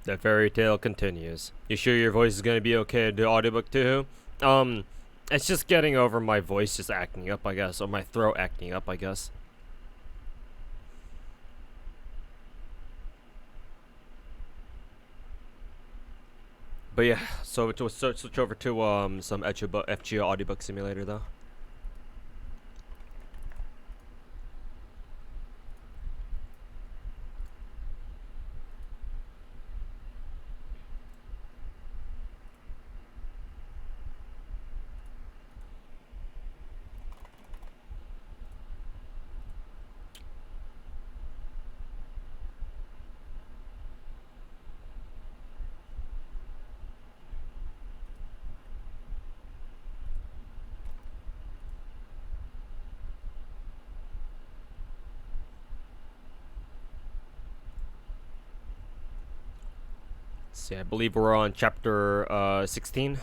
The fairy tale continues. You sure your voice is gonna be okay to do audiobook too? It's just getting over my voice just acting up, I guess, or my throat acting up, I guess. But yeah, so to switch over to some FGO audiobook simulator though. See, I believe we're on chapter 16.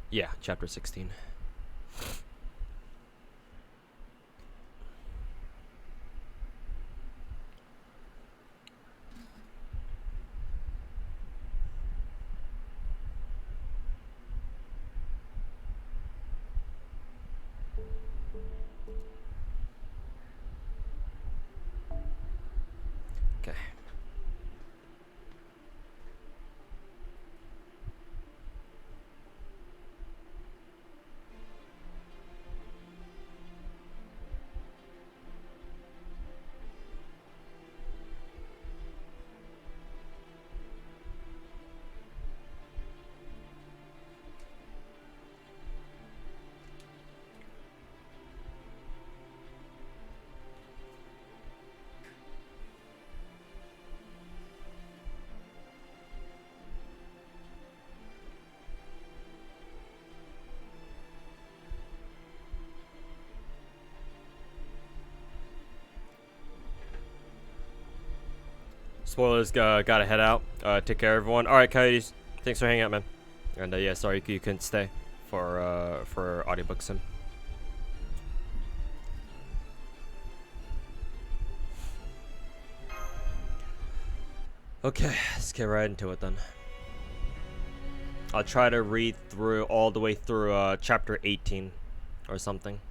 Yeah, chapter 16. Okay. Spoilers, gotta head out. Take care, everyone. All right, Coyotes. Thanks for hanging out, man. And yeah, sorry you couldn't stay for audiobook sim. Okay, let's get right into it then. I'll try to read through all the way through chapter 18 or something.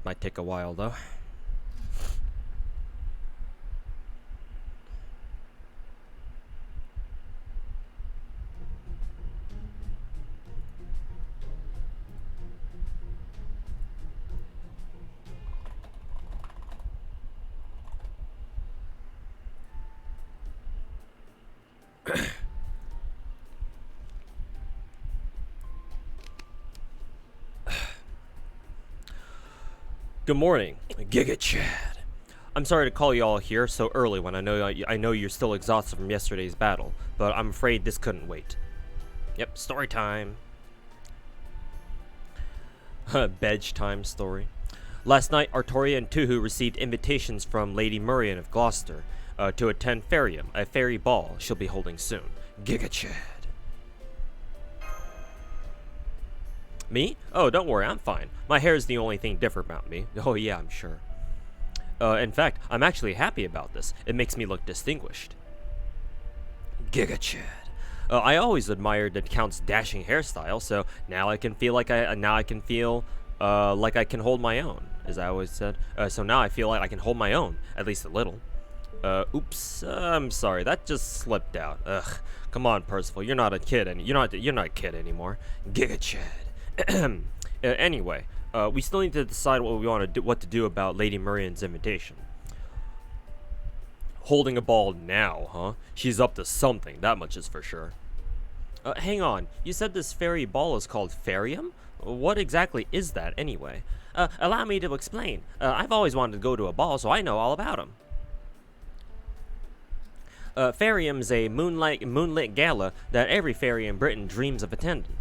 Might take a while though. Good morning, Giga Chad. I'm sorry to call you all here so early when I know you're still exhausted from yesterday's battle, but I'm afraid this couldn't wait. Yep, story time. Bedge time story. Last night, Artoria and Tuhu received invitations from Lady Murian of Gloucester to attend Ferium, a fairy ball she'll be holding soon. Giga Chad. Me? Oh, don't worry, I'm fine. My hair's the only thing different about me. Oh yeah, I'm sure. In fact, I'm actually happy about this. It makes me look distinguished. Giga Chad. I always admired the Count's dashing hairstyle, so now I can feel like I can hold my own, as I always said. So now I feel like I can hold my own, at least a little. Oops. I'm sorry, that just slipped out. Ugh. Come on, Percival. You're not a kid, and you're not a kid anymore. Giga Chad. Anyway, we still need to decide what to do about Lady Murian's invitation. Holding a ball now, huh? She's up to something, that much is for sure. Hang on, you said this fairy ball is called Ferium? What exactly is that, anyway? Allow me to explain. I've always wanted to go to a ball, so I know all about them. Ferium's a moonlit gala that every fairy in Britain dreams of attending.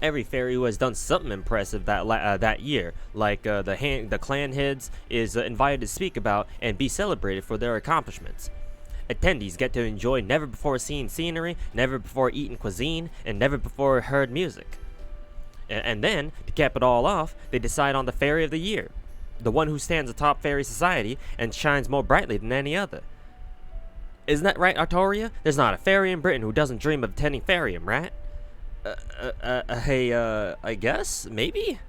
Every fairy who has done something impressive that year, like the clan heads, is invited to speak about and be celebrated for their accomplishments. Attendees get to enjoy never-before-seen scenery, never-before-eaten cuisine, and never-before-heard music. And then, to cap it all off, they decide on the Fairy of the Year. The one who stands atop fairy society and shines more brightly than any other. Isn't that right, Artoria? There's not a fairy in Britain who doesn't dream of attending Fairium, right? Hey, I guess? Maybe?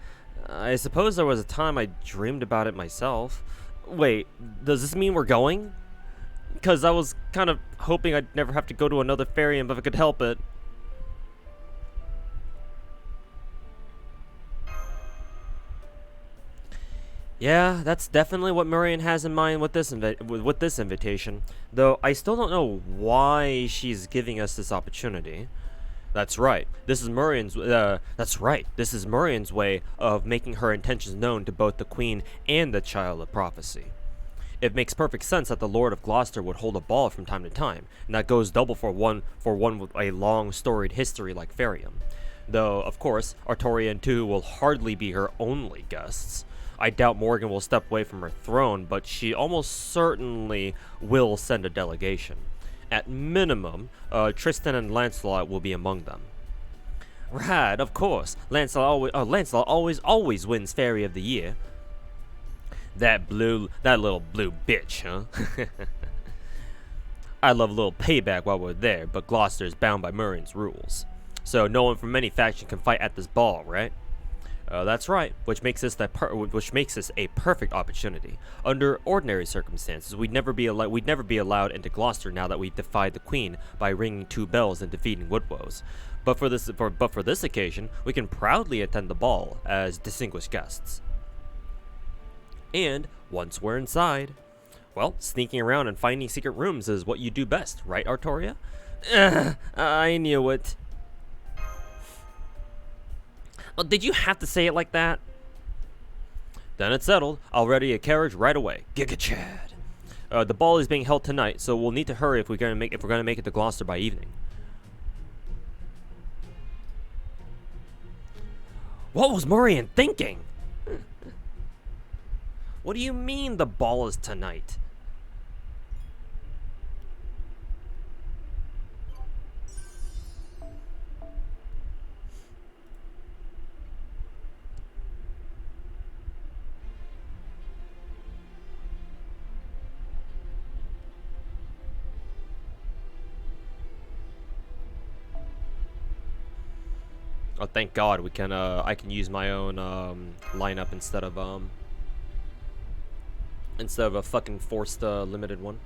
I suppose there was a time I dreamed about it myself. Wait, does this mean we're going? Because I was kind of hoping I'd never have to go to another Fairium if I could help it. Yeah, that's definitely what Murian has in mind with this invitation. Though I still don't know why she's giving us this opportunity. That's right. This is Murian's. This is Murian's way of making her intentions known to both the Queen and the Child of Prophecy. It makes perfect sense that the Lord of Gloucester would hold a ball from time to time, and that goes double for one with a long storied history like Fairium. Though, of course, Artoria and Tuhu will hardly be her only guests. I doubt Morgan will step away from her throne, but she almost certainly will send a delegation. At minimum, Tristan and Lancelot will be among them. Right, of course. Lancelot always wins Fairy of the Year. That little blue bitch, huh? I'd love a little payback while we're there, but Gloucester is bound by Murian's rules. So no one from any faction can fight at this ball, right? That's right, which makes this a perfect opportunity. Under ordinary circumstances, we'd never be allowed into Gloucester now that we've defied the Queen by ringing 2 bells and defeating Woodwoes. But for this occasion, we can proudly attend the ball as distinguished guests. And once we're inside, well, sneaking around and finding secret rooms is what you do best, right, Artoria? I knew it. Oh, did you have to say it like that? Then it's settled. I'll ready a carriage right away. Giga Chad. The ball is being held tonight, so we'll need to hurry if we're gonna make it to Gloucester by evening. What was Murian thinking? What do you mean the ball is tonight? Oh, thank God we can. I can use my own lineup instead of a fucking forced limited one.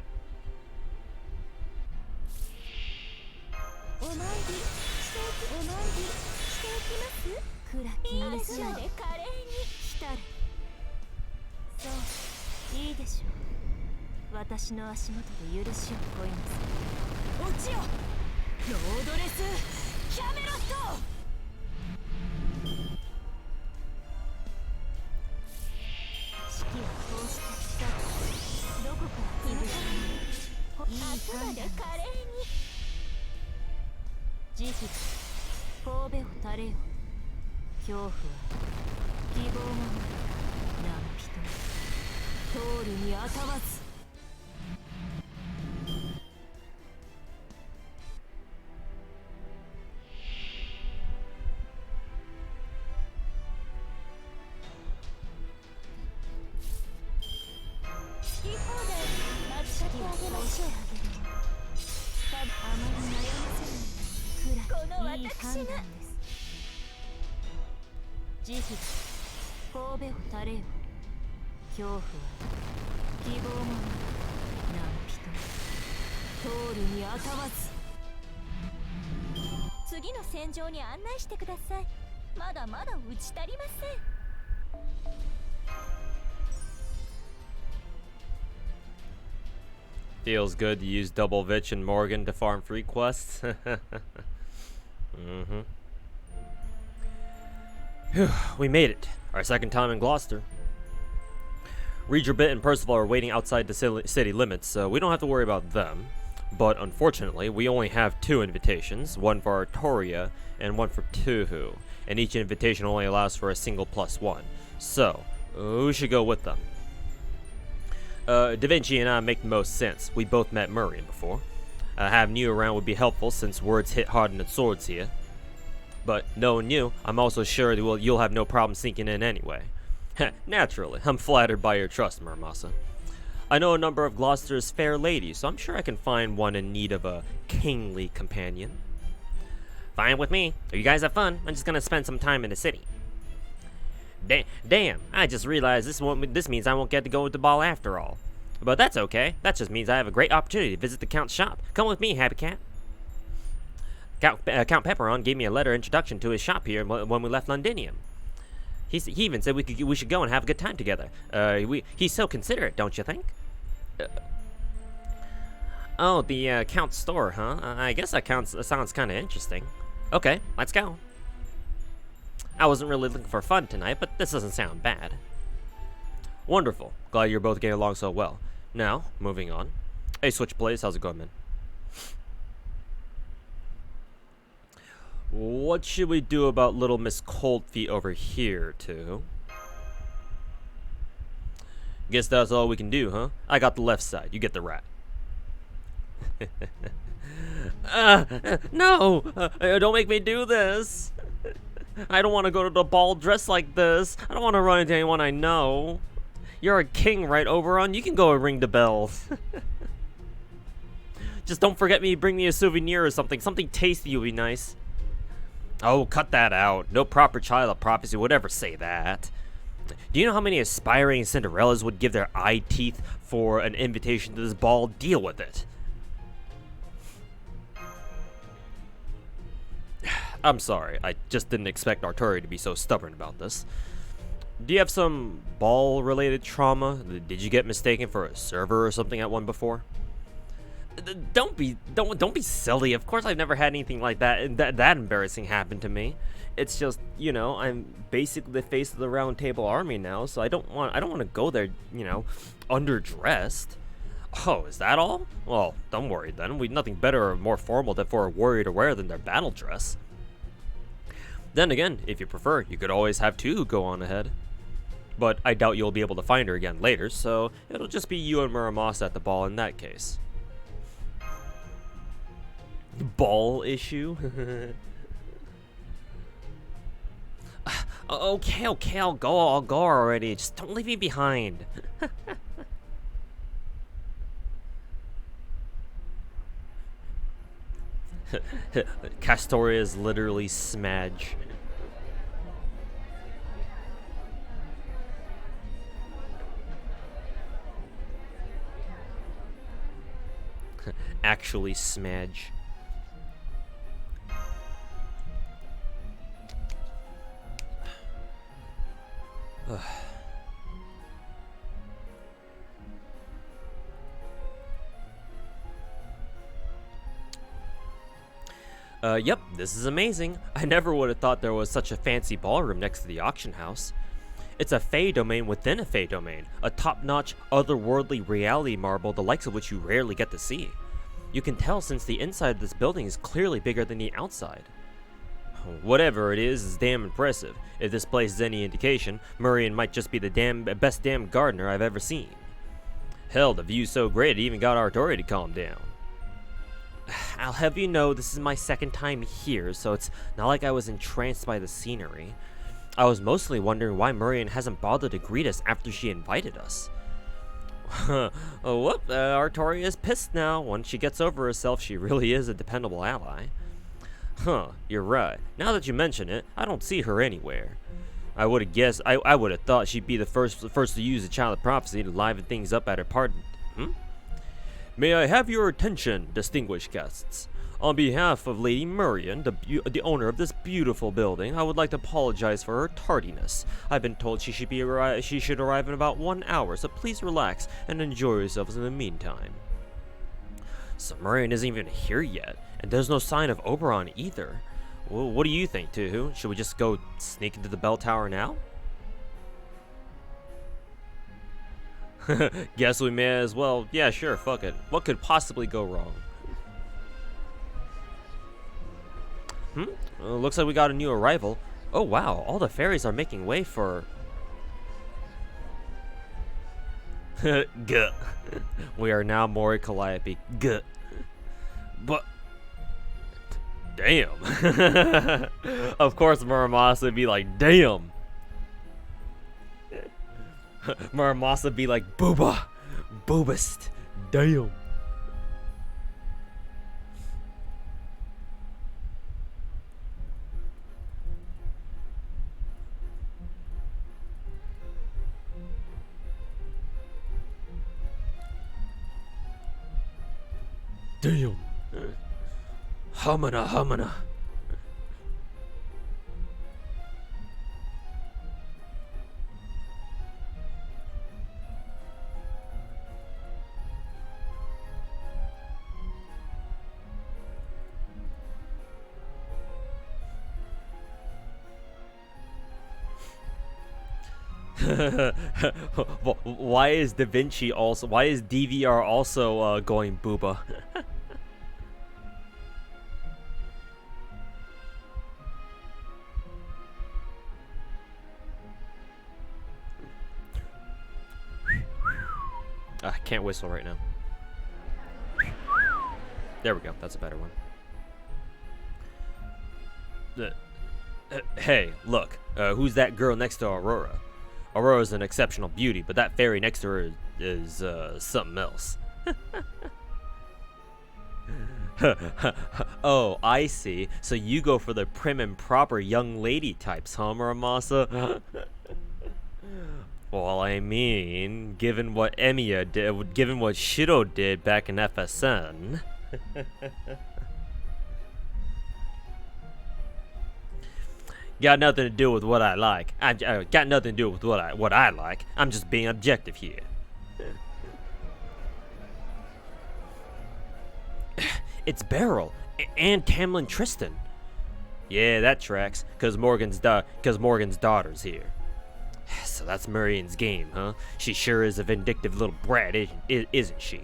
Feels good to use Double Vitch and Morgan to farm free quests. We made it. Our second time in Gloucester. Regent and Percival are waiting outside the city limits, so we don't have to worry about them. But unfortunately, we only have 2 invitations, one for Artoria and one for Tuhu, and each invitation only allows for a single +1. So, who should go with them? Da Vinci and I make the most sense. We both met Murian before. Having you around would be helpful since words hit harder than swords here. But knowing you, I'm also sure that you'll have no problem sneaking in anyway. Naturally, I'm flattered by your trust, Muramasa. I know a number of Gloucester's fair ladies, so I'm sure I can find one in need of a kingly companion. Fine with me. If you guys have fun, I'm just gonna spend some time in the city. Damn, I just realized this means I won't get to go to the ball after all. But that's okay. That just means I have a great opportunity to visit the Count's shop. Come with me, Happy Cat. Count Pepperon gave me a letter introduction to his shop here when we left Londinium. He even said we should go and have a good time together. He's so considerate, don't you think? Oh, the Count's store, huh? I guess that sounds kind of interesting. Okay, let's go. I wasn't really looking for fun tonight, but this doesn't sound bad. Wonderful. Glad you're both getting along so well. Now, moving on. Hey, Switchblades, how's it going, man? What should we do about little Miss Coldfeet over here, too? Guess that's all we can do, huh? I got the left side. You get the right. No! Don't make me do this! I don't want to go to the ball dressed like this. I don't want to run into anyone I know. You're a king, right, Oberon? You can go and ring the bells. Just don't forget me, bring me a souvenir or something. Something tasty would be nice. Oh, cut that out. No proper child of prophecy would ever say that. Do you know how many aspiring Cinderellas would give their eye teeth for an invitation to this ball? Deal with it. I'm sorry, I just didn't expect Arturi to be so stubborn about this. Do you have some ball-related trauma? Did you get mistaken for a server or something at one before? Don't be silly. Of course I've never had anything like that that embarrassing happen to me. It's just, you know, I'm basically the face of the Round Table Army now, so I don't want to go there, you know, underdressed. Oh, is that all? Well, don't worry then. We've nothing better or more formal than for a warrior to wear than their battle dress. Then again, if you prefer, you could always have two go on ahead. But I doubt you'll be able to find her again later, so it'll just be you and Muramasa at the ball in that case. Ball issue? Okay, I'll go already. Just don't leave me behind. Castoria is literally Smedge. Actually Smedge. Yep, this is amazing. I never would have thought there was such a fancy ballroom next to the auction house. It's a Fey domain within a Fey domain, a top-notch, otherworldly reality marble the likes of which you rarely get to see. You can tell since the inside of this building is clearly bigger than the outside. Whatever it is damn impressive. If this place is any indication, Murian might just be the best damn gardener I've ever seen. Hell, the view's so great it even got Arturi to calm down. I'll have you know this is my second time here, so it's not like I was entranced by the scenery. I was mostly wondering why Murian hasn't bothered to greet us after she invited us. Whoop, Arturi is pissed now. Once she gets over herself, she really is a dependable ally. Huh, you're right. Now that you mention it, I don't see her anywhere. I would have guessed, I would have thought she'd be the first to use the Child of Prophecy to liven things up at her party. May I have your attention, distinguished guests? On behalf of Lady Murian, the owner of this beautiful building, I would like to apologize for her tardiness. I've been told she should arrive in about 1 hour, so please relax and enjoy yourselves in the meantime. So Murian isn't even here yet, and there's no sign of Oberon either. Well, what do you think, Tuhu? Should we just go sneak into the bell tower now? Guess we may as well. Yeah, sure, fuck it. What could possibly go wrong? Looks like we got a new arrival. Oh wow, all the fairies are making way for... Guh. We are now Mori Calliope. Guh. But... Damn. Of course Muramasa would be like, damn. Muramasa be like, booba, boobist, damn. Damn. Humana, humana. Why is Da Vinci also? Why is DVR also going booba? I can't whistle right now. There we go. That's a better one. Hey, look. Who's that girl next to Aurora? Aurora's an exceptional beauty, but that fairy next to her is something else. Oh, I see. So you go for the prim and proper young lady types, huh, Muramasa? Well, I mean, given what Emiya did, given what Shiro did back in FSN. Got nothing to do with what I like. I got nothing to do with what I like. I'm just being objective here. It's Beryl and Tamlin Tristan. Yeah, that tracks. Cause Morgan's daughter's here. So that's Marian's game, huh? She sure is a vindictive little brat, isn't she?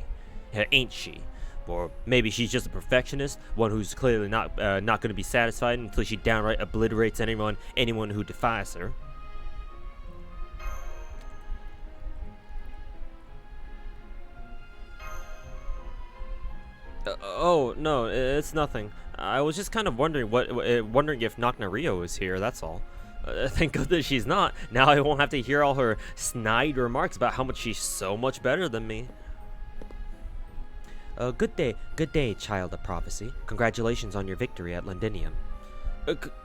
Ain't she? Or maybe she's just a perfectionist, one who's clearly not going to be satisfied until she downright obliterates anyone who defies her. Oh no, it's nothing. I was just kind of wondering wondering if Naknario is here. That's all. Thank goodness she's not. Now I won't have to hear all her snide remarks about how much she's so much better than me. Good day, child of prophecy. Congratulations on your victory at Londinium.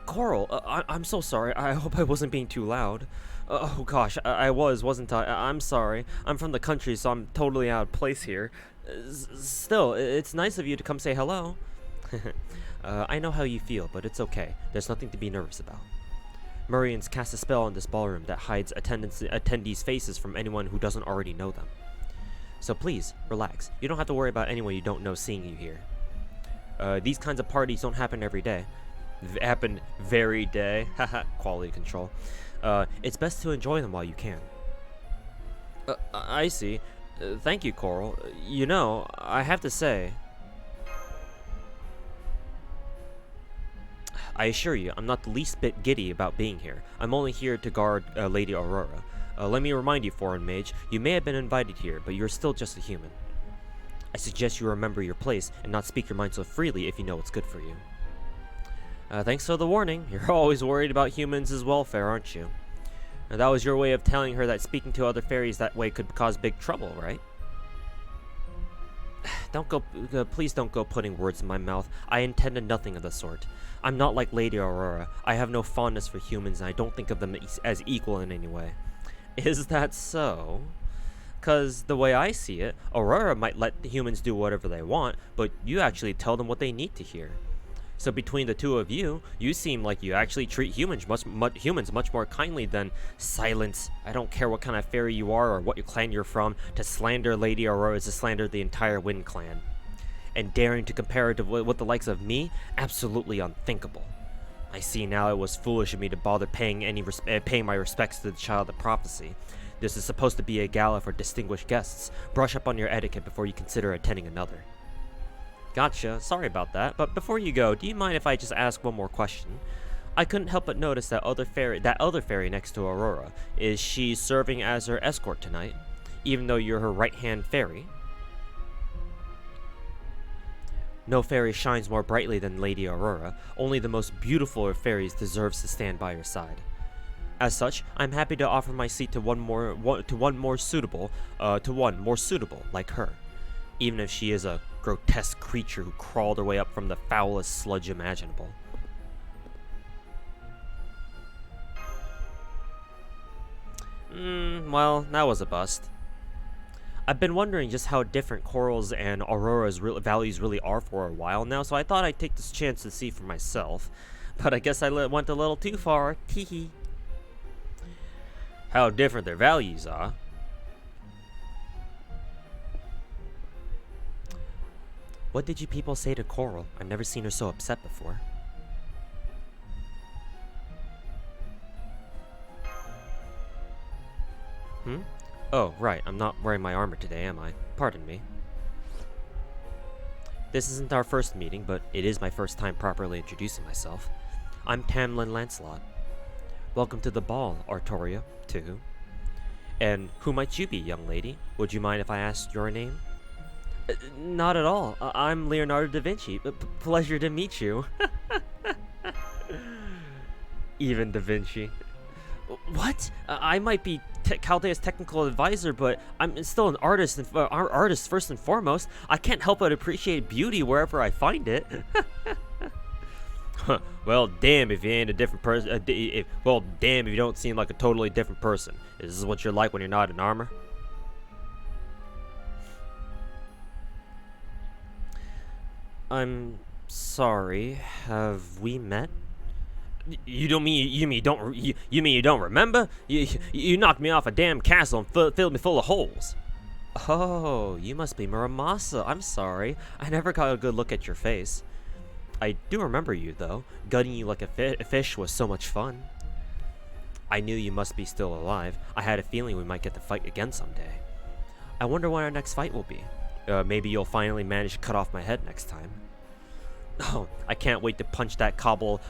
Coral, I'm so sorry. I hope I wasn't being too loud. Oh gosh, I wasn't I? I'm sorry. I'm from the country, so I'm totally out of place here. Still, it's nice of you to come say hello. I know how you feel, but it's okay. There's nothing to be nervous about. Murian's cast a spell on this ballroom that hides attendees' faces from anyone who doesn't already know them. So please, relax. You don't have to worry about anyone you don't know seeing you here. These kinds of parties don't happen every day. Happen very day. Haha, quality control. It's best to enjoy them while you can. I see. Thank you, Coral. You know, I have to say... I assure you, I'm not the least bit giddy about being here. I'm only here to guard Lady Aurora. Let me remind you, foreign mage, you may have been invited here, but you're still just a human. I suggest you remember your place and not speak your mind so freely if you know what's good for you. Thanks for the warning. You're always worried about humans' welfare, aren't you? Now, that was your way of telling her that speaking to other fairies that way could cause big trouble, right? Please don't go putting words in my mouth. I intended nothing of the sort. I'm not like Lady Aurora. I have no fondness for humans, and I don't think of them as equal in any way. Is that so? Because the way I see it, Aurora might let the humans do whatever they want, but you actually tell them what they need to hear. So between the two of you, you seem like you actually treat humans much more kindly than silence. I don't care what kind of fairy you are or what your clan you're from. To slander Lady Aurora is to slander the entire Wind Clan. And daring to compare it to with the likes of me? Absolutely unthinkable. I see now it was foolish of me to bother paying my respects to the Child of Prophecy. This is supposed to be a gala for distinguished guests. Brush up on your etiquette before you consider attending another. Gotcha, sorry about that, but before you go, do you mind if I just ask one more question? I couldn't help but notice that other fairy next to Aurora. Is she serving as her escort tonight, even though you're her right-hand fairy? No fairy shines more brightly than Lady Aurora. Only the most beautiful of fairies deserves to stand by your side. As such, I'm happy to offer my seat to one more suitable like her, even if she is a grotesque creature who crawled her way up from the foulest sludge imaginable. Well, that was a bust. I've been wondering just how different Coral's and Aurora's values really are for a while now, so I thought I'd take this chance to see for myself. But I guess I went a little too far. Teehee. How different their values are. What did you people say to Coral? I've never seen her so upset before. Oh, right. I'm not wearing my armor today, am I? Pardon me. This isn't our first meeting, but it is my first time properly introducing myself. I'm Tamlin Lancelot. Welcome to the ball, Artoria, too. And who might you be, young lady? Would you mind if I asked your name? Not at all. I'm Leonardo da Vinci. Pleasure to meet you. Even da Vinci. What? I might be Chaldea's technical advisor, but I'm still an artist, and artist first and foremost. I can't help but appreciate beauty wherever I find it. Well, damn if you ain't a different person. Well, damn if you don't seem like a totally different person. Is this what you're like when you're not in armor? I'm sorry. Have we met? You mean you don't remember? You knocked me off a damn castle and filled me full of holes. Oh, you must be Muramasa. I'm sorry. I never got a good look at your face. I do remember you, though. Gutting you like a fish was so much fun. I knew you must be still alive. I had a feeling we might get to fight again someday. I wonder when our next fight will be. Maybe you'll finally manage to cut off my head next time. Oh, I can't wait to punch that cobbled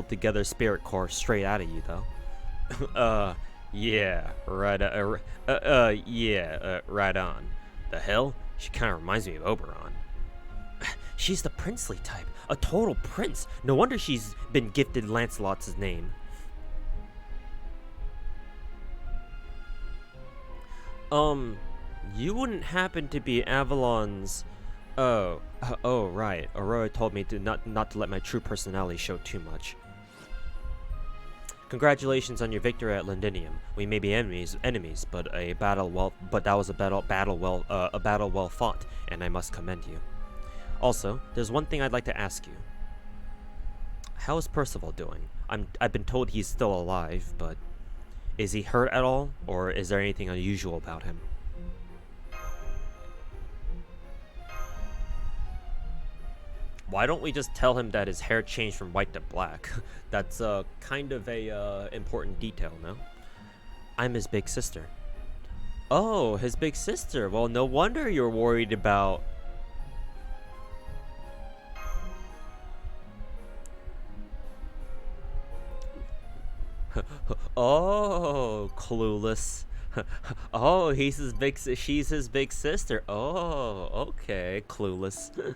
together spirit core straight out of you, though. Yeah, right. Right on. The hell? She kind of reminds me of Oberon. She's the princely type, a total prince. No wonder she's been gifted Lancelot's name. You wouldn't happen to be Avalon's... Oh, right. Aurora told me to not to let my true personality show too much. Congratulations on your victory at Londinium. We may be enemies, but that was a battle well fought, and I must commend you. Also, there's one thing I'd like to ask you. How is Percival doing? I've been told he's still alive, but is he hurt at all, or is there anything unusual about him? Why don't we just tell him that his hair changed from white to black? That's kind of a important detail, no? I'm his big sister. Oh, his big sister. Well, no wonder you're worried about... Oh, clueless. Oh, she's his big sister. Oh, okay, clueless.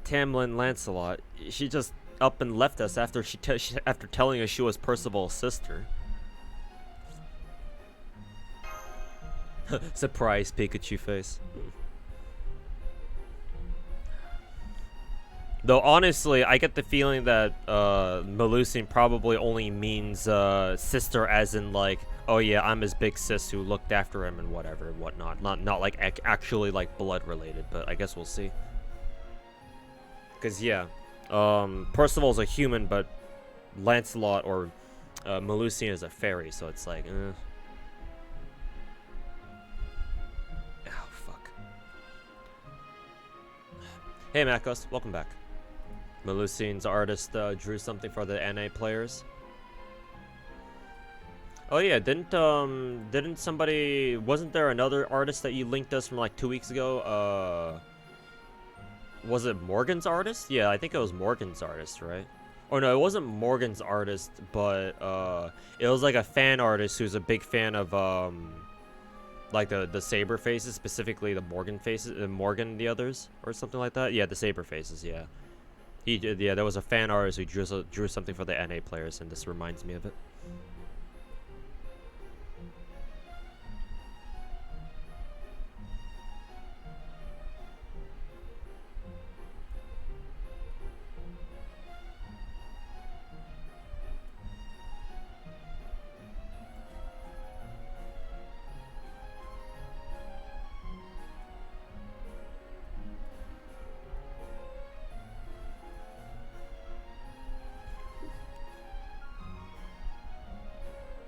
Tamlin Lancelot, she just up and left us after after telling us she was Percival's sister. Surprise Pikachu face. Though honestly, I get the feeling that Melusine probably only means sister, as in like, oh yeah, I'm his big sis who looked after him and whatever and whatnot. Not like actually like blood related, but I guess we'll see. Cause yeah, Percival's a human, but Lancelot or Melusine is a fairy, so it's like, Oh fuck. Hey Makos, welcome back. Melusine's artist drew something for the NA players. Oh yeah, didn't somebody, wasn't there another artist that you linked us from like 2 weeks ago? Was it Morgan's artist? Yeah, I think it was Morgan's artist, right? Or no, it wasn't Morgan's artist, but it was like a fan artist who's a big fan of Like the saber faces, specifically the Morgan faces, Morgan the others, or something like that. Yeah, the saber faces. Yeah, he did. Yeah, there was a fan artist who drew something for the NA players, and this reminds me of it.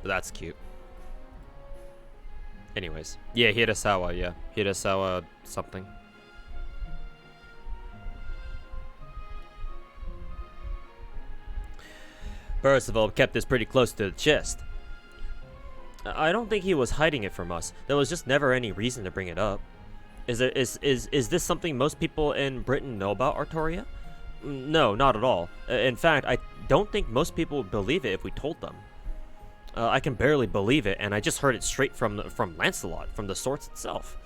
But that's cute. Anyways, yeah, Hirasawa, yeah. Hirasawa something. Percival kept this pretty close to the chest. I don't think he was hiding it from us. There was just never any reason to bring it up. Is this something most people in Britain know about Artoria? No, not at all. In fact, I don't think most people would believe it if we told them. I can barely believe it, and I just heard it straight from Lancelot, from the source itself.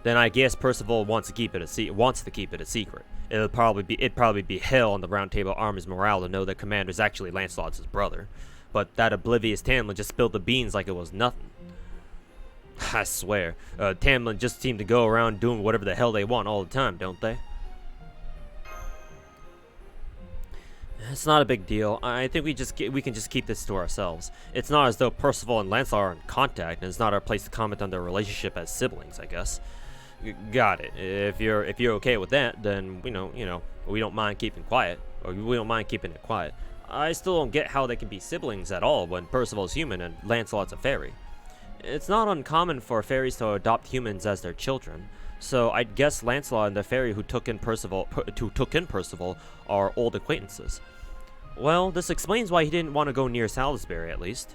Then I guess Percival wants to keep it a secret. It'd probably be hell on the Round Table Army's morale to know the commander's actually Lancelot's brother. But that oblivious Tamlin just spilled the beans like it was nothing. I swear, Tamlin just seem to go around doing whatever the hell they want all the time, don't they? It's not a big deal. I think we can just keep this to ourselves. It's not as though Percival and Lancelot are in contact, and it's not our place to comment on their relationship as siblings, I guess. Got it. If you're okay with that, then we don't mind keeping quiet, or we don't mind keeping it quiet. I still don't get how they can be siblings at all when Percival's human and Lancelot's a fairy. It's not uncommon for fairies to adopt humans as their children. So I'd guess Lancelot and the fairy who took in Percival are old acquaintances. Well, this explains why he didn't want to go near Salisbury, at least.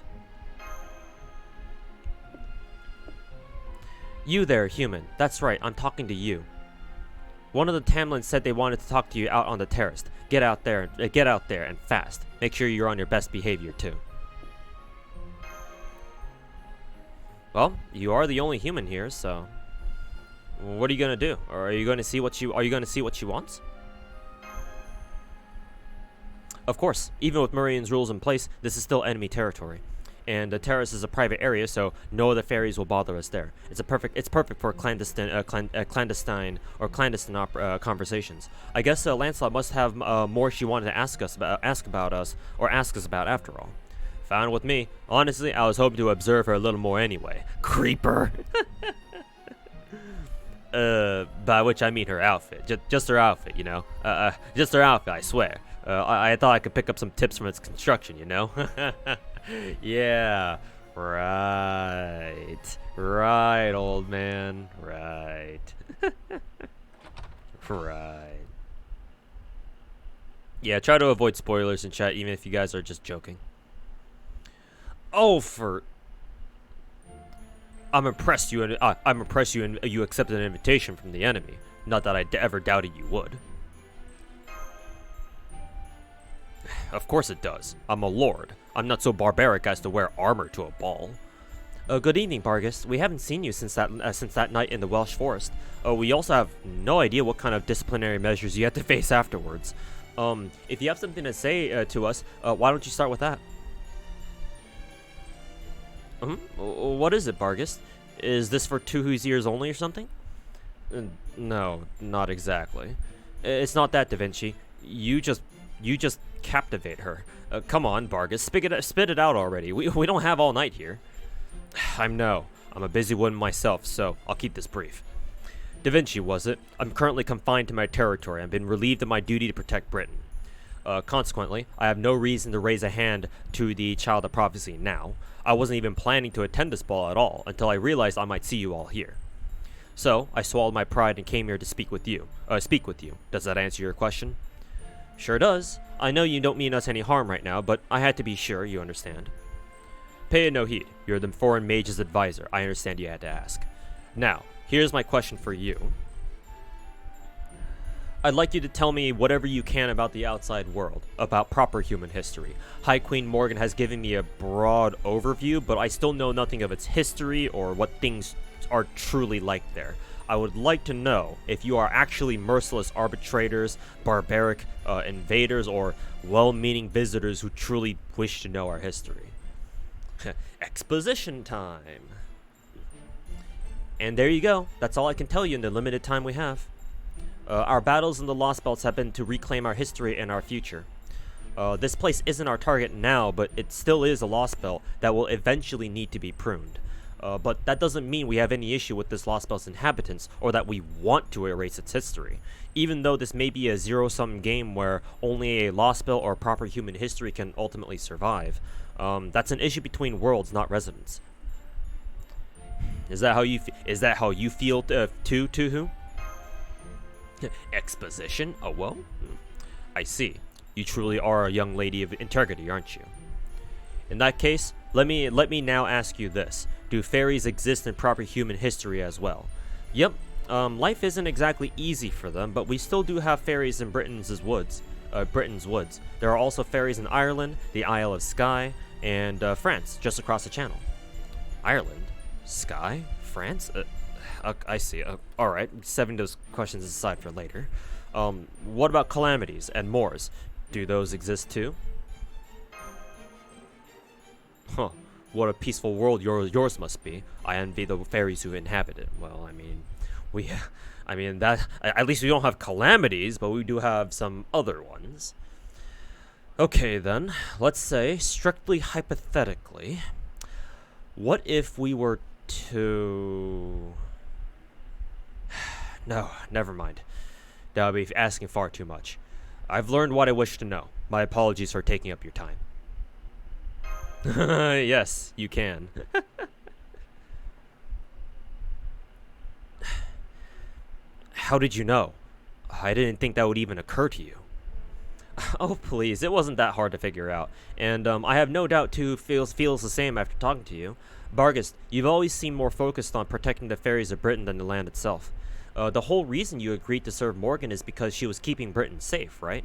You there, human. That's right, I'm talking to you. One of the Tamlins said they wanted to talk to you out on the terrace. Get out there and fast. Make sure you're on your best behavior too. Well, you are the only human here, so what are you gonna do? Or are you gonna see what she wants? Of course, even with Meridian's rules in place, this is still enemy territory. And the terrace is a private area, so no other fairies will bother us there. It's perfect for clandestine conversations. I guess Lancelot must have more she wanted to ask us about after all. Fine with me. Honestly, I was hoping to observe her a little more anyway. Creeper. By which I mean her outfit. Just her outfit, you know. Just her outfit, I swear. I thought I could pick up some tips from its construction, you know. Yeah, right, old man, right. Right. Yeah, try to avoid spoilers in chat, even if you guys are just joking. Oh, I'm impressed you and you accepted an invitation from the enemy. Not that I ever doubted you would. Of course it does. I'm a lord. I'm not so barbaric as to wear armor to a ball. Good evening, Bargus. We haven't seen you since that night in the Welsh forest. We also have no idea what kind of disciplinary measures you had to face afterwards. If you have something to say to us, why don't you start with that? What is it, Bargus? Is this for two whose ears only or something? No, not exactly. It's not that, Da Vinci. You just captivate her. Come on, Bargus, spit it out already. We don't have all night here. I'm a busy one myself, so I'll keep this brief. Da Vinci, was it? I'm currently confined to my territory and been relieved of my duty to protect Britain. Consequently, I have no reason to raise a hand to the Child of Prophecy now. I wasn't even planning to attend this ball at all until I realized I might see you all here. So, I swallowed my pride and came here to speak with you. Does that answer your question? Sure does. I know you don't mean us any harm right now, but I had to be sure, you understand. Pay it no heed. You're the foreign mage's advisor. I understand you had to ask. Now, here's my question for you. I'd like you to tell me whatever you can about the outside world, about proper human history. High Queen Morgan has given me a broad overview, but I still know nothing of its history or what things are truly like there. I would like to know if you are actually merciless arbitrators, barbaric invaders, or well-meaning visitors who truly wish to know our history. Exposition time. And there you go. That's all I can tell you in the limited time we have. Our battles in the Lost Belts have been to reclaim our history and our future. This place isn't our target now, but it still is a Lost Belt that will eventually need to be pruned. But that doesn't mean we have any issue with this Lost Belt's inhabitants, or that we want to erase its history. Even though this may be a zero-sum game where only a Lost Belt or proper human history can ultimately survive, that's an issue between worlds, not residents. Is that how you feel too, Tuhu? Exposition? Oh, well? I see. You truly are a young lady of integrity, aren't you? In that case, let me now ask you this. Do fairies exist in proper human history as well? Yep. Life isn't exactly easy for them, but we still do have fairies in Britain's woods. There are also fairies in Ireland, the Isle of Skye, and France, just across the channel. Ireland? Skye? France? I see. Alright, setting those questions aside for later. What about calamities and moors? Do those exist too? Huh. What a peaceful world yours must be. I envy the fairies who inhabit it. Well, at least we don't have calamities, but we do have some other ones. Okay then, let's say, strictly hypothetically, what if we were to... No, never mind. That would be asking far too much. I've learned what I wish to know. My apologies for taking up your time. Yes, you can. How did you know? I didn't think that would even occur to you. Oh, please, it wasn't that hard to figure out. And I have no doubt too feels the same after talking to you. Bargus, you've always seemed more focused on protecting the fairies of Britain than the land itself. The whole reason you agreed to serve Morgan is because she was keeping Britain safe, right?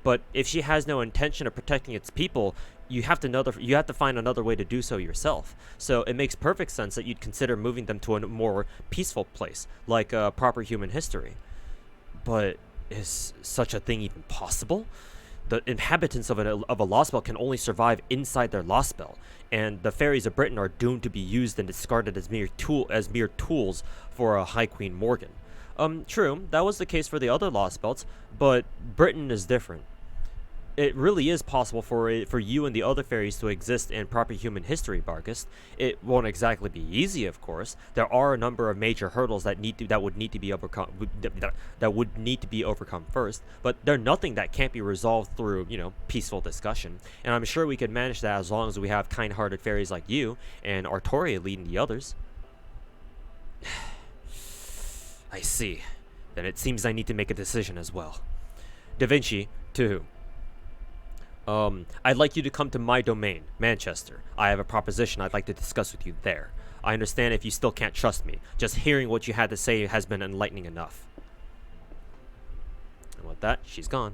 But if she has no intention of protecting its people, you have to find another way to do so yourself. So it makes perfect sense that you'd consider moving them to a more peaceful place, like proper human history. But is such a thing even possible? The inhabitants of a Lost Belt can only survive inside their Lost Belt, and the fairies of Britain are doomed to be used and discarded as mere tools for a High Queen Morgan. True, that was the case for the other Lost Belts, but Britain is different. It really is possible for you and the other fairies to exist in proper human history, Bargus. It won't exactly be easy, of course. There are a number of major hurdles that would need to be overcome first, but they're nothing that can't be resolved through, peaceful discussion. And I'm sure we could manage that as long as we have kind-hearted fairies like you and Artoria leading the others. I see. Then it seems I need to make a decision as well. Da Vinci, to who? I'd like you to come to my domain, Manchester. I have a proposition I'd like to discuss with you there. I understand if you still can't trust me. Just hearing what you had to say has been enlightening enough. And with that, she's gone.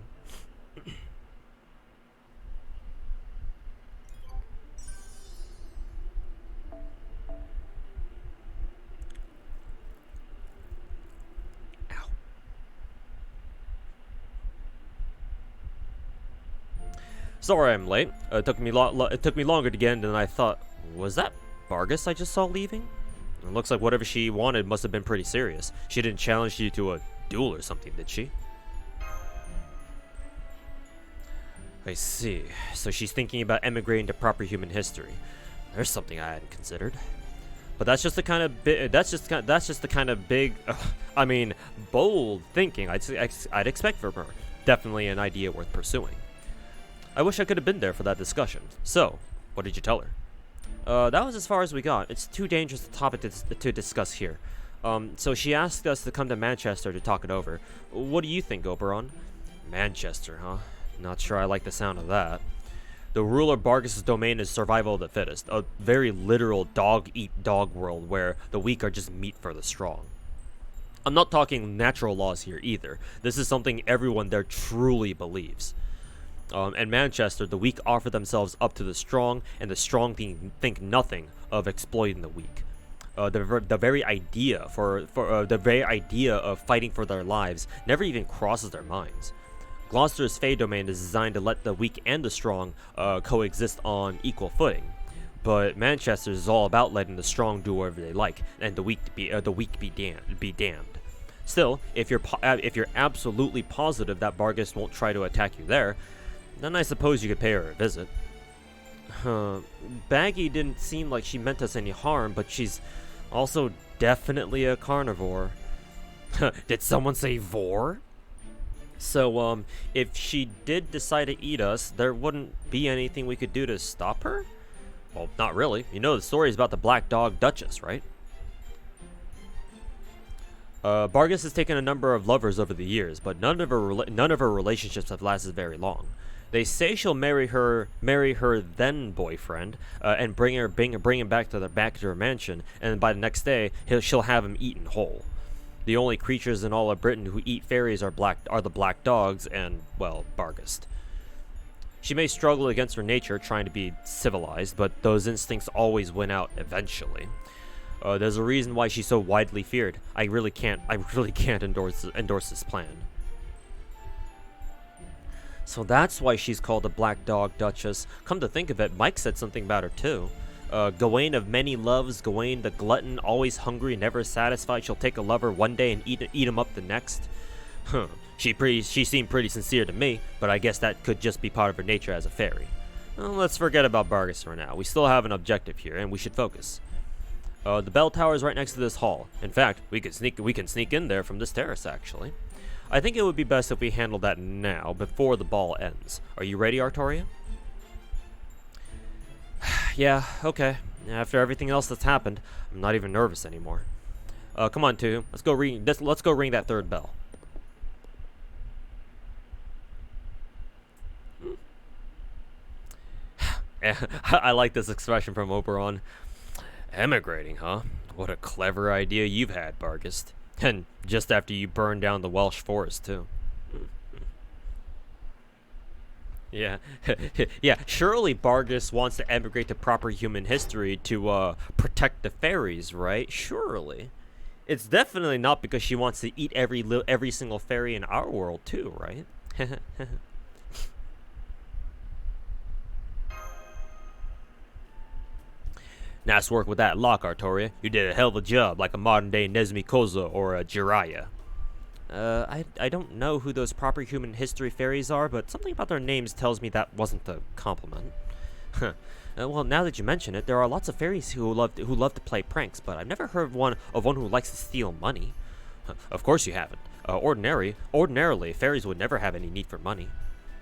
Sorry I'm late. It took me longer to get in than I thought. Was that Bargus I just saw leaving? It looks like whatever she wanted must have been pretty serious. She didn't challenge you to a duel or something, did she? I see. So she's thinking about emigrating to proper human history. There's something I hadn't considered. But that's just the kind of big, bold thinking I'd expect from her. Definitely an idea worth pursuing. I wish I could have been there for that discussion. So, what did you tell her? That was as far as we got. It's too dangerous a topic to discuss here. So she asked us to come to Manchester to talk it over. What do you think, Oberon? Manchester, huh? Not sure I like the sound of that. The ruler Bargus' domain is survival of the fittest, a very literal dog-eat-dog world where the weak are just meat for the strong. I'm not talking natural laws here either. This is something everyone there truly believes. In Manchester, the weak offer themselves up to the strong, and the strong think nothing of exploiting the weak. The very idea of fighting for their lives never even crosses their minds. Gloucester's Fey domain is designed to let the weak and the strong coexist on equal footing, but Manchester's is all about letting the strong do whatever they like, and the weak be damned. Still, if you're absolutely positive that Bargus won't try to attack you there, then I suppose you could pay her a visit. Baggy didn't seem like she meant us any harm, but she's also definitely a carnivore. Did someone say vor? So, if she did decide to eat us, there wouldn't be anything we could do to stop her? Well, not really. You know the stories about the Black Dog Duchess, right? Bargus has taken a number of lovers over the years, but none of her relationships have lasted very long. They say she'll marry her then boyfriend, and bring him back to her mansion, and by the next day she'll have him eaten whole. The only creatures in all of Britain who eat fairies are the black dogs and, well, Bargus. She may struggle against her nature, trying to be civilized, but those instincts always win out eventually. There's a reason why she's so widely feared. I really can't endorse this plan. So that's why she's called the Black Dog Duchess. Come to think of it, Mike said something about her too. Gawain of many loves, Gawain the glutton, always hungry, never satisfied. She'll take a lover one day and eat him up the next. Huh. She seemed pretty sincere to me, but I guess that could just be part of her nature as a fairy. Well, let's forget about Bargus for now. We still have an objective here, and we should focus. The bell tower is right next to this hall. In fact, we can sneak in there from this terrace, actually. I think it would be best if we handle that now, before the ball ends. Are you ready, Artoria? Yeah, okay. After everything else that's happened, I'm not even nervous anymore. Come on, Tuhu. Let's go ring that third bell. I like this expression from Oberon. Emigrating, huh? What a clever idea you've had, Bargus. And just after you burned down the Welsh forest, too. Yeah. Yeah, surely Bargus wants to emigrate to proper human history to protect the fairies, right? Surely. It's definitely not because she wants to eat every single fairy in our world, too, right? Nice work with that lock, Artoria. You did a hell of a job, like a modern-day Nezmi Koza or a Jiraiya. I don't know who those proper human history fairies are, but something about their names tells me that wasn't a compliment. Huh. Well, now that you mention it, there are lots of fairies who love to play pranks, but I've never heard of one who likes to steal money. Of course you haven't. Ordinarily, fairies would never have any need for money.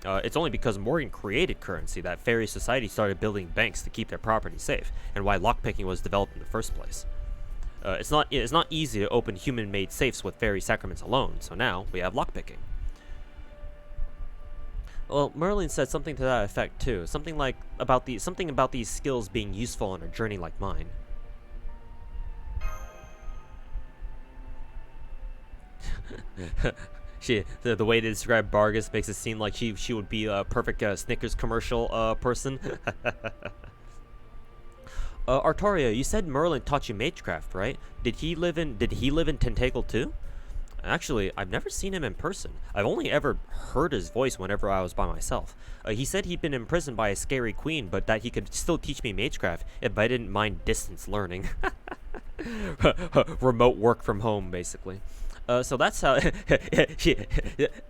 It's only because Morgan created currency that fairy society started building banks to keep their property safe, and why lockpicking was developed in the first place. It's not easy to open human-made safes with fairy sacraments alone, so now we have lockpicking. Well, Merlin said something to that effect too. Something about these skills being useful on a journey like mine. The way to describe Bargus makes it seem like she would be a perfect Snickers commercial person. Artoria, you said Merlin taught you magecraft, right? Did he live in Tentacle too? Actually, I've never seen him in person. I've only ever heard his voice whenever I was by myself. He said he'd been imprisoned by a scary queen, but that he could still teach me magecraft if I didn't mind distance learning. Remote work from home, basically. So that's how.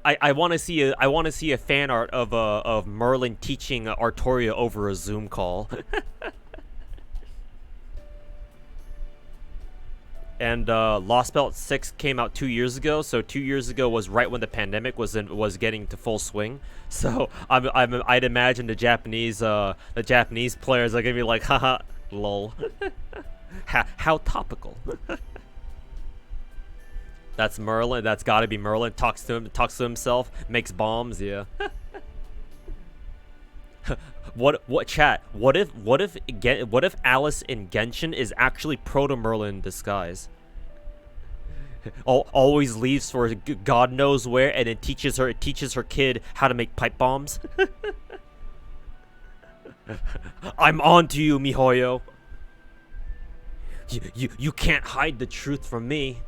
I want to see a fan art of Merlin teaching Artoria over a Zoom call. And Lost Belt 6 came out 2 years ago, so 2 years ago was right when the pandemic was getting to full swing. So I'd imagine the Japanese players are gonna be like, haha, lol. How topical. That's Merlin. That's gotta be Merlin. Talks to himself. Makes bombs. Yeah. What chat? What if Alice in Genshin is actually Proto Merlin in disguise? Always leaves for God knows where, and then teaches her kid how to make pipe bombs. I'm on to you, Mihoyo. You can't hide the truth from me.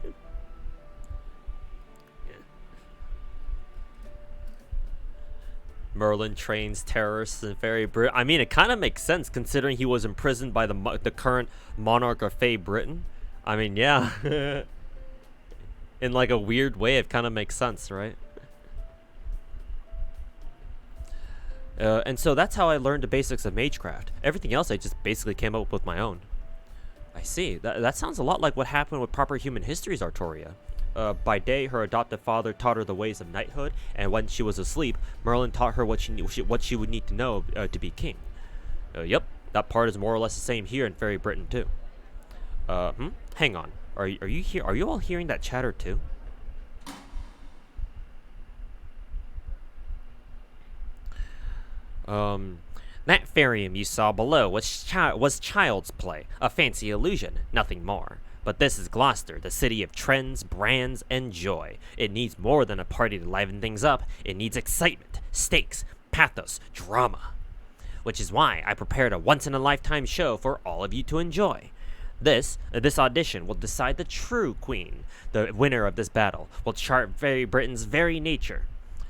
Merlin trains terrorists in Fairy Britain. I mean, it kind of makes sense considering he was imprisoned by the current monarch of Fey Britain. I mean, yeah. In like a weird way, it kind of makes sense, right? And so that's how I learned the basics of magecraft. Everything else I just basically came up with my own. I see. That sounds a lot like what happened with Proper Human Histories Artoria. By day, her adoptive father taught her the ways of knighthood, and when she was asleep, Merlin taught her what she would need to know to be king. Yep, that part is more or less the same here in Fairy Britain too. Hang on. Are you here? Are you all hearing that chatter too? That fairyum you saw below was child's play, a fancy illusion, nothing more. But this is Gloucester, the city of trends, brands, and joy. It needs more than a party to liven things up. It needs excitement, stakes, pathos, drama. Which is why I prepared a once-in-a-lifetime show for all of you to enjoy. This audition will decide the true queen. The winner of this battle will chart Fairy Britain's very nature.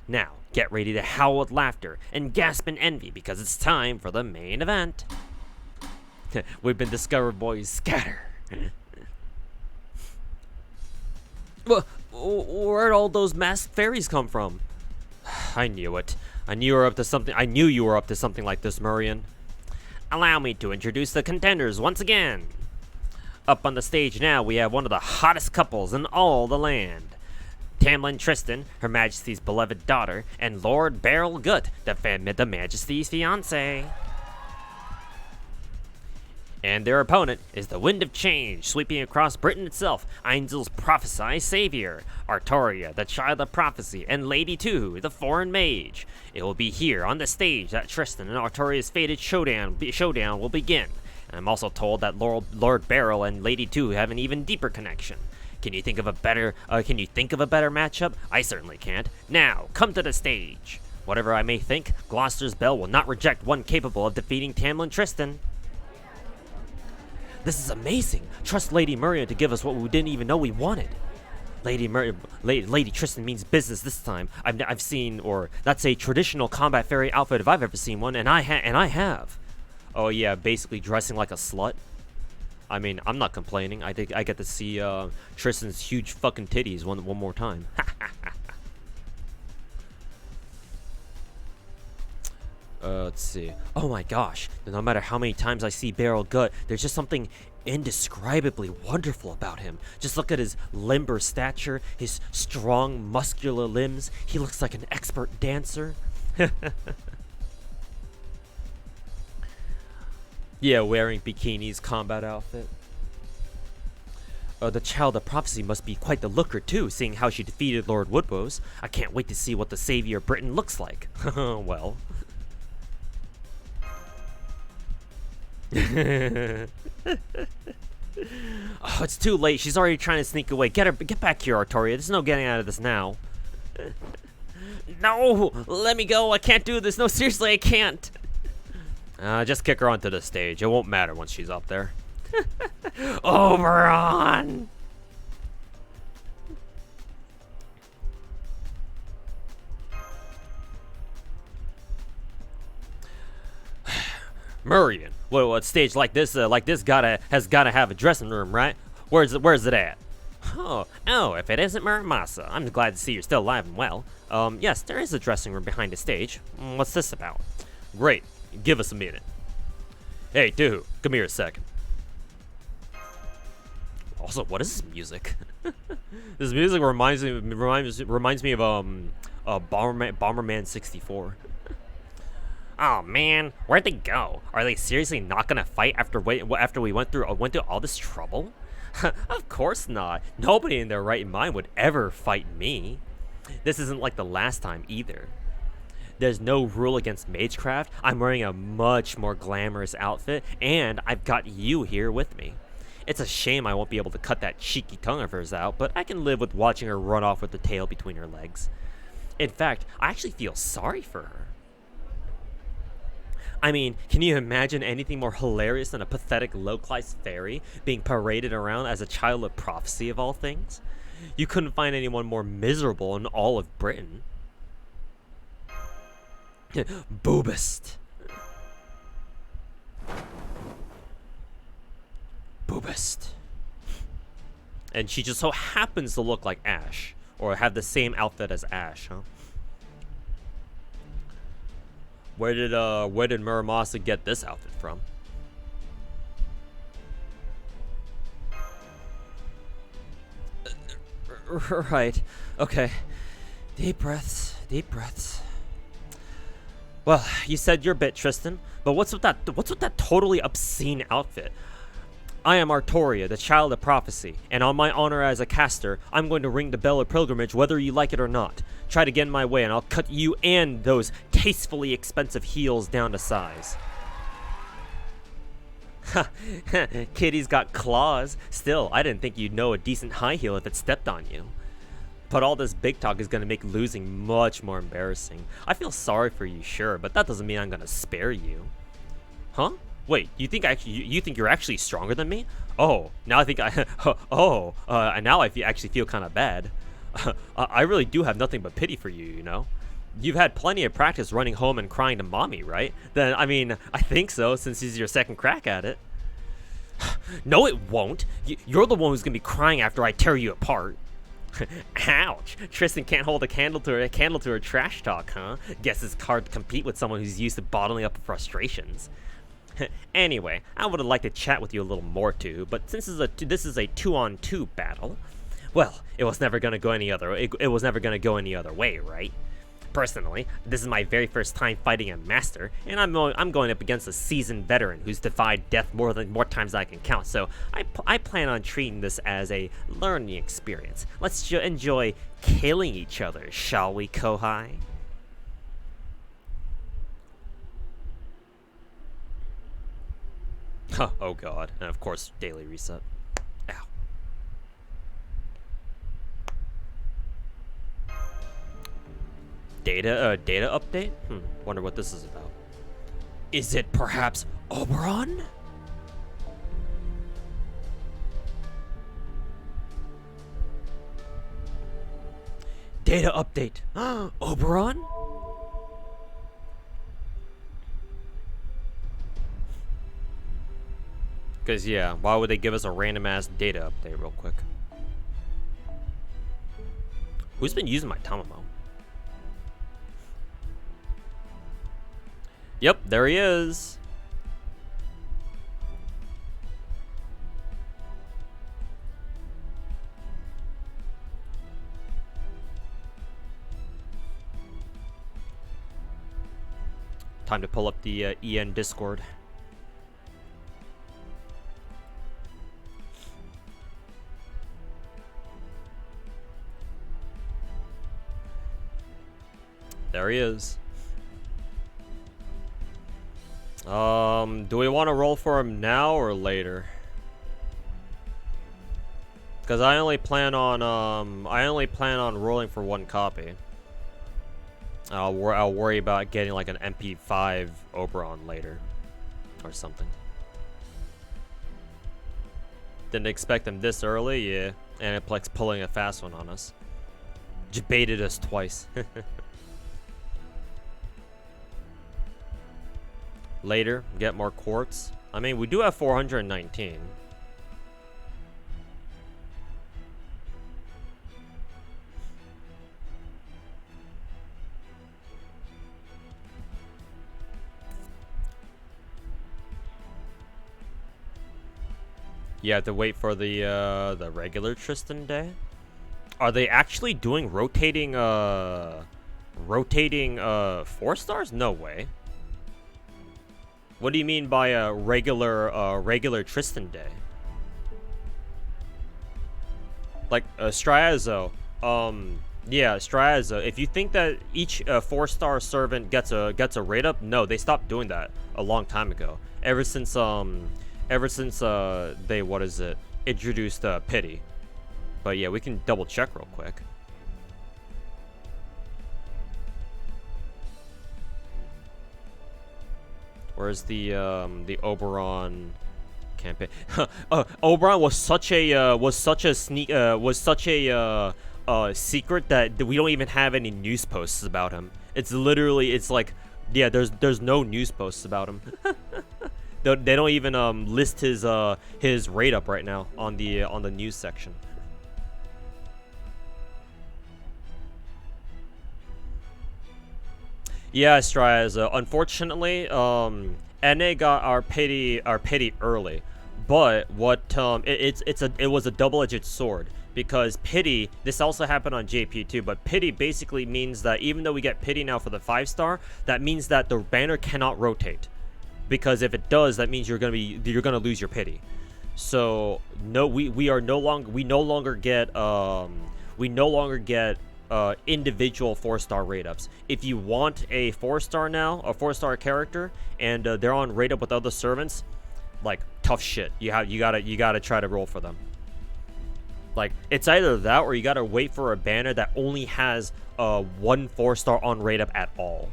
Now, get ready to howl with laughter and gasp in envy because it's time for the main event. We've been discovered, boys. Scatter. Where'd all those masked fairies come from? I knew it. I knew you were up to something like this, Murian. Allow me to introduce the contenders once again. Up on the stage now, we have one of the hottest couples in all the land. Tamlin Tristan, Her Majesty's beloved daughter, and Lord Beryl Gut, the Majesty's fiancé. And their opponent is the Wind of Change, sweeping across Britain itself, Ainzel's prophesied savior, Artoria, the child of prophecy, and Lady Tuhu, the foreign mage. It will be here on the stage that Tristan and Artoria's fated showdown will begin. And I'm also told that Lord Beryl and Lady Tuhu have an even deeper connection. Can you think of a better matchup? I certainly can't. Now, come to the stage. Whatever I may think, Gloucester's Belle will not reject one capable of defeating Tamlin Tristan. This is amazing. Trust Lady Murian to give us what we didn't even know we wanted. Lady Tristan means business this time. I've seen, or that's a traditional combat fairy outfit if I've ever seen one, and I have. Oh yeah, basically dressing like a slut. I mean, I'm not complaining. I think I get to see Tristan's huge fucking titties one more time. Let's see. Oh my gosh. No matter how many times I see Beryl Gut, there's just something indescribably wonderful about him. Just look at his limber stature, his strong, muscular limbs. He looks like an expert dancer. Yeah, wearing bikinis, combat outfit. The Child of Prophecy must be quite the looker too, seeing how she defeated Lord Woodrose. I can't wait to see what the savior of Britain looks like. Well. Oh, it's too late. She's already trying to sneak away. Get back here, Artoria. There's no getting out of this now. No, let me go. I can't do this. No, seriously, I can't. Just kick her onto the stage. It won't matter once she's up there. Oberon! Murian, well, a stage like this has gotta have a dressing room, right? Where's it at? Oh, if it isn't Muramasa, I'm glad to see you're still alive and well. Yes, there is a dressing room behind the stage. What's this about? Great, give us a minute. Hey, Tuhu, come here a second. Also, what is this music? This music reminds me of Bomberman 64. Oh man, where'd they go? Are they seriously not gonna fight after we went through all this trouble? Of course not. Nobody in their right mind would ever fight me. This isn't like the last time either. There's no rule against magecraft. I'm wearing a much more glamorous outfit, and I've got you here with me. It's a shame I won't be able to cut that cheeky tongue of hers out, but I can live with watching her run off with the tail between her legs. In fact, I actually feel sorry for her. I mean, can you imagine anything more hilarious than a pathetic low-class fairy being paraded around as a child of prophecy of all things? You couldn't find anyone more miserable in all of Britain. Boobist. Boobist. And she just so happens to look like Ash, or have the same outfit as Ash, huh? Where did Muramasa get this outfit from? Right. Okay. Deep breaths. Deep breaths. Well, you said your bit, Tristan, but what's with that totally obscene outfit? I am Artoria, the child of prophecy, and on my honor as a caster, I'm going to ring the bell of pilgrimage whether you like it or not. Try to get in my way and I'll cut you and those tastefully expensive heels down to size. Ha, Kitty's got claws. Still, I didn't think you'd know a decent high heel if it stepped on you. But all this big talk is going to make losing much more embarrassing. I feel sorry for you, sure, but that doesn't mean I'm going to spare you. Huh? Wait, you think you're actually stronger than me? Oh, now I think now I actually feel kind of bad. I really do have nothing but pity for you, you know? You've had plenty of practice running home and crying to mommy, right? Then, I mean, I think so, since this is your second crack at it. No, it won't. You're the one who's gonna be crying after I tear you apart. Ouch! Tristan can't hold a candle to her trash talk, huh? Guess it's hard to compete with someone who's used to bottling up frustrations. Anyway, I would have liked to chat with you a little more too, but since this is a 2-on-2 battle, well, it was never gonna go any other. It was never gonna go any other way, right? Personally, this is my very first time fighting a master, and I'm going up against a seasoned veteran who's defied death more times than I can count. So I plan on treating this as a learning experience. Let's enjoy killing each other, shall we, Kohai? Oh god, and of course, daily reset. Ow. Data update? Wonder what this is about. Is it perhaps Oberon? Data update. Oberon? Because, yeah, why would they give us a random-ass data update real quick? Who's been using my Tamamo? Yep, there he is. Time to pull up the EN Discord. There he is. Do we want to roll for him now or later? Because I only plan on rolling for one copy. I'll worry about getting like an MP5 Oberon later, or something. Didn't expect him this early, yeah. Aniplex pulling a fast one on us. Just baited us twice. Later, get more quartz. I mean, we do have 419. You have to wait for the regular Tristan day. Are they actually doing rotating 4 stars? No way. What do you mean by a regular Tristan day? Like Striazo. Yeah, Striazo. If you think that each 4-star servant gets a rate up, no, they stopped doing that a long time ago. Ever since Ever since they introduced pity. But yeah, we can double check real quick. Where's the Oberon campaign? Oberon was such a secret that we don't even have any news posts about him. It's literally, it's like, yeah, there's no news posts about him. They don't even list his rate up right now on the news section. Yeah, Straz. Unfortunately, NA got our pity early, but what it was a double-edged sword, because pity, this also happened on JP too, but pity basically means that even though we get pity now for the 5-star, that means that the banner cannot rotate, because if it does, that means you're gonna lose your pity. So no, we no longer get individual 4-star rate ups. If you want a 4-star now, a 4-star character, and they're on rate up with other servants, like, tough shit. You gotta try to roll for them. Like, it's either that or you gotta wait for a banner that only has one 4-star on rate up at all.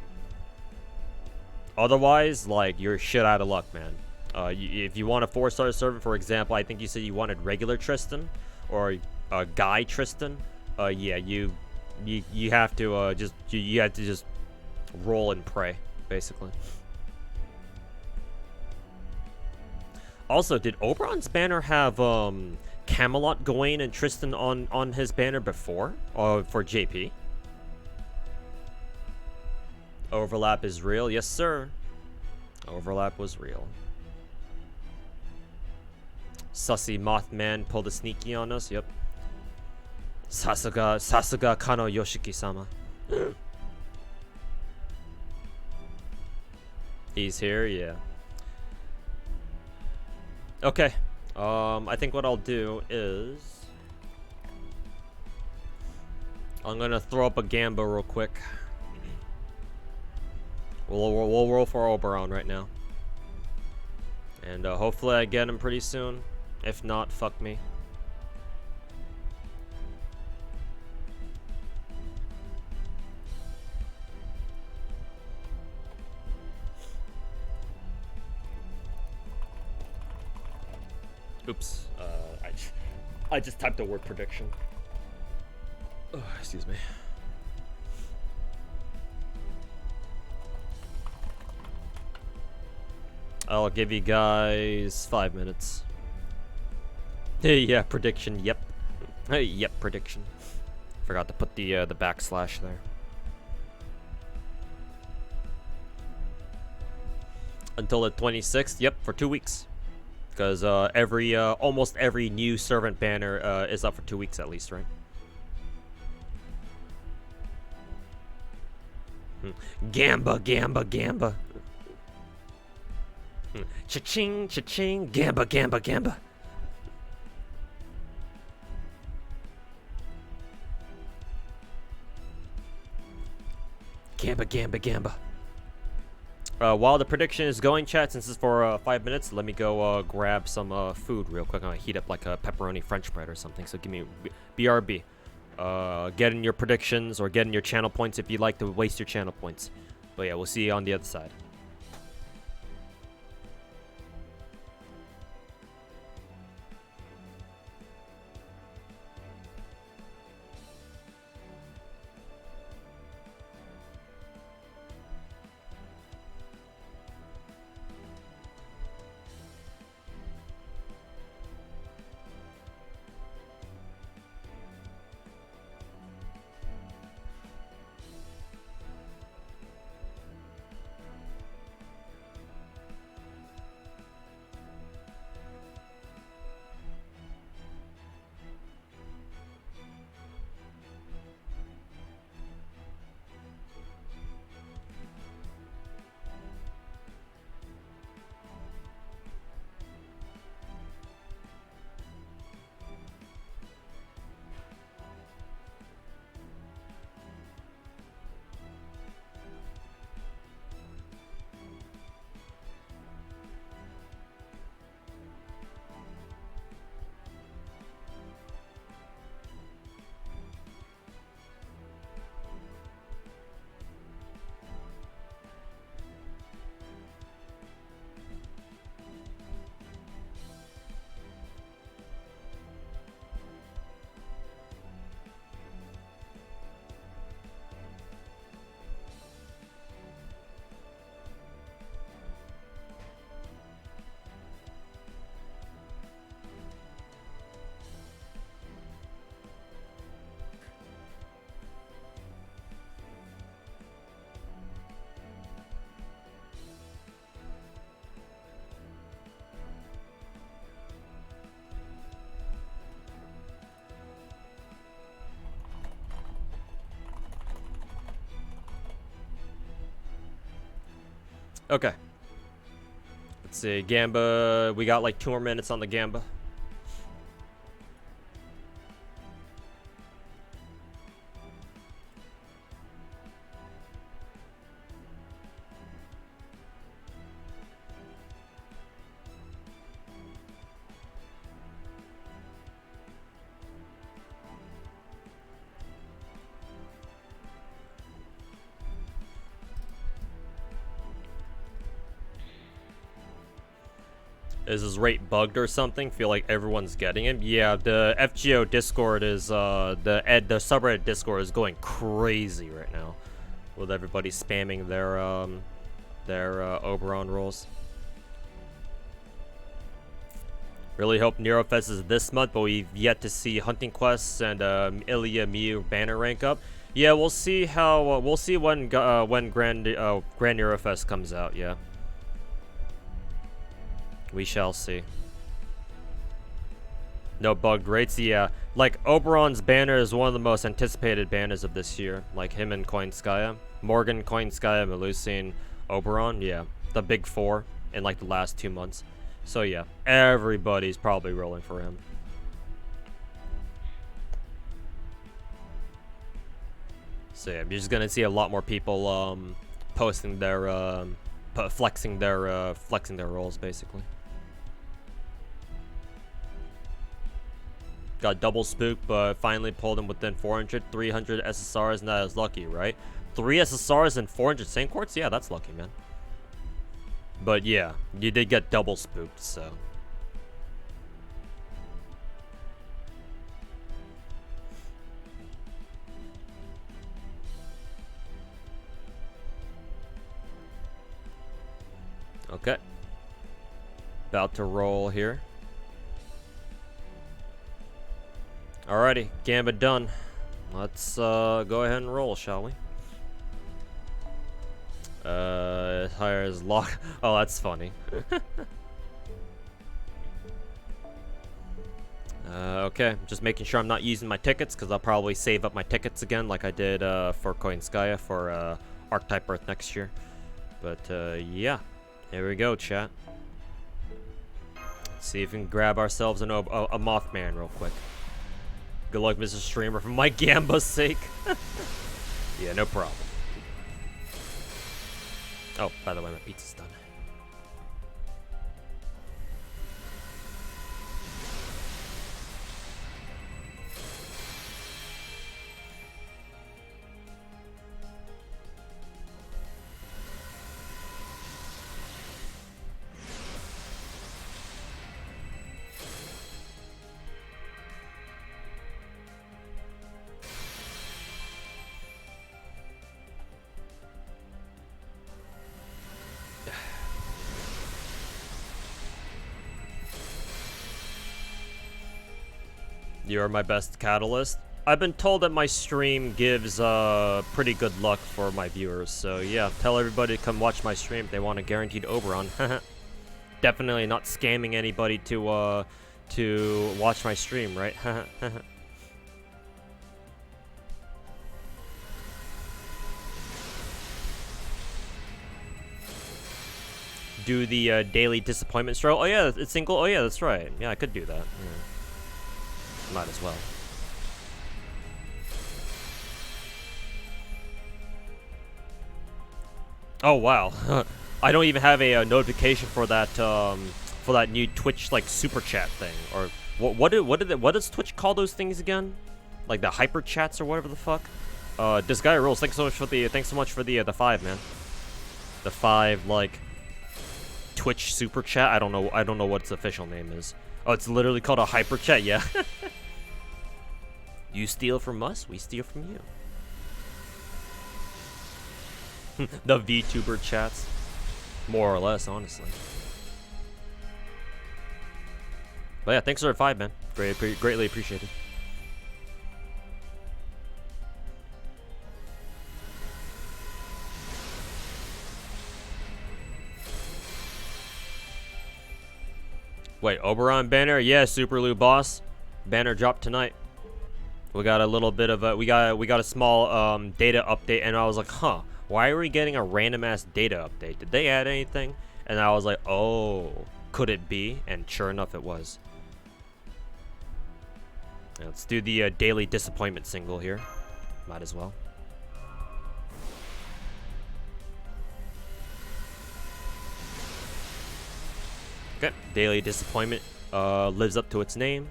Otherwise, like, you're shit out of luck, man. If you want a 4-star servant, for example, I think you said you wanted regular Tristan or Guy Tristan. Yeah, you have to just roll and pray, basically. Also, did Oberon's banner have Camelot, Gawain, and Tristan on his banner before, for JP? Overlap is real, yes sir. Overlap was real. Sussy Mothman pulled a sneaky on us. Yep. Sasuga Kano Yoshiki-sama. He's here, yeah. Okay. I think what I'll do is I'm gonna throw up a Gamba real quick. We'll roll for Oberon right now. And hopefully I get him pretty soon. If not, fuck me. Oops. I just typed the word prediction. Oh, excuse me. I'll give you guys 5 minutes. Yeah, prediction. Yep. Yep, prediction. Forgot to put the backslash there. Until the 26th. Yep, for 2 weeks. Because almost every new servant banner is up for 2 weeks at least, right? Gamba, Gamba, Gamba. Cha-ching, cha-ching, Gamba, Gamba, Gamba. Gamba, Gamba, Gamba. While the prediction is going, chat, since it's for 5 minutes, let me go grab some food real quick. I'm gonna heat up like a pepperoni French bread or something. So give me BRB. Get in your predictions or get in your channel points if you like to waste your channel points. But yeah, we'll see you on the other side. Okay. Let's see, Gamba. We got like 2 more minutes on the Gamba. Is his rate bugged or something? Feel like everyone's getting him. Yeah, the FGO Discord is the subreddit Discord is going crazy right now, with everybody spamming their Oberon rolls. Really hope Neurofest is this month, but we've yet to see Hunting Quests and Ilya Mew banner rank up. Yeah, we'll see how we'll see when Grand Neurofest comes out. Yeah. We shall see. No bugged rates, yeah. Like, Oberon's banner is one of the most anticipated banners of this year. Like, him and Koinskaya. Morgan, Koinskaya, Melusine, Oberon, yeah. The big 4 in, like, the last 2 months. So, yeah. Everybody's probably rolling for him. So, yeah, you're just gonna see a lot more people, posting their, flexing their rolls, basically. Got double spook, but finally pulled him within 400, 300 SSRs, and that is lucky, right? 3 SSRs and 400 Saint Quartz? Yeah, that's lucky, man. But yeah, you did get double spooked, so. Okay. About to roll here. Alrighty, Gambit done. Let's go ahead and roll, shall we? Hires lock. Oh, that's funny. Okay, just making sure I'm not using my tickets, because I'll probably save up my tickets again, like I did for Koinskaya for Archetype Earth next year. But yeah, here we go, chat. Let's see if we can grab ourselves a Mothman real quick. Good luck, Mr. Streamer, for my Gamba's sake. Yeah, no problem. Oh, by the way, my pizza's done. You are my best catalyst. I've been told that my stream gives pretty good luck for my viewers, so yeah, tell everybody to come watch my stream if they want a guaranteed Oberon. Definitely not scamming anybody to watch my stream, right? Do the daily disappointment stroll. Oh yeah, it's single. Oh yeah, that's right. Yeah, I could do that. Yeah. Might as well. Oh wow, I don't even have a notification for that new Twitch like super chat thing, or what does Twitch call those things again? Like the hyper chats or whatever the fuck. This guy rules. Thanks so much for the 5, man. The 5 like Twitch super chat. I don't know what its official name is. Oh, it's literally called a hyper chat. Yeah. You steal from us, we steal from you. The VTuber chats, more or less, honestly. But yeah, thanks for the 5, man. Greatly appreciated. Wait, Oberon banner? Yeah, Super Lou boss. Banner dropped tonight. We got a little bit of a we got a small data update, and I was like, huh, Why are we getting a random ass data update? Did they add anything? And I was like, oh, could it be? And sure enough, it was. Now, let's do the daily disappointment single here. Might as well. Okay, daily disappointment lives up to its name.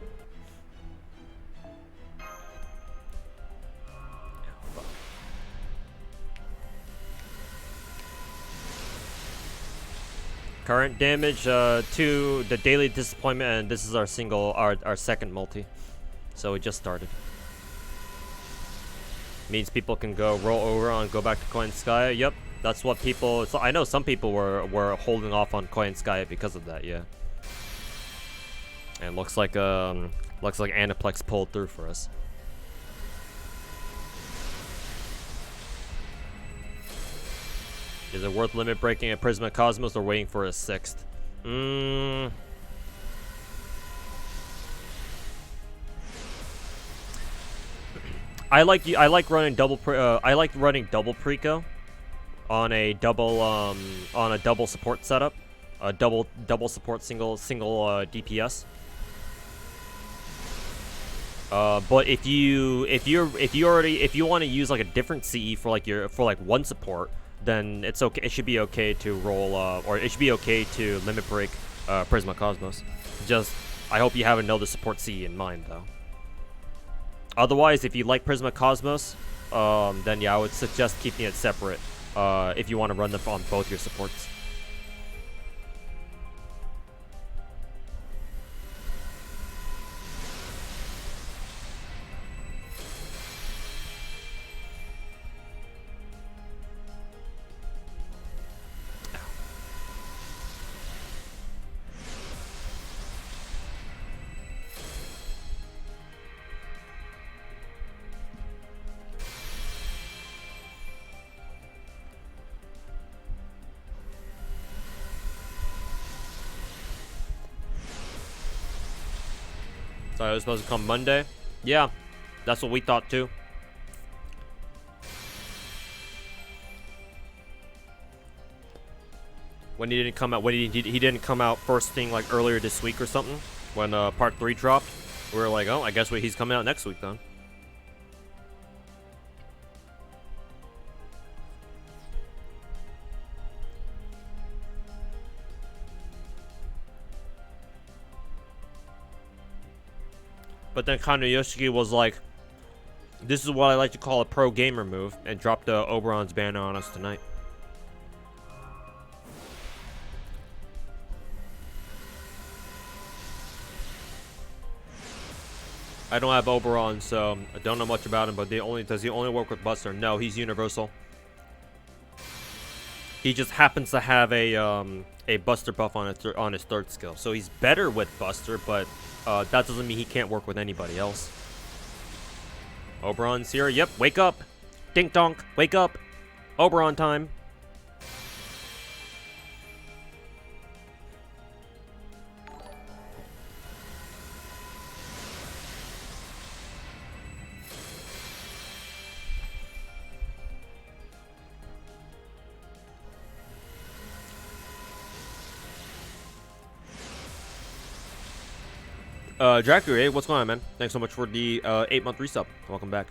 Current damage to the daily disappointment, and this is our single, our second multi. So we just started. Means people can go roll over and go back to Coin Sky. Yep, that's what people. So I know some people were holding off on Coin Sky because of that. Yeah. And looks like Aniplex pulled through for us. Is it worth limit breaking a Prisma Cosmos or waiting for a 6th? I like running double preco on a double support setup, a double support single DPS. But if you want to use like a different CE for like one support, then it's okay. It should be okay to roll, or it should be okay to limit break Prisma Cosmos. Just, I hope you have another support CE in mind, though. Otherwise, if you like Prisma Cosmos, then yeah, I would suggest keeping it separate if you want to run them on both your supports. So it was supposed to come Monday. Yeah, that's what we thought too. When he didn't come out, he didn't come out first thing like earlier this week or something. When part 3 dropped, we were like, oh, I guess he's coming out next week then. But then Kano Yoshiki was like, this is what I like to call a pro gamer move, and dropped the Oberon's banner on us tonight. I don't have Oberon, so I don't know much about him, but does he only work with Buster? No, he's universal. He just happens to have a Buster buff on his third skill, so he's better with Buster, but that doesn't mean he can't work with anybody else. Oberon's here. Yep, wake up. Dink donk, wake up. Oberon time. Dracula, what's going on, man? Thanks so much for the 8-month resub. Welcome back.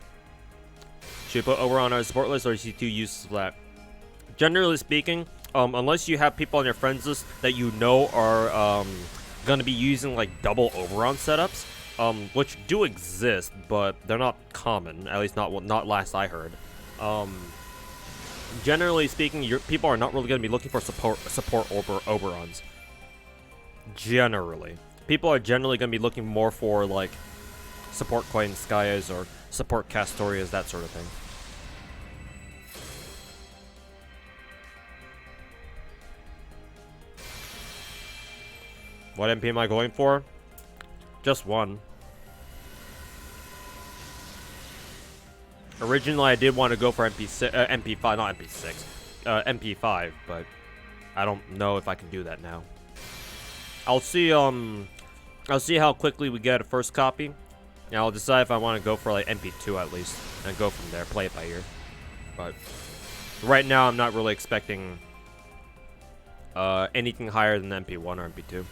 Should we put Oberon on our support list, or is he too useless for that? Generally speaking, unless you have people on your friends list that you know are gonna be using like double Oberon setups, which do exist, but they're not common. At least not last I heard. Generally speaking, people are not really gonna be looking for support Oberons. Generally. People are generally going to be looking more for, like, support Coin Skias or support Castorias, that sort of thing. What MP am I going for? Just one. Originally, I did want to go for MP5, not MP6. MP5, but I don't know if I can do that now. I'll see how quickly we get a first copy, and I'll decide if I want to go for like MP2 at least, and go from there, play it by ear. But Right now, I'm not really expecting anything higher than MP1 or MP2.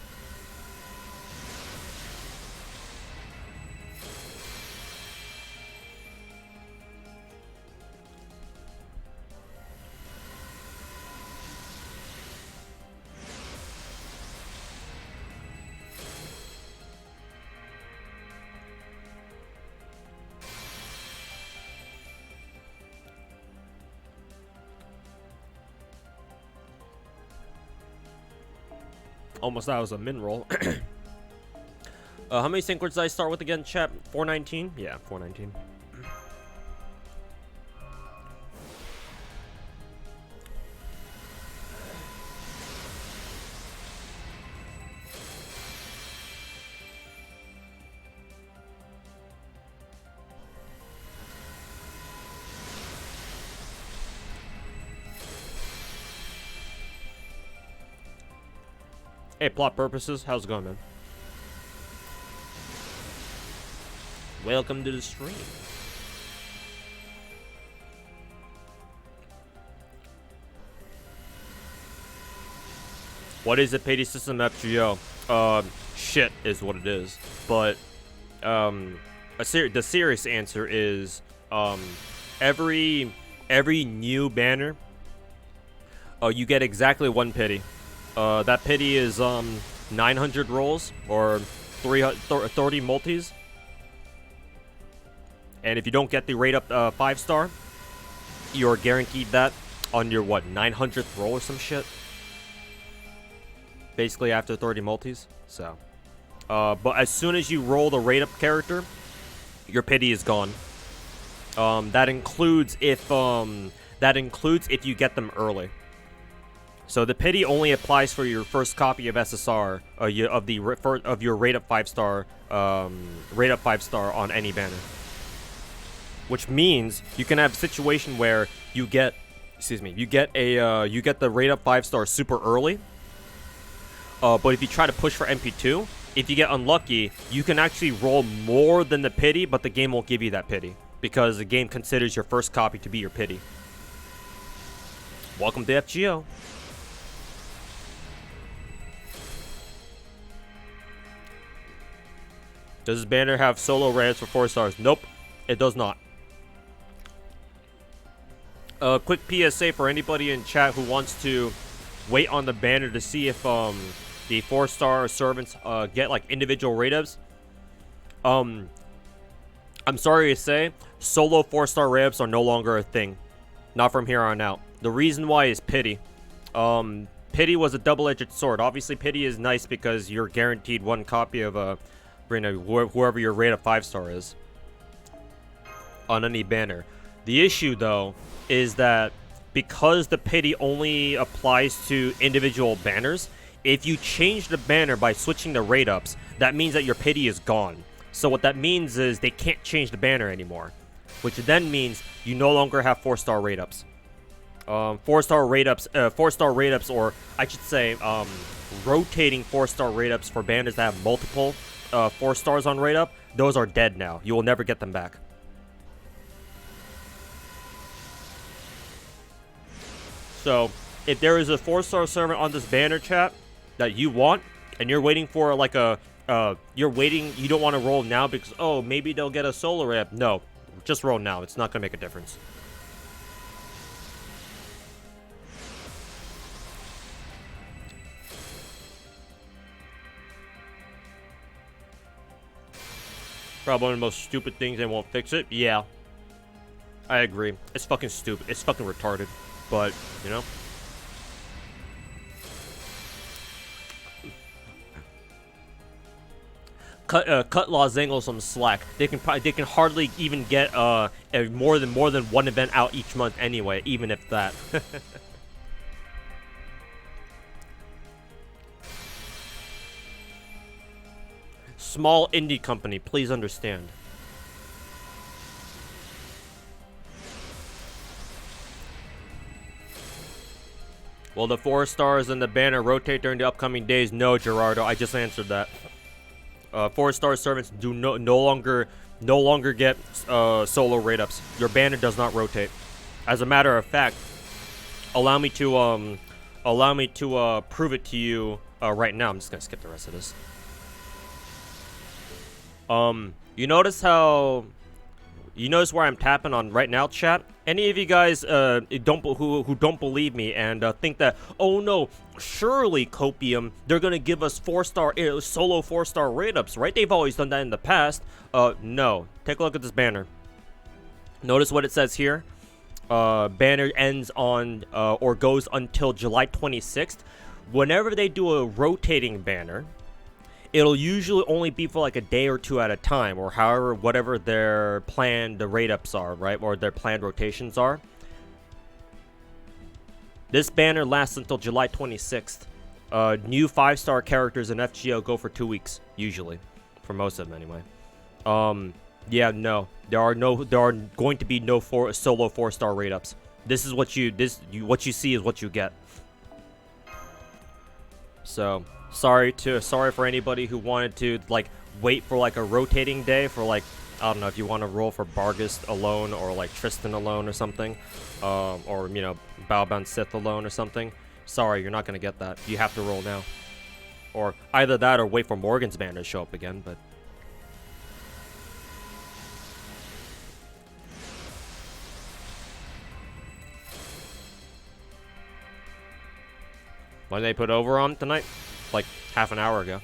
Almost that was a min roll. How many sync words did I start with again, chat? 419? Yeah, 419. Hey, plot purposes, how's it going, man? Welcome to the stream. What is a pity system FGO? Shit is what it is. But, the serious answer is, every new banner, you get exactly one pity. That pity is 900 rolls or 30 multis, and if you don't get the rate up 5-star, you're guaranteed that on your 900th roll or some shit. Basically after 30 multis. So, but as soon as you roll the rate up character, your pity is gone. That includes if you get them early. So the pity only applies for your first copy of SSR of your rate up 5-star on any banner. Which means you can have a situation where you get the rate up 5-star super early. But if you try to push for MP2, if you get unlucky, you can actually roll more than the pity, but the game won't give you that pity because the game considers your first copy to be your pity. Welcome to FGO. Does this banner have solo raids for 4 stars? Nope, it does not. Quick PSA for anybody in chat who wants to wait on the banner to see if the 4-star servants get like individual rate ups. I'm sorry to say, solo 4-star rate ups are no longer a thing. Not from here on out. The reason why is pity. Pity was a double-edged sword. Obviously, pity is nice because you're guaranteed one copy of whoever your rate of 5-star is on any banner. The issue, though, is that because the pity only applies to individual banners, if you change the banner by switching the rate ups, that means that your pity is gone. So what that means is they can't change the banner anymore, which then means you no longer have 4-star rate ups. 4-star rate ups, or I should say, rotating 4-star rate ups for banners that have multiple 4 stars on rate up, those are dead now. You will never get them back. So, if there is a 4-star servant on this banner, chat, that you want, and you're waiting for like you don't want to roll now because, oh, maybe they'll get a solo rep. No, just roll now. It's not going to make a difference. Probably one of the most stupid things. They won't fix it. Yeah, I agree. It's fucking stupid. It's fucking retarded. But, you know. Cut Los Angeles some slack. They can hardly even get more than one event out each month anyway, even if that. Small indie company, please understand. Will the 4 stars in the banner rotate during the upcoming days? No, Gerardo, I just answered that. 4-star servants do no longer get solo rate ups. Your banner does not rotate. As a matter of fact, Allow me to prove it to you right now. I'm just gonna skip the rest of this. You notice how you notice where I'm tapping on right now, chat? Any of you guys who don't believe me and think that, oh no, surely Copium, they're gonna give us 4-star solo 4-star rate ups, right? They've always done that in the past. No. Take a look at this banner. Notice what it says here. Banner ends on or goes until July 26th. Whenever they do a rotating banner, it'll usually only be for like a day or two at a time, or however, whatever their planned rate ups are, right? Or their planned rotations are. This banner lasts until July 26th. New 5-star characters in FGO go for 2 weeks, usually. For most of them, anyway. Yeah, no. There are going to be no solo 4-star rate ups. This is what what you see is what you get. So, sorry for anybody who wanted to like wait for like a rotating day for like, I don't know, if you want to roll for Barghest alone or like Tristan alone or something, or you know, Baoban Sith alone or something. Sorry, you're not gonna get that. You have to roll now, or either that or wait for Morgan's banner to show up again. But when they put over on tonight, like half an hour ago.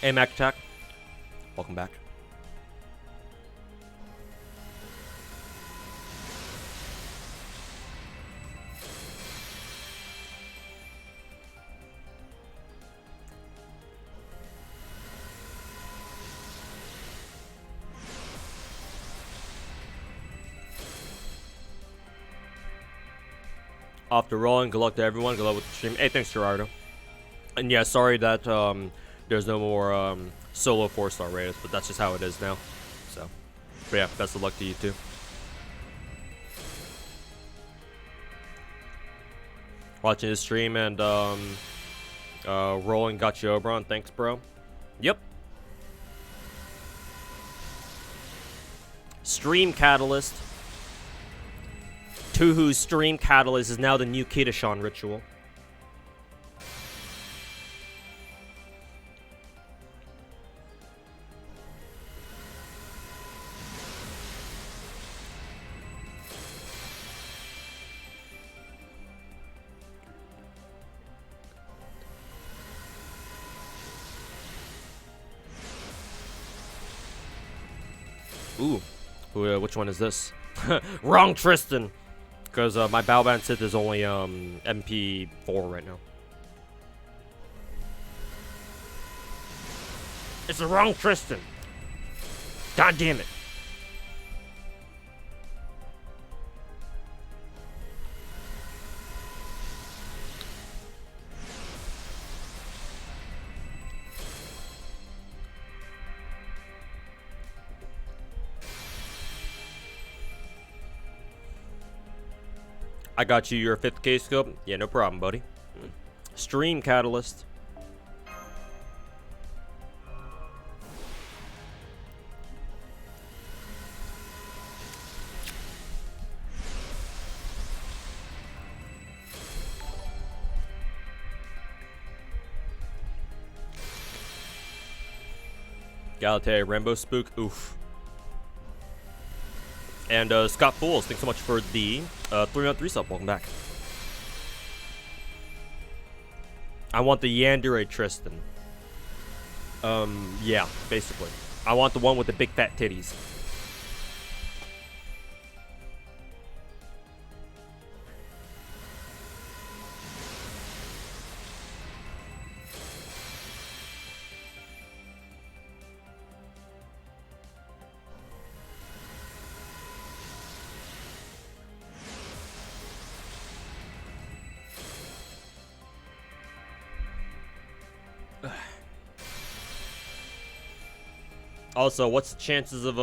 Hey, Mac Attack. Welcome back. Off the rolling. Good luck to everyone. Good luck with the stream. Hey, thanks, Gerardo. And yeah, sorry that there's no more solo 4-star raiders, but that's just how it is now. So, but yeah, best of luck to you too. Watching this stream and rolling got you Oberon. Thanks, bro. Yep. Stream Catalyst. Tuhu's Stream Catalyst is now the new Kitashan ritual. Ooh, which one is this? Wrong Tristan! Because my Baoban Sith is only MP4 right now. It's the wrong Tristan! God damn it! I got you your 5th scope. Yeah, no problem, buddy. Stream Catalyst. Galatae, Rainbow Spook, oof. And Scott Fools, thanks so much for the 3-on-3 sub. Welcome back. I want the Yandere Tristan. Yeah, basically. I want the one with the big fat titties. Also, what's the chances of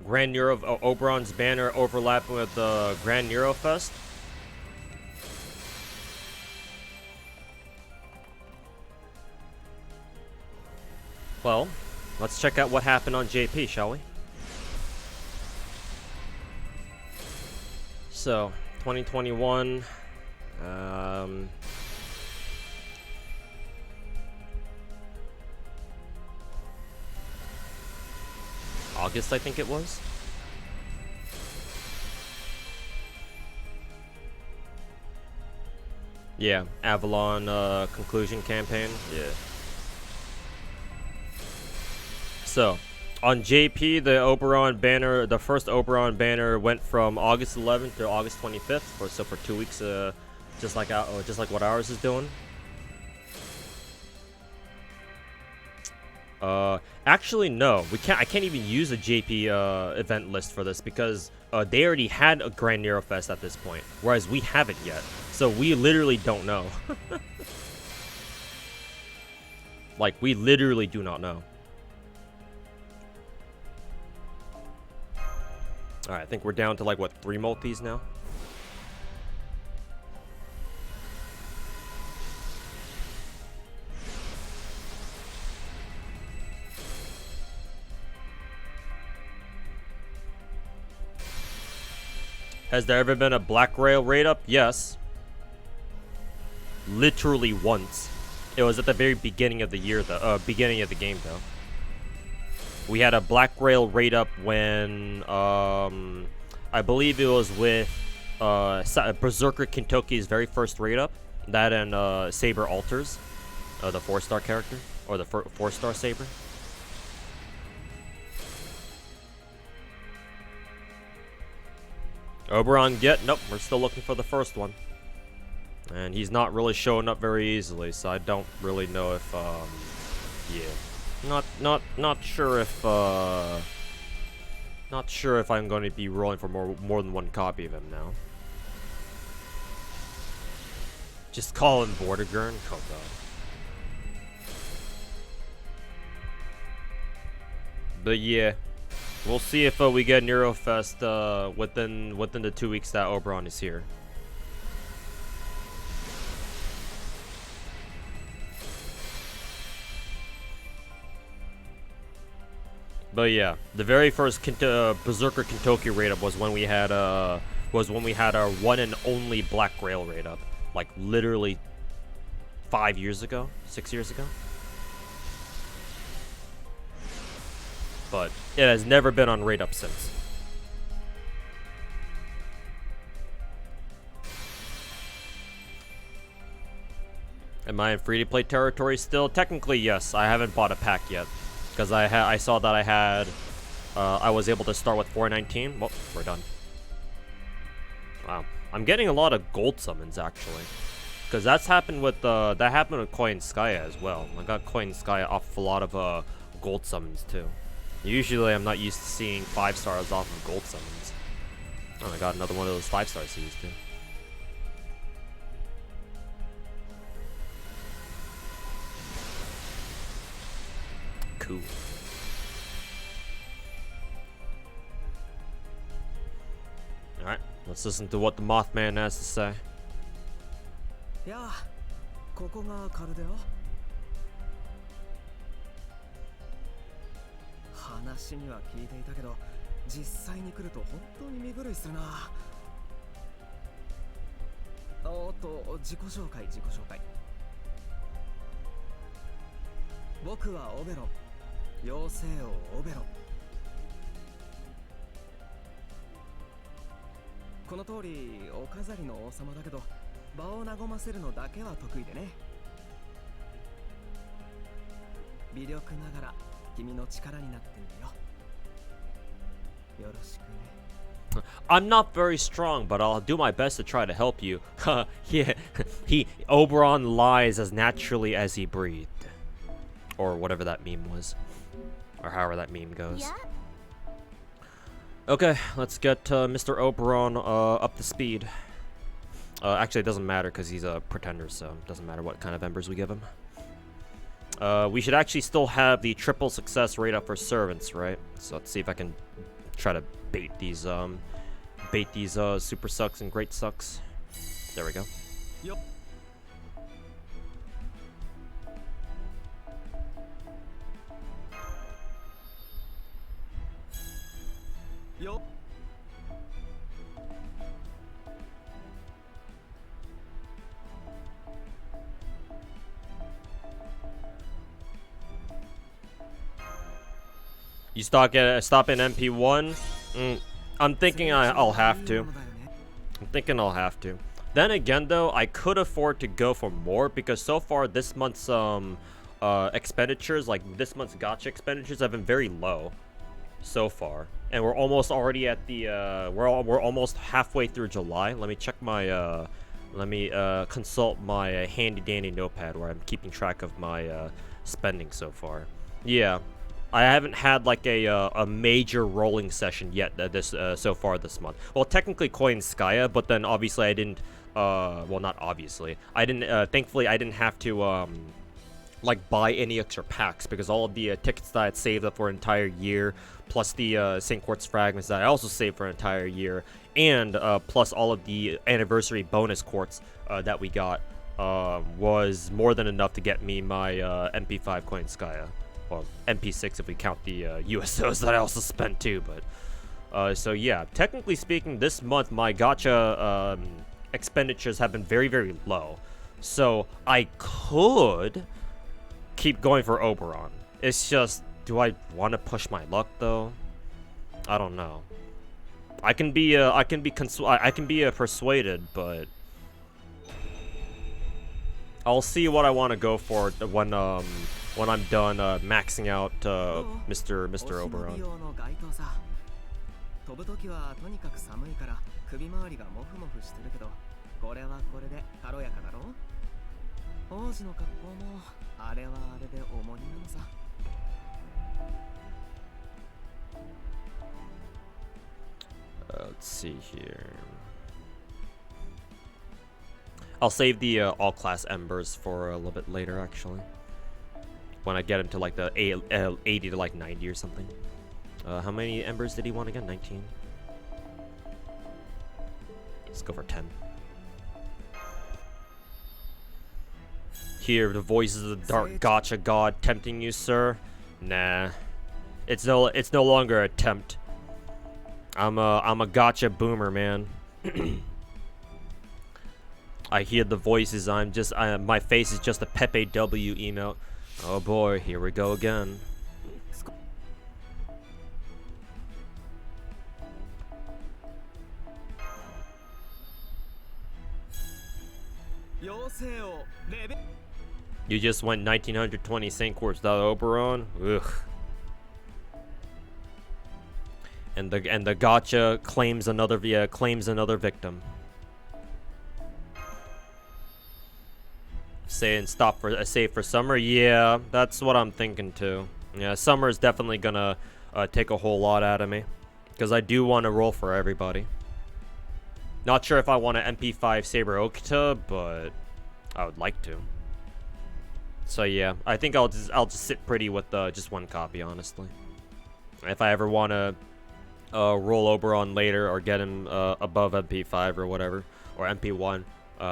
Grand Neuro of Oberon's banner overlapping with Grand Neuro Fest? Well, let's check out what happened on JP, shall we? So, 2021. August, I think it was. Yeah, Avalon conclusion campaign. Yeah. So, on JP, the Oberon banner, the first Oberon banner went from August 11th to August 25th. For 2 weeks, just like what ours is doing. Actually, no, we can't. I can't even use a JP event list for this because they already had a Grand Nero Fest at this point, whereas we haven't yet. So we literally don't know. Like, we literally do not know. Alright, I think we're down to like, what, 3 multis now? Has there ever been a Black Rail raid up? Yes. Literally once. It was at the very beginning of the year, though. Beginning of the game, though. We had a Black Rail raid up when, I believe it was with, Berserker Kintoki's very first raid up. That and, Saber Alters, the 4-star character, or the 4-star Saber. Oberon, nope, we're still looking for the first one. And he's not really showing up very easily, so I don't really know if, yeah. Not sure if, not sure if I'm going to be rolling for more than one copy of him now. Just call him Vortigern? Oh god. But yeah. We'll see if we get Nero Fest within the 2 weeks that Oberon is here. But yeah, the very first Berserker Kintoki raid up was when we had our one and only Black Grail raid up, like literally 5 years ago, 6 years ago. But it has never been on raid up since. Am I in free-to-play territory still? Technically, yes. I haven't bought a pack yet. Because I saw that I was able to start with 419. Well, we're done. Wow. I'm getting a lot of gold summons, actually. Because that happened with Koinskaya as well. I got Koinskaya off a lot of gold summons, too. Usually, I'm not used to seeing 5 stars off of gold summons. Oh, I got another one of those 5-star C's, too. Cool. Alright, let's listen to what the Mothman has to say. Yeah, ここがカルデラ。話には聞いていたけど、実際に来ると本当に身震いするな。おっと、自己紹介。僕はオベロン。妖精王オベロン。この通りお飾りの王様だけど場を和ませるのだけは得意でね。微力ながら君の力になってみるよ。よろしくね。I'm not very strong, but I'll do my best to try to help you. Oberon lies as naturally as he breathed. Or whatever that meme was. Or however that meme goes. Yeah. Okay, let's get Mr. Oberon up to speed. Actually, it doesn't matter because he's a pretender, so it doesn't matter what kind of embers we give him. We should actually still have the triple success rate up for servants, right? So let's see if I can try to bait these super sucks and great sucks. There we go. Yep. よ You stop in MP1? I'm thinking I'll have to. I'm thinking I'll have to. Then again, though, I could afford to go for more because so far this month's expenditures, like this month's gacha expenditures, have been very low so far, and we're almost already at the we're almost halfway through July. Let me check my let me consult my handy dandy notepad where I'm keeping track of my spending so far. Yeah. I haven't had like a major rolling session yet so far this month. Well, technically Koinskaya, but then obviously I didn't well, not obviously. I didn't thankfully I didn't have to like buy any extra packs because all of the tickets that I had saved up for an entire year, plus the St. Quartz fragments that I also saved for an entire year, and plus all of the anniversary bonus quartz that we got was more than enough to get me my MP5 Koinskaya. Well, MP6 if we count the USOs that I also spent too, but so yeah, technically speaking, this month my gacha expenditures have been very, very low, so I could keep going for Oberon. It's just, do I want to push my luck though? I don't know. I can be persuaded, but I'll see what I want to go for when I'm done maxing out Mr. Oberon. 飛ぶときはとにかく寒いから首周りがモフモフしてるけど、これはこれで軽やかだろ。王子の格好もあれはあれで重荷なのさ。Let's see here. I'll save the all-class embers for a little bit later, actually. When I get into like the 80 to like 90 or something. How many embers did he want again? 19. Let's go for 10. Hear the voices of the dark gacha god tempting you, sir? Nah. It's no longer a tempt. I'm a gacha boomer, man. I hear the voices. My face is just a Pepe W emote. Oh boy, here we go again. You just went 1920 St. Quartz without Oberon? Ugh. And the gacha claims another victim. Saying save for summer? Yeah, that's what I'm thinking too. Yeah, summer is definitely gonna take a whole lot out of me. Because I do want to roll for everybody. Not sure if I want an MP5 Saber Okita, but I would like to. So yeah, I think I'll just sit pretty with just one copy, honestly. If I ever want to roll Oberon later or get him above MP5 or whatever, or MP1,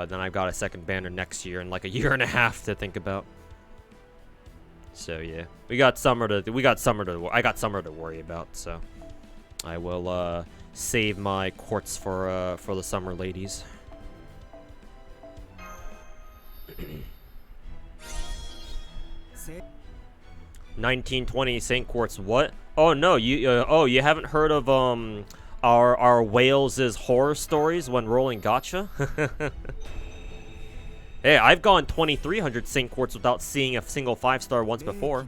then I've got a second banner next year in like a year and a half to think about. So yeah, I got summer to worry about. So I will save my quartz for the summer ladies. 1920 St. Quartz. What? Oh no, you haven't heard of our Wales' horror stories when rolling gacha? Hey, I've gone 2300 St. Quartz without seeing a single 5-star once before.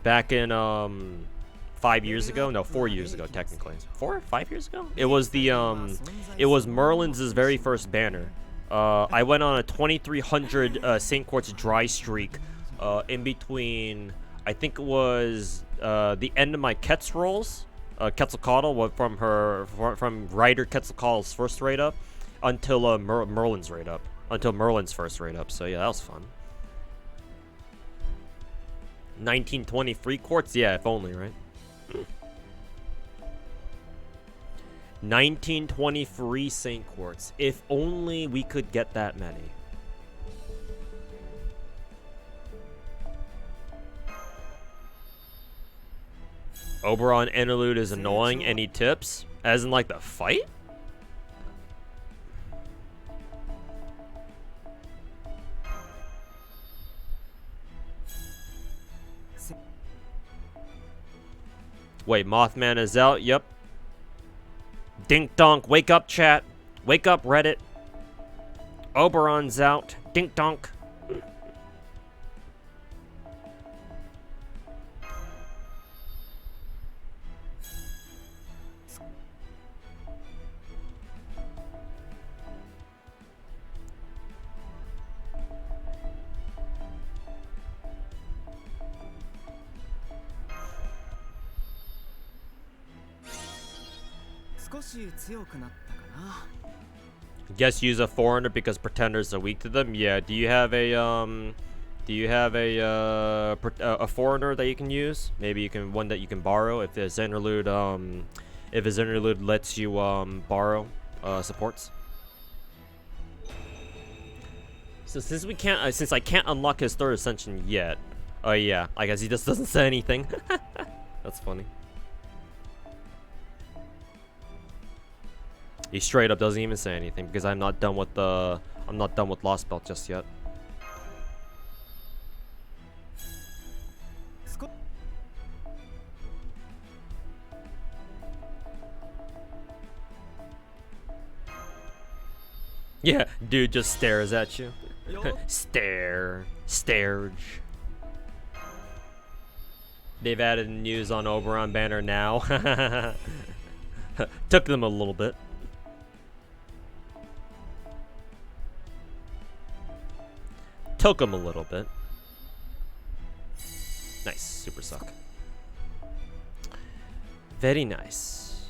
Back in 5 years ago? No, 4 years ago technically. 5 years ago? It was Merlin's very first banner. I went on a 2300 St. Quartz dry streak in between, I think it was the end of my Ketz rolls, Quetzalcoatl, from Ryder Quetzalcoatl's first raid up until Merlin's raid up, until Merlin's first raid up. So yeah, that was fun. 1920 free quartz, yeah, if only, right? 1920 free St. Quartz. If only we could get that many. Oberon interlude is annoying. Any tips? As in like the fight? Wait, Mothman is out? Yep. Dink donk, wake up chat. Wake up Reddit. Oberon's out. Dink donk. Guess use a foreigner because pretenders are weak to them. Yeah. Do you have a foreigner that you can use? Maybe you can one that you can borrow if his interlude lets you borrow supports. So since I can't unlock his third ascension yet. Oh yeah, I guess he just doesn't say anything. That's funny. He straight up doesn't even say anything because I'm not done with Lost Belt just yet. Yeah, dude just stares at you. Stared. They've added news on Oberon banner now. Took them a little bit. Took him a little bit. Nice, super suck. Very nice.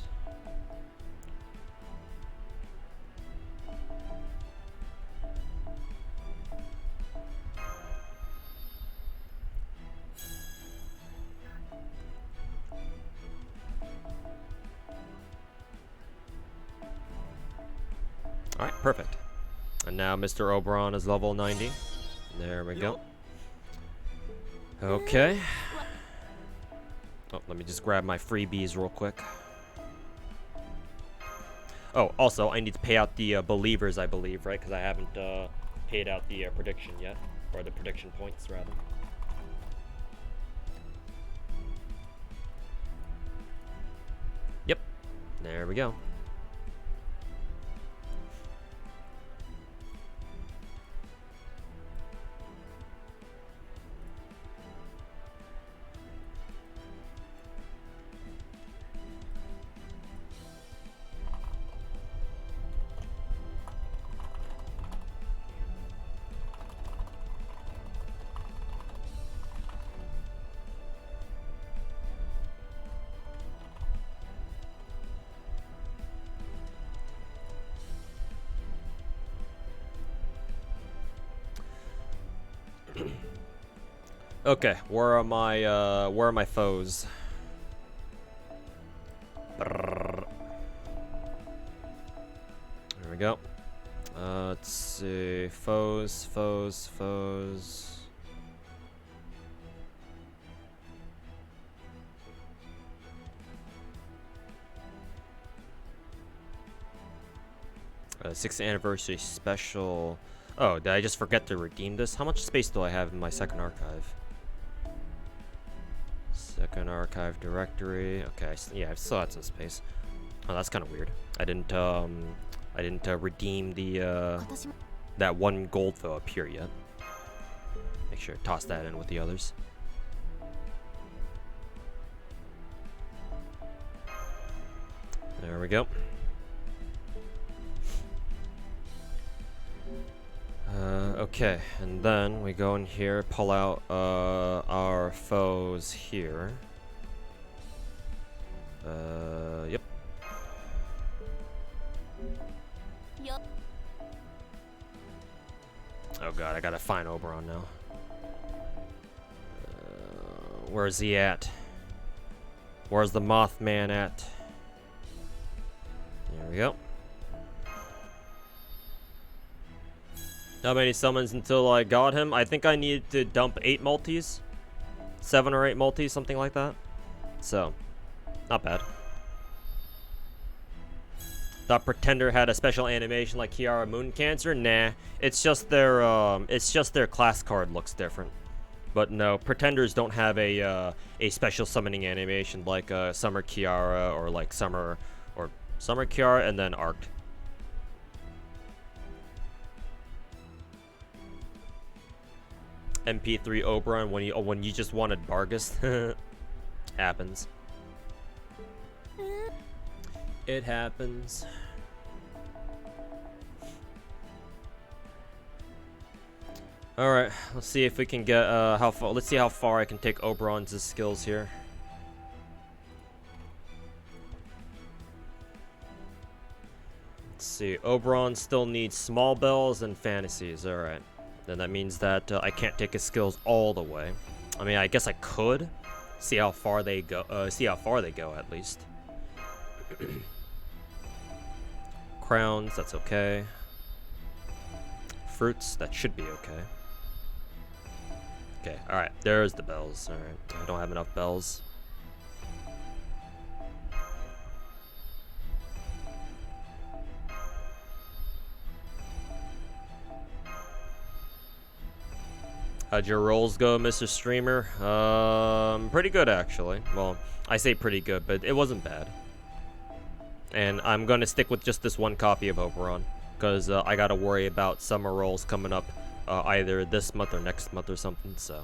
Alright, perfect. And now Mr. Oberon is level 90. There we go. Okay. Oh, let me just grab my freebies real quick. Oh, also, I need to pay out the believers, I believe, right? Because I haven't paid out the prediction yet. Or the prediction points, rather. Yep. There we go. Okay, where are my foes? There we go. Let's see. Foes. Sixth anniversary special. Oh, did I just forget to redeem this? How much space do I have in my second archive? Second archive directory. Okay, yeah, I still had some space. Oh, that's kind of weird. I didn't redeem the that one gold foe up here yet. Make sure to toss that in with the others. There we go. Okay, and then we go in here, pull out our foes here. Yep. Oh god, I gotta find Oberon now. Where's he at? Where's the Mothman at? There we go. How many summons until I got him? I think I needed to dump 8 multis. 7 or 8 multis, something like that. So, Not bad. Thought Pretender had a special animation like Kiara Moon Cancer. Nah, it's just their class card looks different. But no, Pretenders don't have a special summoning animation like Summer Kiara or like Summer Kiara and then Arced. MP3 Oberon when you just wanted Bargus. Happens. It happens. All right, let's see if we can get how far. Let's see how far I can take Oberon's skills here. Let's see. Oberon still needs small bells and fantasies. All right, then that means that I can't take his skills all the way. I mean, I guess I could see how far they go. See how far they go at least. Crowns, that's okay. Fruits, that should be okay. Okay, alright, there's the bells. Alright, I don't have enough bells. How'd your rolls go, Mr. Streamer? Pretty good, actually. Well, I say pretty good, but it wasn't bad. And I'm going to stick with just this one copy of Oberon, because I got to worry about summer rolls coming up either this month or next month or something, so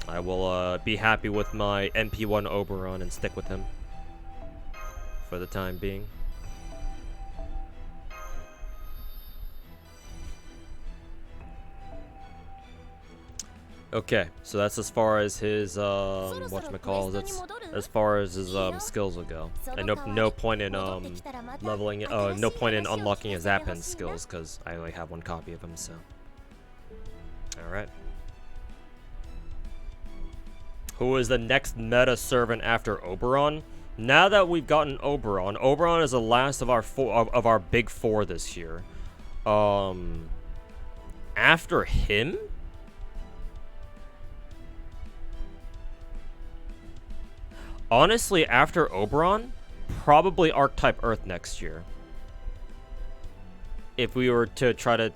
I will be happy with my MP1 Oberon and stick with him for the time being. Okay, so that's as far as his whatchamacallit, as far as his skills will go. And no point in leveling no point in unlocking his Appin skills because I only have one copy of him, so. Alright. Who is the next meta servant after Oberon? Now that we've gotten Oberon, Oberon is the last of our big four this year. After him? Honestly, after Oberon, probably Archetype Earth next year. If we were to try to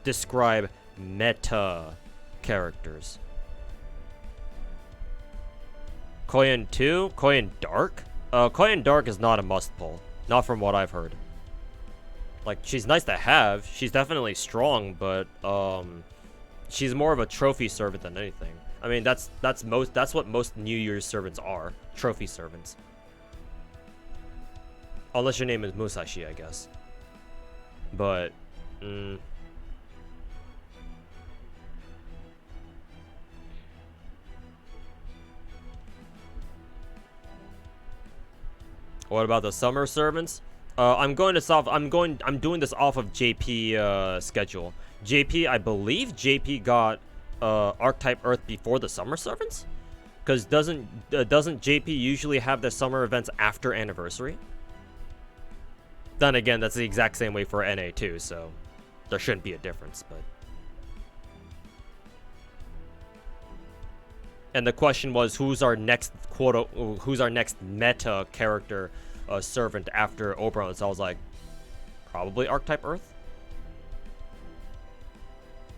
describe meta characters. Koyan 2? Koyan Dark? Koyan Dark is not a must-pull. Not from what I've heard. Like, she's nice to have. She's definitely strong, but, she's more of a trophy servant than anything. I mean, that's what most New Year's servants are. Trophy servants. Unless your name is Musashi, I guess. But, what about the summer servants? I'm doing this off of JP schedule. JP, I believe JP got Archetype Earth before the summer servants? Because doesn't JP usually have their summer events after anniversary? Then again, that's the exact same way for NA too, so there shouldn't be a difference, but. And the question was, who's our next meta character servant after Oberon? So I was like, probably Archetype Earth.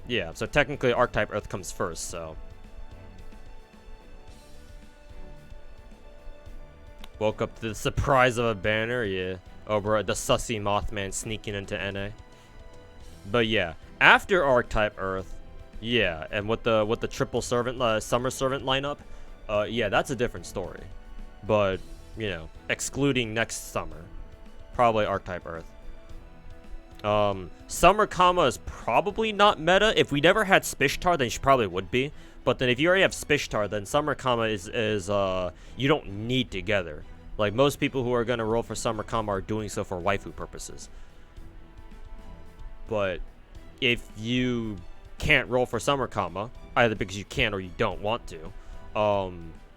Yeah, so technically Archetype Earth comes first, so. Woke up to the surprise of a banner, yeah. Over the sussy Mothman sneaking into NA. But yeah, after Archetype Earth, yeah, and with the triple servant, summer servant lineup, yeah, that's a different story. But, you know, excluding next summer, probably Archetype Earth. Summer Kama is probably not meta. If we never had Spishtar, then she probably would be. But then if you already have Spishtar, then Summer Kama is you don't need together. Like, most people who are going to roll for Summer Kama are doing so for waifu purposes. But if you can't roll for Summer Kama, either because you can't or you don't want to,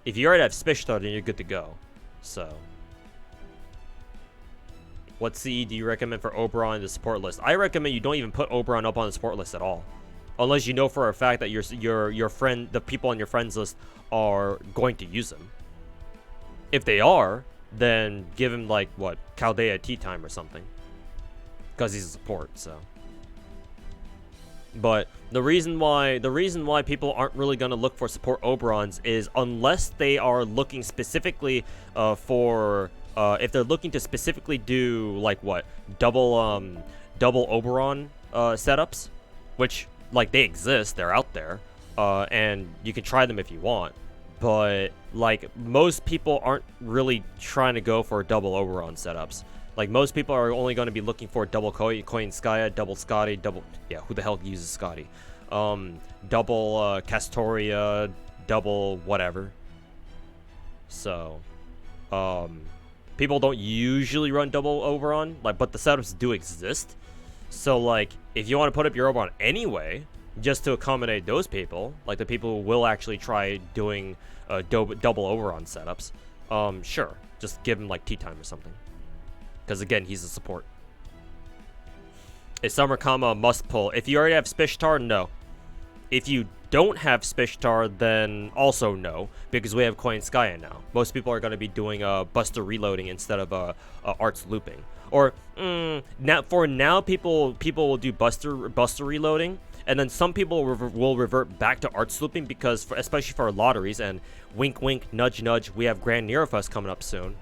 if you already have Spishtar, then you're good to go. So, what CE do you recommend for Oberon in the support list? I recommend you don't even put Oberon up on the support list at all. Unless you know for a fact that the people on your friends list are going to use him. If they are, then give him like what, Chaldea tea time or something, because he's a support. So, but the reason why people aren't really gonna look for support Oberons is unless they are looking specifically for if they're looking to specifically do like what, double Oberon setups, which like they exist, they're out there, and you can try them if you want. But like most people aren't really trying to go for double Oberon setups. Like most people are only going to be looking for double Koinskaya, double Scotty, double, yeah, who the hell uses Scotty? Double Castoria, double whatever. So, people don't usually run double Oberon, like, but the setups do exist. So like, if you want to put up your Oberon anyway, just to accommodate those people, like the people who will actually try doing double Oberon setups, sure, just give him like tea time or something. Because again, he's a support. Is Summer Kama a must pull? If you already have Spishtar, no. If you don't have Spishtar, then also no, because we have Koinskaya now. Most people are going to be doing Buster reloading instead of Arts looping. Or now people will do Buster reloading, and then some people will revert back to Arts looping because especially for lotteries, and wink wink nudge nudge, we have Grand Nerofest coming up soon.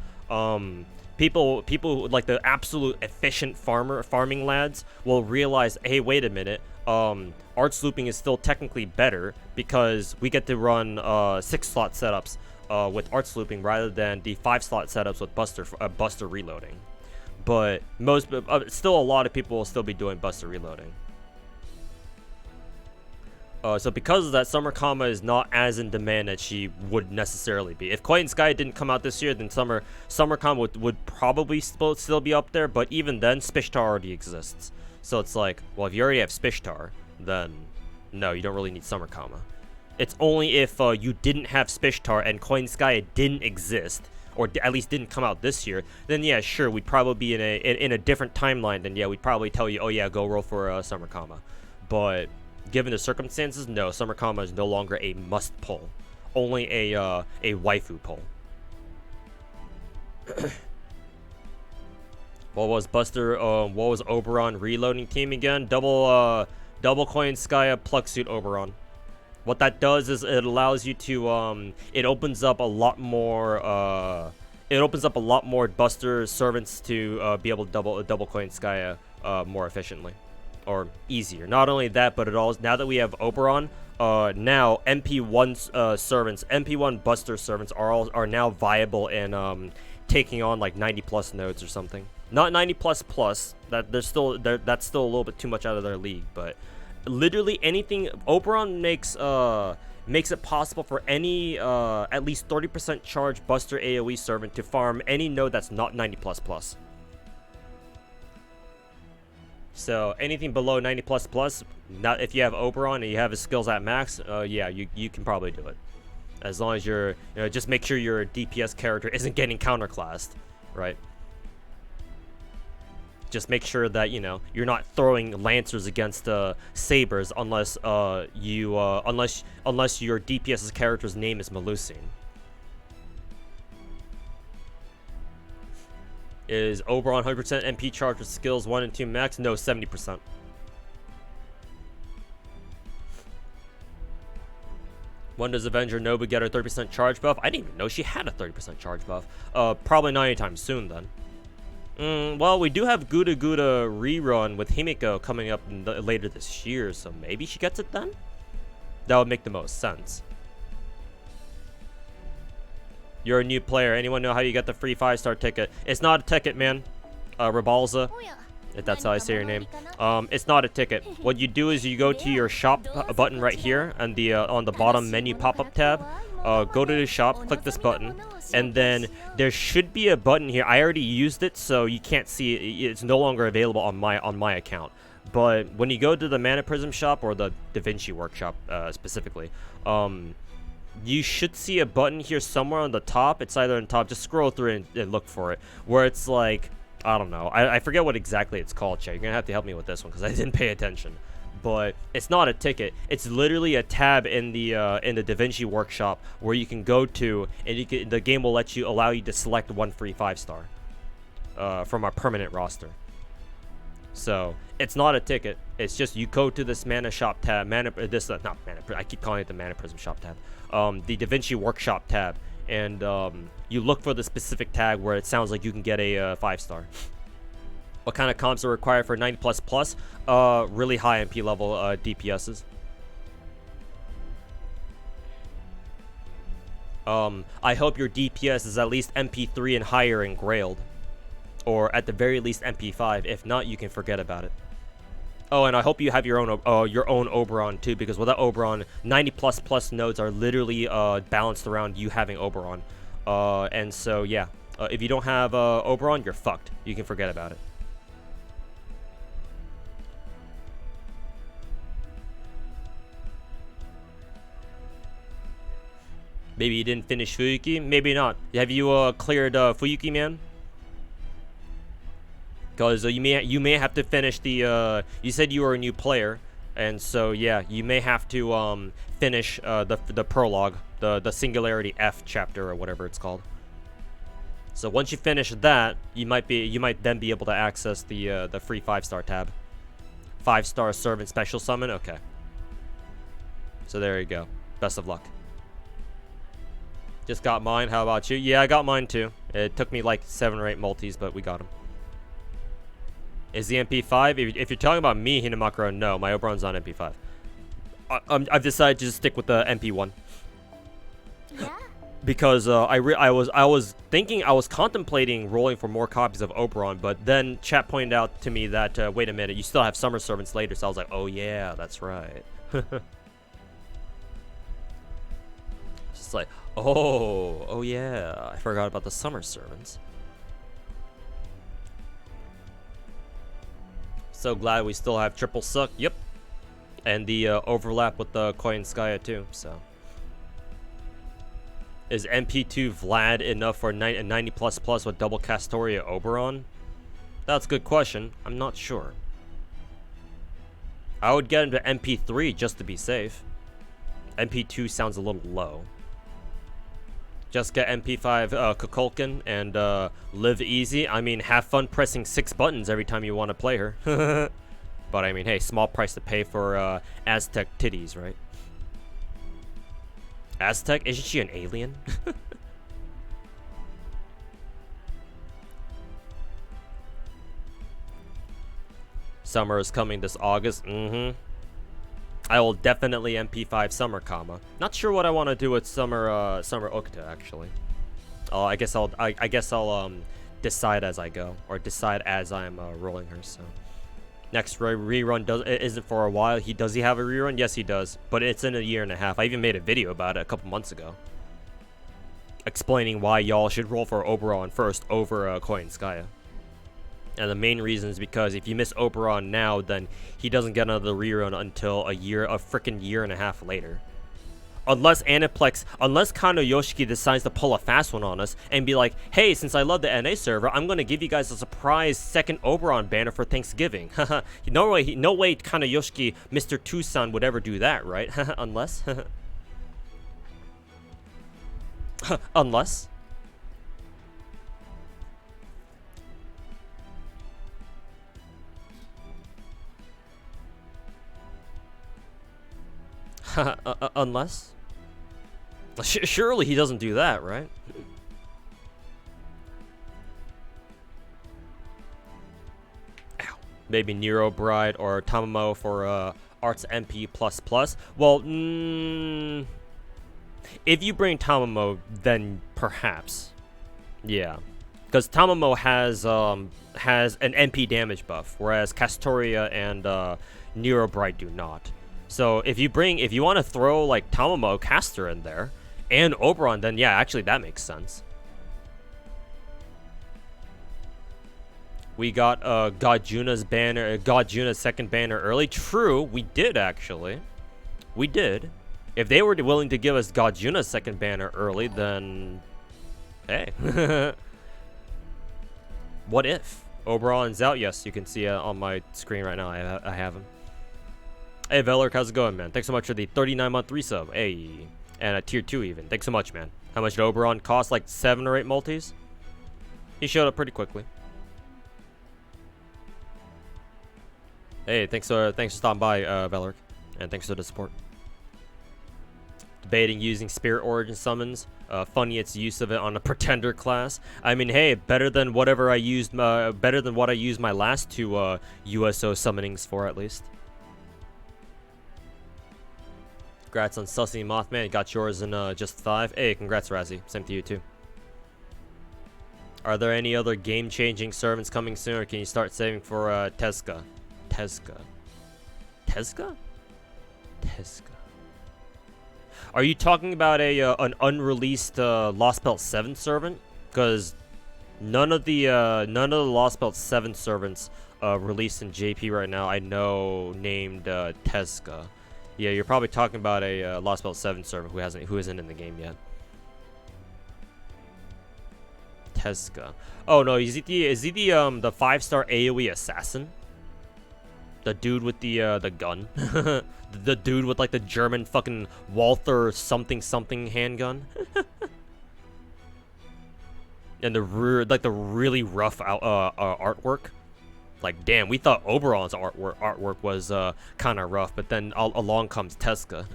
People like the absolute efficient farming lads will realize, hey, wait a minute, Arts looping is still technically better because we get to run 6-slot setups with Arts looping rather than the 5-slot setups with Buster reloading. But still a lot of people will still be doing Buster reloading. So because of that, Summer Kama is not as in demand as she would necessarily be. If Koinskaya didn't come out this year, then Summer Kama would probably still be up there, but even then, Spishtar already exists. So it's like, well, if you already have Spishtar, then no, you don't really need Summer Kama. It's only if you didn't have Spishtar and Koinskaya didn't exist, or at least didn't come out this year, then yeah, sure, we'd probably be in a different timeline. Then yeah, we'd probably tell you, oh yeah, go roll for Summer Kama. But given the circumstances, no, Summer Kama is no longer a must pull, only a waifu pull. What was Oberon reloading team again? Double Koinskaya Plug Suit Oberon. What that does is it allows you to it opens up a lot more Buster servants to be able to double Koinskaya more efficiently. Or easier. Not only that, but it also, now that we have Oberon, now MP1 servants, MP1 Buster servants are now viable in taking on like 90+ nodes or something. Not 90++. That's still a little bit too much out of their league, but literally anything. Oberon makes it possible for any at least 30% charge Buster AoE servant to farm any node that's not 90++. So anything below 90++, not if you have Oberon and you have his skills at max, yeah, you can probably do it. As long as you're, just make sure your DPS character isn't getting counterclassed, right? Just make sure that you're not throwing lancers against sabers unless unless your DPS's character's name is Melusine. Is Oberon 100% MP charge with skills 1 and 2 max? No, 70%. When does Avenger Nobu get her 30% charge buff? I didn't even know she had a 30% charge buff. Probably not anytime soon then. Well, we do have Guda Guda rerun with Himiko coming up later this year, so maybe she gets it then? That would make the most sense. You're a new player. Anyone know how you get the free 5-star ticket? It's not a ticket, man. Rabalza, if that's how I say your name. It's not a ticket. What you do is you go to your shop button right here and the on the bottom menu pop-up tab. Go to the shop, click this button, and then there should be a button here. I already used it, so you can't see it. It's no longer available on my account. But when you go to the Mana Prism shop or the Da Vinci Workshop specifically, you should see a button here somewhere on the top. It's either on top. Just scroll through and look for it. Where it's like, I don't know. I forget what exactly it's called, Che. You're going to have to help me with this one because I didn't pay attention. but it's not a ticket. It's literally a tab in the DaVinci Workshop where you can go to, and the game will allow you to select one free 5-star from our permanent roster. So it's not a ticket. It's just you go to this Mana Shop tab, not Mana. I keep calling it the Mana Prism Shop tab. The DaVinci Workshop tab, and you look for the specific tag where it sounds like you can get a 5-star. What kind of comps are required for 90++? Really high MP level DPSs. I hope your DPS is at least MP3 and higher in Grailed. Or at the very least MP5. If not, you can forget about it. Oh, and I hope you have your own Oberon too, because without Oberon, 90++ nodes are literally balanced around you having Oberon. And so yeah, if you don't have Oberon, you're fucked. You can forget about it. Maybe you didn't finish Fuyuki, maybe not. Have you cleared Fuyuki, man? Because you may have to finish the you said you were a new player, and so yeah, you may have to finish the prologue, the Singularity F chapter or whatever it's called. So once you finish that, you might then be able to access the free 5-star tab. 5-star servant special summon. Okay. So there you go. Best of luck. Just got mine. How about you? Yeah, I got mine too. It took me like 7 or 8 multis, but we got them. Is the MP5? If you're talking about me, Hinamakura, no, my Oberon's not MP5. I've decided to just stick with the MP1. Yeah. Because I was contemplating rolling for more copies of Oberon, but then chat pointed out to me that wait a minute, you still have Summer Servants later, so I was like, oh yeah, that's right. Just like, oh yeah, I forgot about the Summer Servants. So glad we still have Triple Suck. Yep. And the overlap with the Koyanskaya too, so. Is MP2 Vlad enough for 90++ with double Castoria Oberon? That's a good question. I'm not sure. I would get him to MP3 just to be safe. MP2 sounds a little low. Just get MP5 Kukulkan and live easy. I mean, have fun pressing 6 buttons every time you want to play her. But I mean, hey, small price to pay for Aztec titties, right? Aztec? Isn't she an alien? Summer is coming this August. I will definitely MP5 Summer, not sure what I want to do with Summer Okta actually. I guess I'll decide as I go, or decide as I'm rolling her. So next rerun isn't for a while. Does he have a rerun? Yes, he does, but it's in a year and a half. I even made a video about it a couple months ago, explaining why y'all should roll for Oberon first over Koyanskaya. And the main reason is because if you miss Oberon now, then he doesn't get another rerun until a freaking year and a half later. Unless Kano Yoshiki decides to pull a fast one on us and be like, hey, since I love the NA server, I'm going to give you guys a surprise second Oberon banner for Thanksgiving. No way Kano Yoshiki, Mr. Tucson would ever do that, right? Unless. Unless. Unless? Surely he doesn't do that, right? Ow. Maybe Nero Bride or Tamamo for Arts MP++. Well, if you bring Tamamo, then perhaps. Yeah. Because Tamamo has an MP damage buff, whereas Castoria and Nero Bride do not. So if you want to throw like Tamamo Caster in there and Oberon, then yeah, actually that makes sense. We got Godjuna's banner, Godjuna's second banner early. True, we did actually. We did. If they were willing to give us Godjuna's second banner early, then hey. What if Oberon's out? Yes, you can see on my screen right now. I have him. Hey, Velark, how's it going, man? Thanks so much for the 39-month resub. Hey, and a tier 2 even. Thanks so much, man. How much did Oberon cost? Like 7 or 8 multis? He showed up pretty quickly. Hey, thanks for stopping by, Velark, and thanks for the support. Debating using Spirit Origin summons. Funny its use of it on a Pretender class. I mean, hey, better than whatever I used. Better than what I used my last 2 USO summonings for, at least. Congrats on Sussy Mothman. You got yours in just 5. Hey, congrats, Razzie. Same to you too. Are there any other game-changing servants coming soon, or can you start saving for Tezca? Tezca. Are you talking about an unreleased Lost Belt 7 servant? Because none of the Lost Belt 7 servants released in JP right now I know named Tezca. Yeah, you're probably talking about a Lost Belt 7 servant who isn't in the game yet. Tezca. Oh no, is he the 5-star AoE assassin? The dude with the gun. The dude with like the German fucking Walther something handgun. And the really rough artwork. Like, damn, we thought Oberon's artwork was kind of rough, but then along comes Tezca.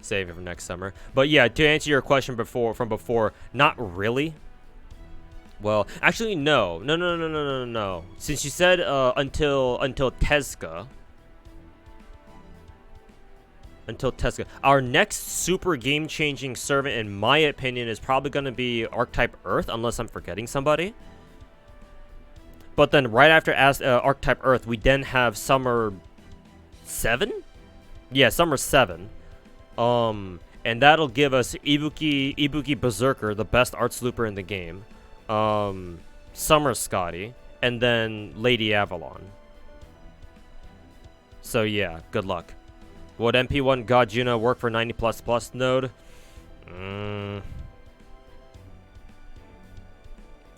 Save it for next summer. But yeah, to answer your question from before, not really. Well, actually, no. Since you said until Tezca. Until Tezca. Our next super game-changing servant, in my opinion, is probably going to be Archetype Earth, unless I'm forgetting somebody. But then right after Archetype Earth, we then have Summer 7? Yeah, Summer 7. And that'll give us Ibuki Berserker, the best Arts Looper in the game. Summer Scotty, and then Lady Avalon. So yeah, good luck. Would MP1 God Juno work for 90++ node?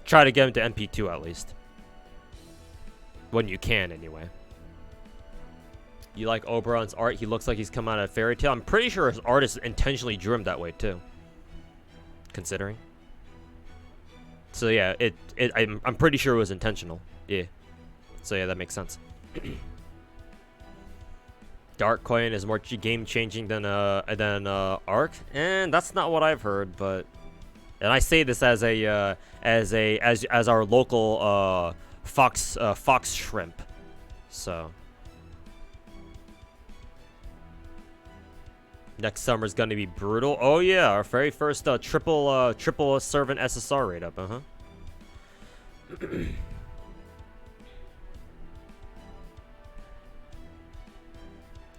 Try to get him to MP2 at least. When you can, anyway. You like Oberon's art? He looks like he's come out of a fairy tale. I'm pretty sure his artist intentionally drew him that way too. Considering. So yeah, I'm pretty sure it was intentional. Yeah. So yeah, that makes sense. Dark Coin is more game changing than Arc, and that's not what I've heard. But, and I say this as our local fox shrimp. So next summer's gonna be brutal. Oh yeah, our very first triple servant SSR raid up.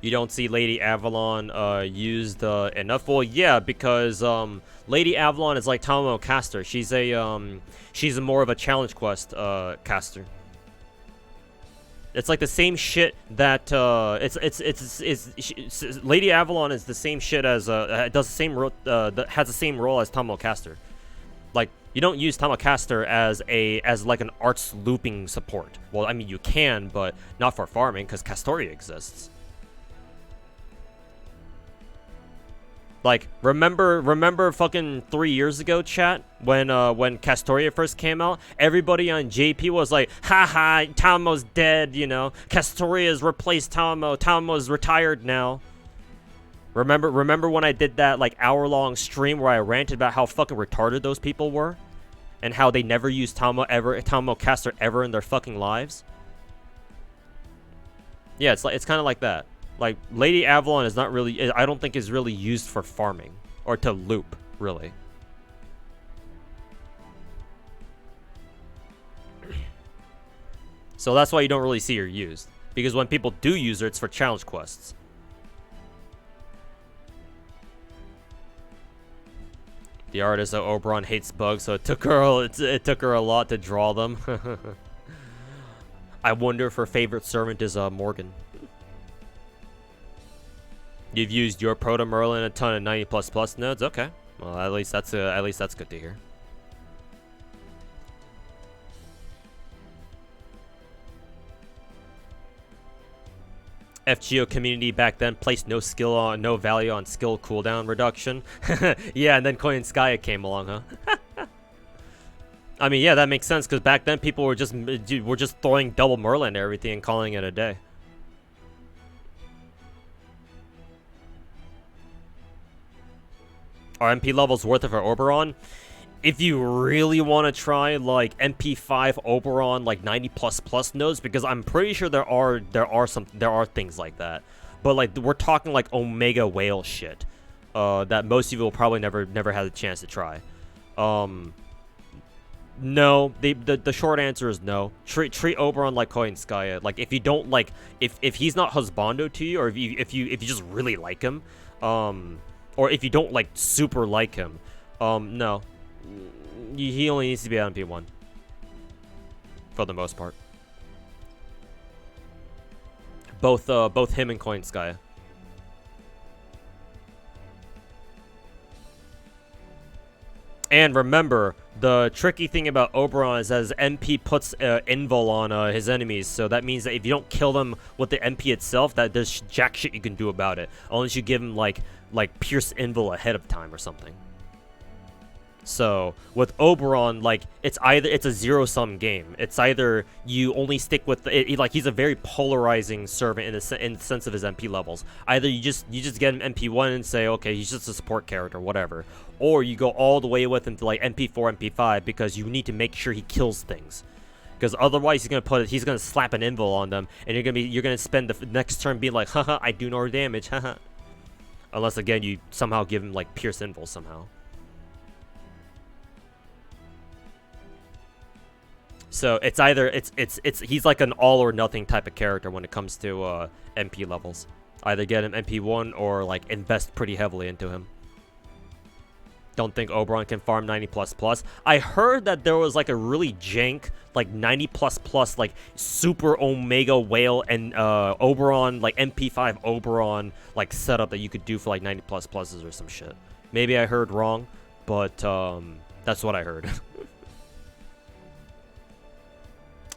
You don't see Lady Avalon used enough. Well, yeah, because Lady Avalon is like Tamamo caster. She's a more of a challenge quest caster. It's like the same shit that Lady Avalon is the same shit as does the same has the same role as Tamamo caster. Like, you don't use Tamamo caster as like an arts looping support. Well, I mean you can, but not for farming because Castoria exists. Like, remember fucking 3 years ago, chat, when Castoria first came out? Everybody on JP was like, haha, Tamo's dead, you know? Castoria's replaced Tamo. Tamo's retired now. Remember when I did that, like, hour-long stream where I ranted about how fucking retarded those people were? And how they never used Tamamo caster ever in their fucking lives? Yeah, it's kind of like that. Like, Lady Avalon is not really, I don't think is really used for farming. Or to loop, really. So that's why you don't really see her used. Because when people do use her, it's for challenge quests. The artist of Oberon hates bugs, so it took her a lot to draw them. I wonder if her favorite servant is Morgan. You've used your Proto Merlin a ton of 90++ nodes. Okay, well at least that's good to hear. FGO community back then placed no value on skill cooldown reduction. Yeah, and then Koyanskaya came along, huh? I mean, yeah, that makes sense because back then people were just throwing double Merlin and everything and calling it a day. Are MP levels worth it for Oberon? If you really want to try like MP5 Oberon like 90++ nodes, because I'm pretty sure there are things like that, but like we're talking like Omega Whale shit, that most of you will probably never had a chance to try. No, the short answer is no. Treat Oberon like Koyanskaya. Like if you don't like if he's not husbando to you, or if you just really like him, or if you don't like super like him, no. He only needs to be on MP1 for the most part. Both him and Koyanskaya. And remember, the tricky thing about Oberon is that his MP puts invul on his enemies, so that means that if you don't kill them with the MP itself, that there's jack shit you can do about it, unless you give him like pierce invul ahead of time or something. So with Oberon, like it's a zero-sum game. It's either you only stick with like he's a very polarizing servant in the sense of his MP levels. Either you just get him MP1 and say, okay, he's just a support character, whatever, or you go all the way with him to like MP4, MP5 because you need to make sure he kills things. Because otherwise he's gonna slap an invul on them, and you're gonna spend the next turn being like, haha, I do no damage, haha. Unless again you somehow give him like pierce invul somehow. So it's either he's like an all or nothing type of character when it comes to MP levels. Either get him MP1 or like invest pretty heavily into him. Don't think Oberon can farm 90++. I heard that there was like a really jank like 90++ like super Omega Whale and Oberon like MP5 Oberon like setup that you could do for like 90++s or some shit. Maybe I heard wrong, but that's what I heard.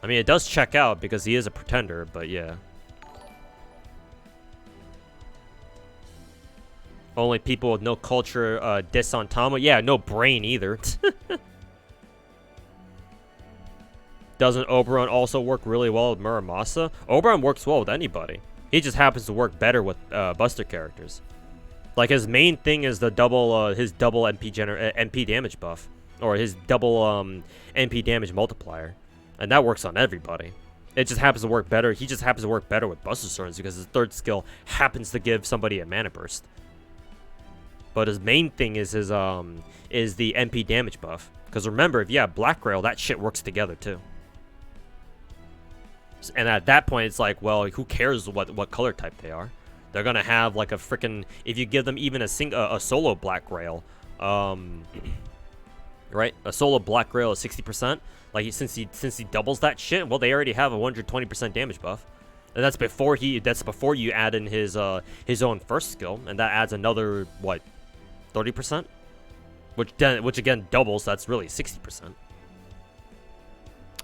I mean, it does check out because he is a pretender, but yeah. Only people with no culture diss on Tama. Yeah, no brain either. Doesn't Oberon also work really well with Muramasa? Oberon works well with anybody. He just happens to work better with Buster characters. Like his main thing is the his double MP damage buff, or his double MP damage multiplier. And that works on everybody. It just happens to work better. He just happens to work better with Buster Swords because his third skill happens to give somebody a mana burst. But his main thing is his is the MP damage buff. Because remember, if you have Black Grail, that shit works together too. And at that point, it's like, well, who cares what color type they are? They're gonna have like a freaking, if you give them even a solo Black Grail, right? A solo Black Grail is 60%. Like since he doubles that shit, well, they already have a 120% damage buff, and that's before you add in his own first skill, and that adds another what, 30%, which again doubles. So that's really 60%.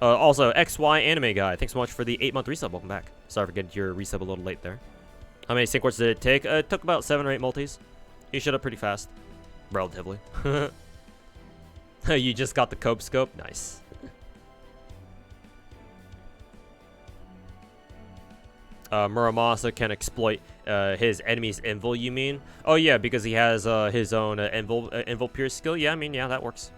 Also, XY Anime Guy, thanks so much for the 8-month resub. Welcome back. Sorry for getting your resub a little late there. How many sync words did it take? It took about 7 or 8 multis. You shut up pretty fast, relatively. You just got the cope scope, nice. Muramasa can exploit his enemy's invul, you mean? Oh yeah, because he has his own invul pierce skill. Yeah, I mean, yeah, that works.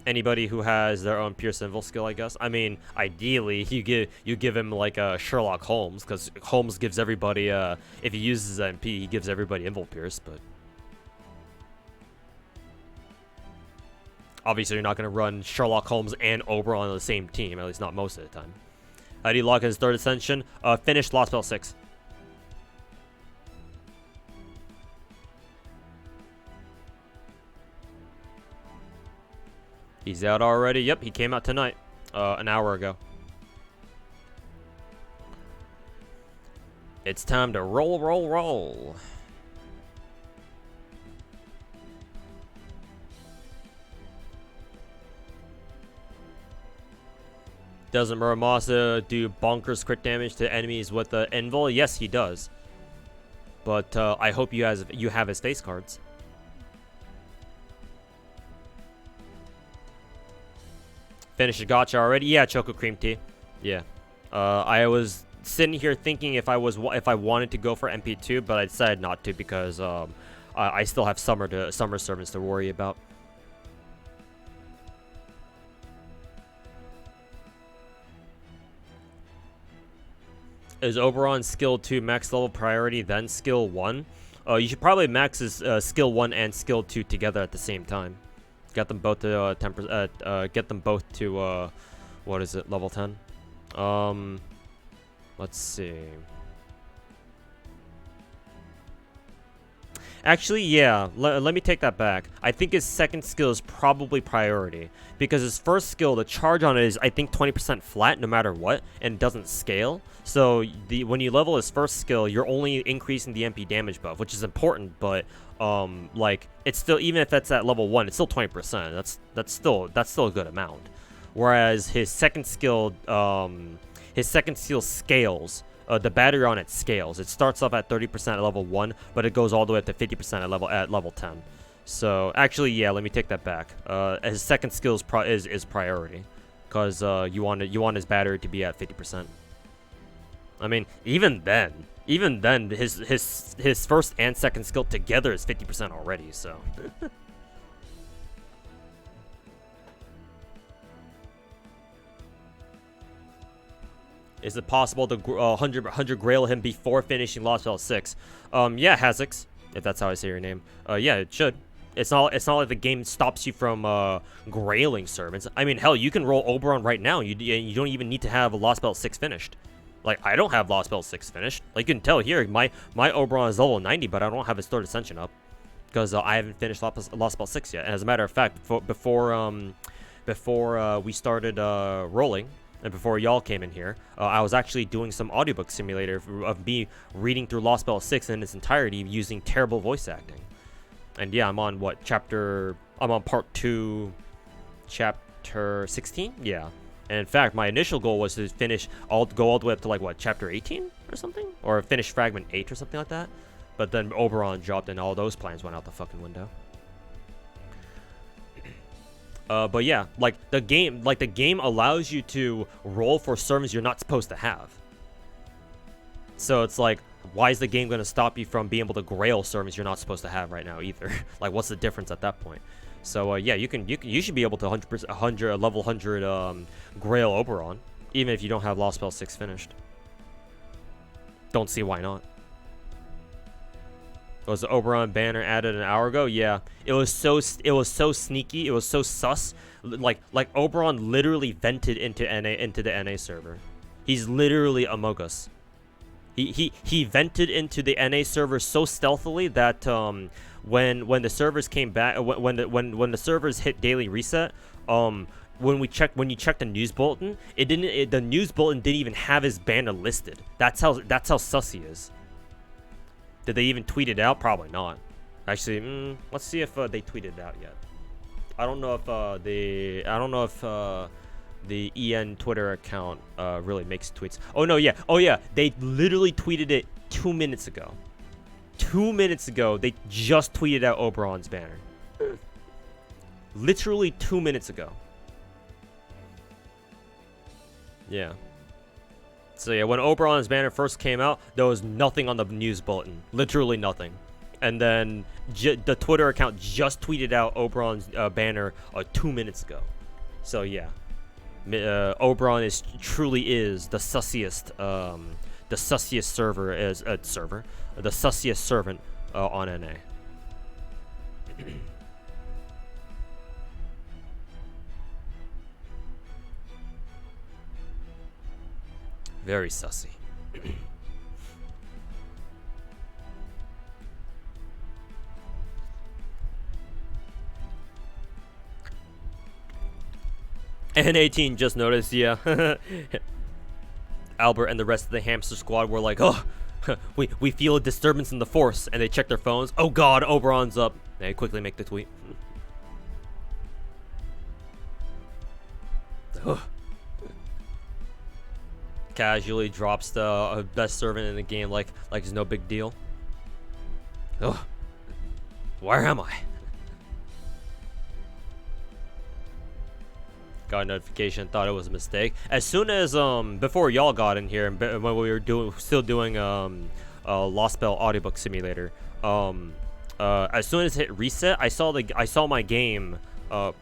Anybody who has their own pierce invul skill, I guess. I mean, ideally, you give him like a Sherlock Holmes, because Holmes gives everybody if he uses MP, he gives everybody invul pierce. But obviously, you're not gonna run Sherlock Holmes and Oberon on the same team, at least not most of the time. How do you lock his third ascension? Finished Lost Spell 6. He's out already. Yep, he came out tonight. An hour ago. It's time to roll, roll, roll. Doesn't Muramasa do bonkers crit damage to enemies with the invul? Yes, he does. But I hope you have his face cards. Finished the gacha already? Yeah, Choco Cream Tea. Yeah. I was sitting here thinking if I wanted to go for MP2, but I decided not to because I still have summer servants to worry about. Is Oberon skill 2 max level priority, then skill 1? You should probably max his skill 1 and skill 2 together at the same time. Get them both to get them both to what is it, level 10? Let's see. Actually, yeah, let me take that back. I think his second skill is probably priority. Because his first skill, the charge on it is, I think, 20% flat no matter what, and it doesn't scale. So, when you level his first skill, you're only increasing the MP damage buff, which is important, but, like, it's still, even if that's at level 1, it's still 20%. That's still a good amount. Whereas his second skill scales. The battery on it scales. It starts off at 30% at level 1, but it goes all the way up to 50% at level 10. So actually, yeah, let me take that back. His second skill is priority, because you want his battery to be at 50%. I mean, even then, his first and second skill together is 50% already. So. Is it possible to 100 grail him before finishing Lost Spell 6? Yeah, Hazix, if that's how I say your name. Yeah, it should. It's not like the game stops you from grailing servants. I mean, hell, you can roll Oberon right now. You don't even need to have Lost Spell 6 finished. Like, I don't have Lost Spell 6 finished. Like, you can tell here, my Oberon is level 90, but I don't have his Third Ascension up. Because I haven't finished Lost Spell 6 yet. And as a matter of fact, before we started rolling, and before y'all came in here, I was actually doing some audiobook simulator of me reading through Lost Spell 6 in its entirety using terrible voice acting. And yeah, I'm on I'm on part 2, chapter 16? Yeah. And in fact, my initial goal was to go all the way up to like, what, chapter 18 or something? Or finish fragment 8 or something like that. But then Oberon dropped and all those plans went out the fucking window. But yeah, the game allows you to roll for servants you're not supposed to have. So it's like, why is the game going to stop you from being able to grail servants you're not supposed to have right now either? Like, what's the difference at that point? So yeah, you should be able to level 100 grail Oberon, even if you don't have Lost Spell 6 finished. Don't see why not. Was the Oberon banner added an hour ago? Yeah, it was so sneaky. It was so sus. Like Oberon literally vented into the NA server. He's literally Among Us. He vented into the NA server so stealthily that when the servers came back, when the servers hit daily reset, when you check the news bulletin, the news bulletin didn't even have his banner listed. That's how sus he is. Did they even tweet it out? Probably not. Actually, let's see if they tweeted it out yet. I don't know if the EN Twitter account really makes tweets. Oh no, yeah. Oh yeah, they literally tweeted it 2 minutes ago. 2 minutes ago, they just tweeted out Oberon's banner. Literally 2 minutes ago. Yeah. So yeah, when Oberon's banner first came out, there was nothing on the news bulletin. Literally nothing. And then the Twitter account just tweeted out Oberon's banner 2 minutes ago. So yeah, Oberon truly is the sussiest the sussiest servant on NA. Very sussy. N18 just noticed, yeah. Albert and the rest of the hamster squad were like, oh, we feel a disturbance in the force, and they check their phones. Oh god, Oberon's up. They quickly make the tweet. casually drops the best servant in the game like it's no big deal. Ugh. Where am I? Got a notification, thought it was a mistake. As soon as before y'all got in here and when we were still doing Lost Spell Audiobook Simulator, as soon as it hit reset, I saw my game get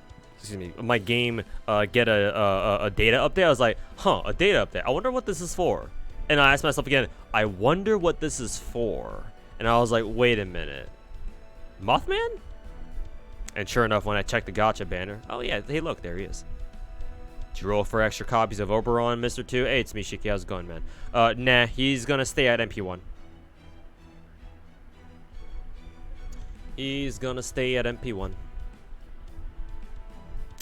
a data update. I was like, huh, a data update. I wonder what this is for. And I asked myself again, I wonder what this is for. And I was like, wait a minute, Mothman? And sure enough, when I checked the gotcha banner, oh yeah, hey look, there he is. Did you roll for extra copies of Oberon, Mr. 2? Hey, it's me, Shiki. How's it going, man? Nah, he's gonna stay at MP1. He's gonna stay at MP1.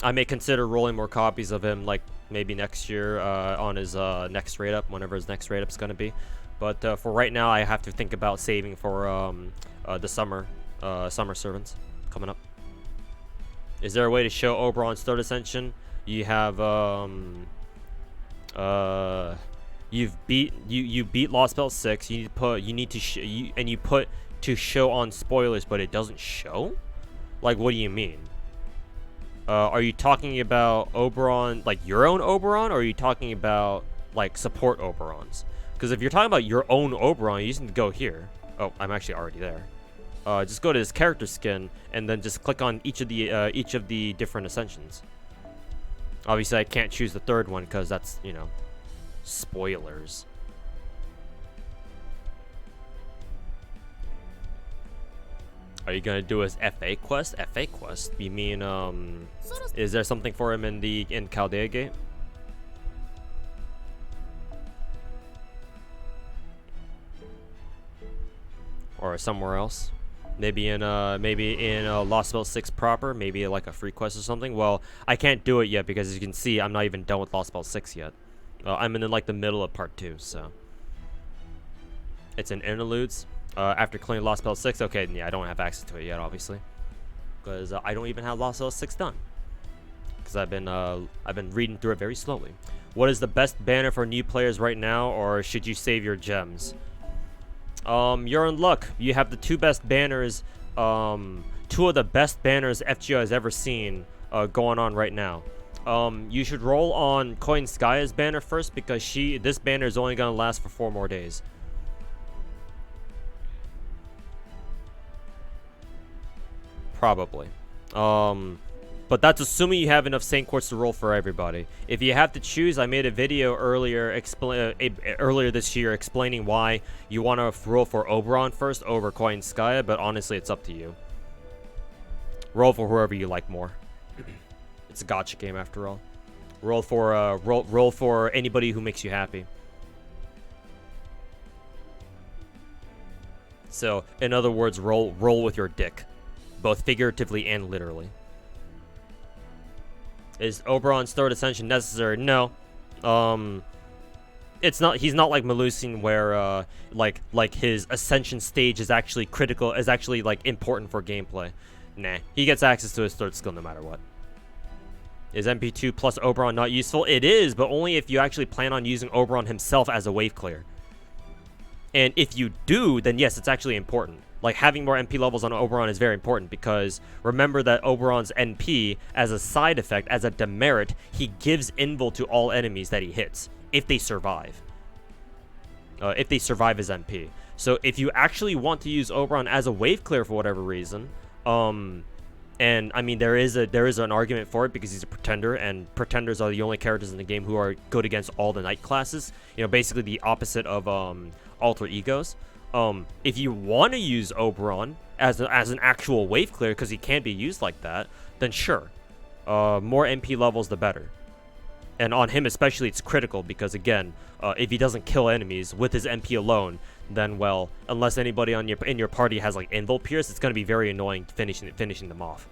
I may consider rolling more copies of him, like maybe next year on his next rate up, whenever his next rate up's gonna be. But for right now, I have to think about saving for the summer servants coming up. Is there a way to show Oberon's third ascension? You have you beat Lost Spell 6. You need to put to show on spoilers, but it doesn't show. Like, what do you mean? Are you talking about Oberon, like your own Oberon, or are you talking about like support Oberons? Because if you're talking about your own Oberon, you just need to go here. Oh, I'm actually already there. Just go to his character skin and then just click on each of the different ascensions. Obviously, I can't choose the third one because that's, you know, spoilers. Are you gonna do his FA quest? FA quest? You mean is there something for him in Chaldea Gate? Or somewhere else? Maybe in Lost Spell 6 proper, maybe like a free quest or something. Well, I can't do it yet because as you can see, I'm not even done with Lost Spell 6 yet. I'm in like the middle of part 2, so it's in interludes. After clearing Lost Spell 6, okay, yeah, I don't have access to it yet, obviously, because I don't even have Lost Spell 6 done. Because I've been reading through it very slowly. What is the best banner for new players right now, or should you save your gems? You're in luck. You have the two best banners, two of the best banners FGO has ever seen going on right now. You should roll on Coin Skaya's banner first because this banner is only gonna last for 4 more days. Probably. But that's assuming you have enough Saint Quartz to roll for everybody. If you have to choose, I made a video earlier this year explaining why you want to roll for Oberon first over Coin Skaya, but honestly, it's up to you. Roll for whoever you like more. It's a gotcha game after all. Roll for anybody who makes you happy. So, in other words, roll with your dick, both figuratively and literally. Is Oberon's third ascension necessary? No. It's not. He's not like Melusine, where like his ascension stage is actually critical, is actually like important for gameplay. Nah, he gets access to his third skill no matter what. Is MP2 plus Oberon not useful? It is, but only if you actually plan on using Oberon himself as a wave clear. And if you do, then yes, it's actually important. Like, having more NP levels on Oberon is very important because remember that Oberon's NP, as a side effect, as a demerit, he gives invul to all enemies that he hits, if they survive. If they survive his NP. So if you actually want to use Oberon as a wave clear for whatever reason, and I mean there is an argument for it because he's a pretender, and pretenders are the only characters in the game who are good against all the knight classes. You know, basically the opposite of alter egos. If you want to use Oberon as an actual wave clear because he can't be used like that, then sure. More NP levels, the better. And on him especially, it's critical because, again, if he doesn't kill enemies with his NP alone, then, well, unless anybody in your party has, like, Invul Pierce, it's going to be very annoying finishing them off.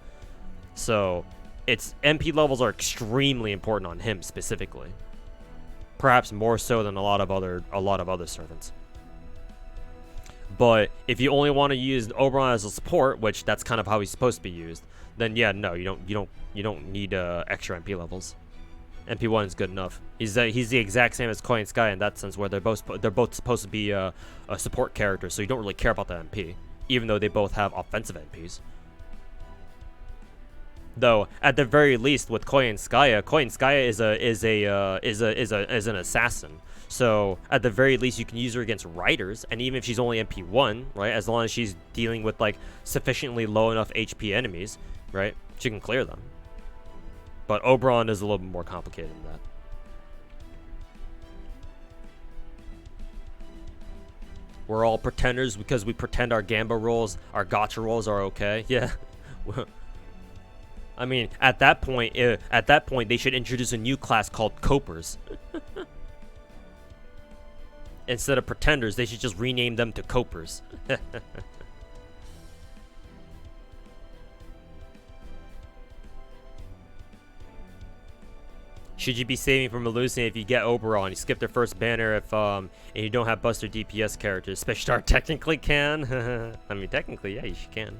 So, NP levels are extremely important on him specifically. Perhaps more so than a lot of other servants. But if you only want to use Oberon as a support, which that's kind of how he's supposed to be used, then yeah, no, you don't need extra MP levels. MP1 is good enough. He's the exact same as Koi and Sky in that sense, where they're both supposed to be a support character, so you don't really care about the MP, even though they both have offensive MPs. Though at the very least, with Koi and Skya is an assassin. So at the very least, you can use her against riders, and even if she's only MP1, right, as long as she's dealing with like sufficiently low enough HP enemies, right, she can clear them. But Oberon is a little bit more complicated than that. We're all pretenders because we pretend our Gamba rolls, our Gacha rolls are okay. Yeah. I mean, at that point, they should introduce a new class called Copers. Instead of pretenders, they should just rename them to Copers. Should you be saving for Melusian if you get Oberon? You skip their first banner if and you don't have Buster DPS characters. Special Star technically can. I mean, technically, yeah, you can.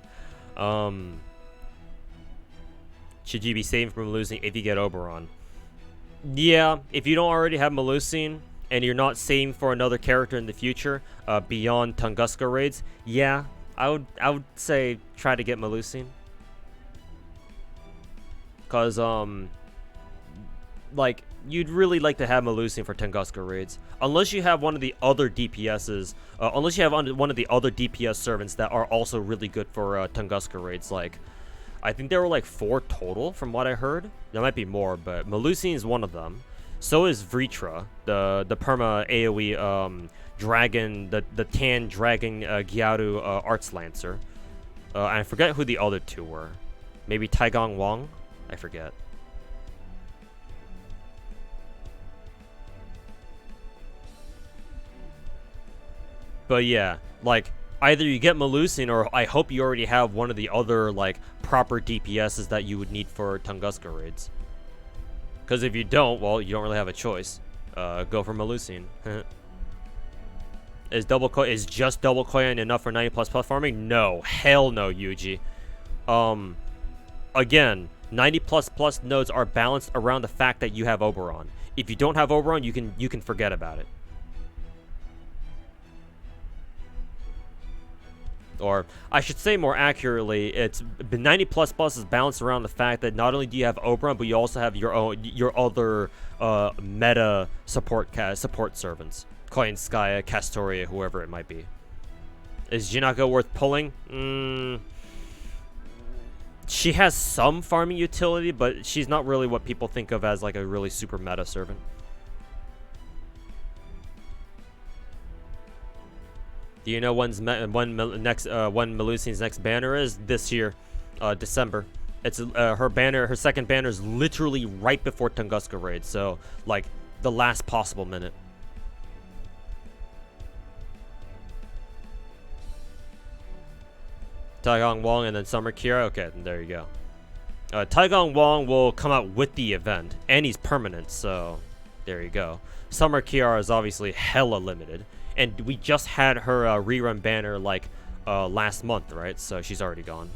Should you be saving for Melusian if you get Oberon? Yeah, if you don't already have Melusian and you're not saving for another character in the future beyond Tunguska raids, yeah, I would say try to get Melusian. Cause like, you'd really like to have Melusian for Tunguska raids. Unless you have one of the other DPSs, unless you have one of the other DPS servants that are also really good for Tunguska raids. Like, I think there were like 4 total from what I heard. There might be more, but Melusian is one of them. So is Vritra, the perma AoE dragon, the tan dragon Gyaru Arts Lancer. And I forget who the other 2 were. Maybe Taigong Wang? I forget. But yeah, like, either you get Melusian or I hope you already have one of the other, like, proper DPSs that you would need for Tunguska raids. Because if you don't, well, you don't really have a choice. Go for Melusian. Is just double Koyan enough for 90+ farming? No. Hell no, Yuji. Again, 90+ nodes are balanced around the fact that you have Oberon. If you don't have Oberon, you can forget about it. Or I should say more accurately, it's 90++ is balanced around the fact that not only do you have Oberon, but you also have your other meta support servants, Koi and Skya, Castoria, whoever it might be. Is Jinako worth pulling? She has some farming utility, but she's not really what people think of as like a really super meta servant. Do you know when Melusian's next banner is? This year, December. It's her second banner is literally right before Tunguska raid, so like the last possible minute. Taigong Wang and then Summer Kira. Okay, there you go. Taigong Wang will come out with the event, and he's permanent, so there you go. Summer Kira is obviously hella limited. And we just had her rerun banner like last month, right? So she's already gone.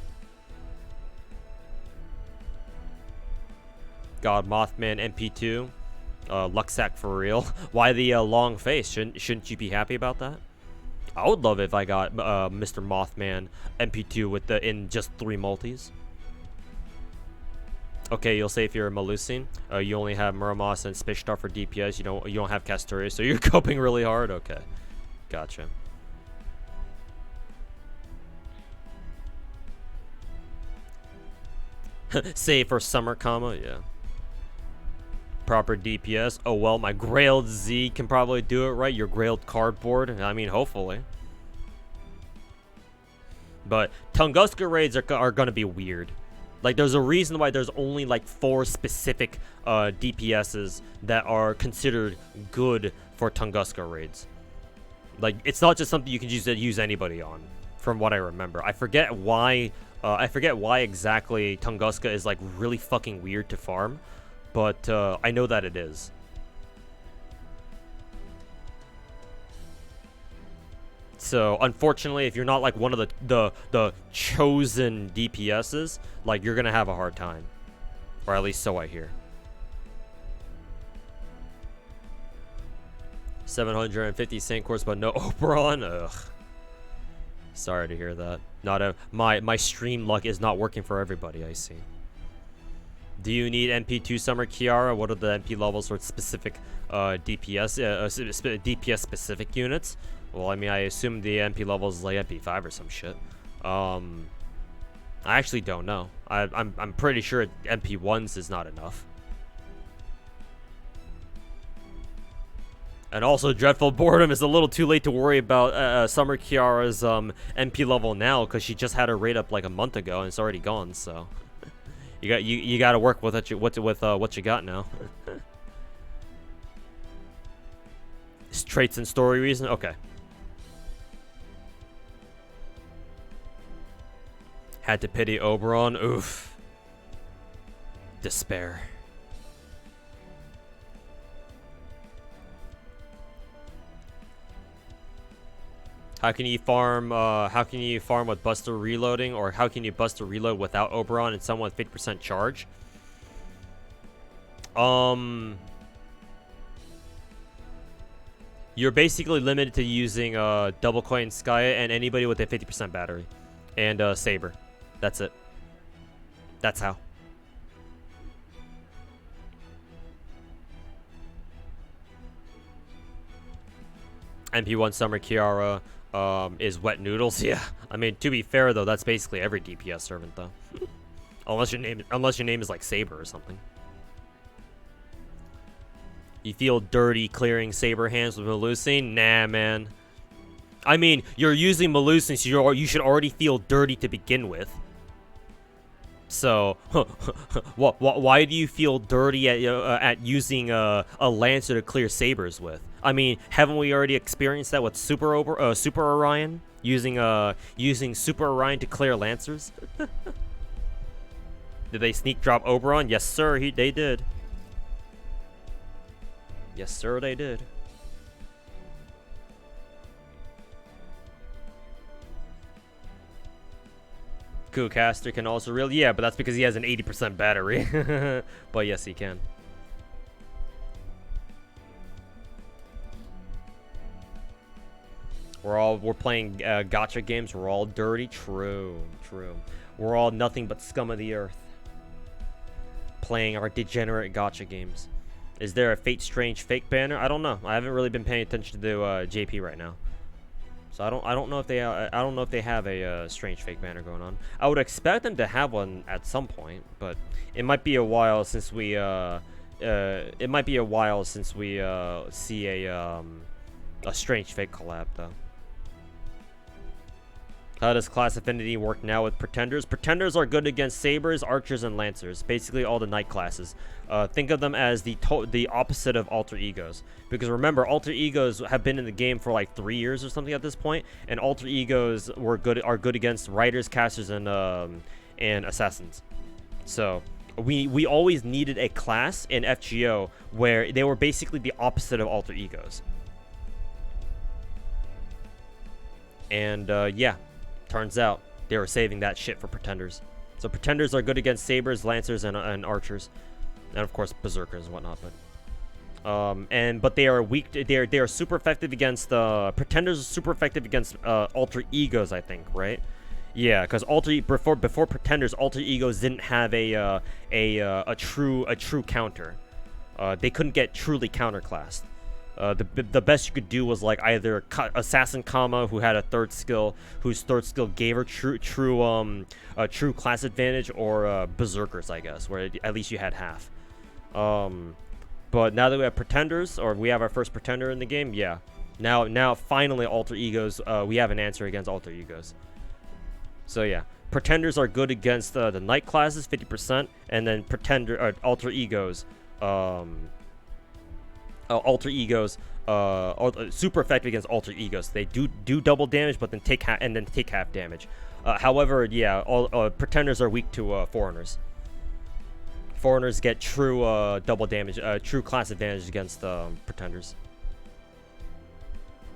God, Mothman MP2, Luxac for real. Why the long face? Shouldn't you be happy about that? I would love it if I got Mr. Mothman MP2 with in just 3 multis. Okay, you'll say if you're a Melusian, you only have Muramos and Special Star for DPS. You don't have Castoria, so you're coping really hard. Okay. Gotcha. Save for summer comma, yeah. Proper DPS. Oh well, my Grailed Z can probably do it, right? Your Grailed cardboard. I mean, hopefully. But Tunguska raids are gonna be weird. Like, there's a reason why there's only like 4 specific DPSs that are considered good for Tunguska raids. Like, it's not just something you can use anybody on, from what I remember. I forget why exactly Tunguska is like really fucking weird to farm, but I know that it is. So unfortunately, if you're not like one of the chosen DPSs, like, you're gonna have a hard time, or at least so I hear. 750 Saint course, but no Oberon. Ugh. Sorry to hear that. My stream luck is not working for everybody. I see. Do you need MP2 Summer Kiara? What are the MP levels for specific DPS specific units? Well, I mean, I assume the MP level is like MP5 or some shit. I actually don't know. I'm pretty sure MP1s is not enough. And also, Dreadful Boredom is a little too late to worry about Summer Kiara's MP level now, because she just had her rate up like a month ago and it's already gone. So you got to work with what you got now. Traits and story reason. Okay. Had to pity Oberon. Oof. Despair. How can you farm with Buster reloading, or how can you Buster reload without Oberon and someone with 50% charge? You're basically limited to using Double Coin Skya and anybody with a 50% battery. And Saber. That's it. That's how. MP1 Summer Kiara is Wet Noodles. Yeah. I mean, to be fair though, that's basically every DPS servant though. unless your name is like Saber or something. You feel dirty clearing Saber hands with Melusine? Nah, man. I mean, you're using Melusine, so you should already feel dirty to begin with. So, why do you feel dirty at using a Lancer to clear Sabers with? I mean, haven't we already experienced that with Super Orion? Using Super Orion to clear Lancers? Did they sneak drop Oberon? Yes, sir, they did. Yes, sir, they did. Caster can also reel. Yeah, but that's because he has an 80% battery. But yes, he can. We're playing gacha games. We're all dirty. True. We're all nothing but scum of the earth. Playing our degenerate gacha games. Is there a Fate Strange fake banner? I don't know. I haven't really been paying attention to JP right now. So I don't know if they have a strange fake banner going on. I would expect them to have one at some point, but it might be a while since we see a strange fake collab though. How does class affinity work now with pretenders? Pretenders are good against sabers, archers, and lancers. Basically all the knight classes. Think of them as the opposite of alter egos. Because remember, alter egos have been in the game for like 3 years or something at this point, and alter egos are good against riders, casters, and assassins. So we always needed a class in FGO where they were basically the opposite of alter egos. And yeah. Turns out they were saving that shit for pretenders. So pretenders are good against sabers, lancers, and archers, and of course berserkers and whatnot. But they are weak. They are super effective against pretenders. Are super effective against alter egos, I think, right? Yeah, because before pretenders, alter egos didn't have a true counter. They couldn't get truly counterclassed. The best you could do was like either Assassin Kama, who had a third skill, whose third skill gave her true class advantage, or Berserkers, I guess, where at least you had half. But now that we have pretenders, or we have our first pretender in the game, yeah. Now finally alter egos, we have an answer against alter egos. So yeah, pretenders are good against the knight classes, 50%, and then alter egos. Alter egos super effective against alter egos. They do double damage, but then take half damage. However, yeah, all pretenders are weak to foreigners. Foreigners get true double damage, true class advantage against pretenders.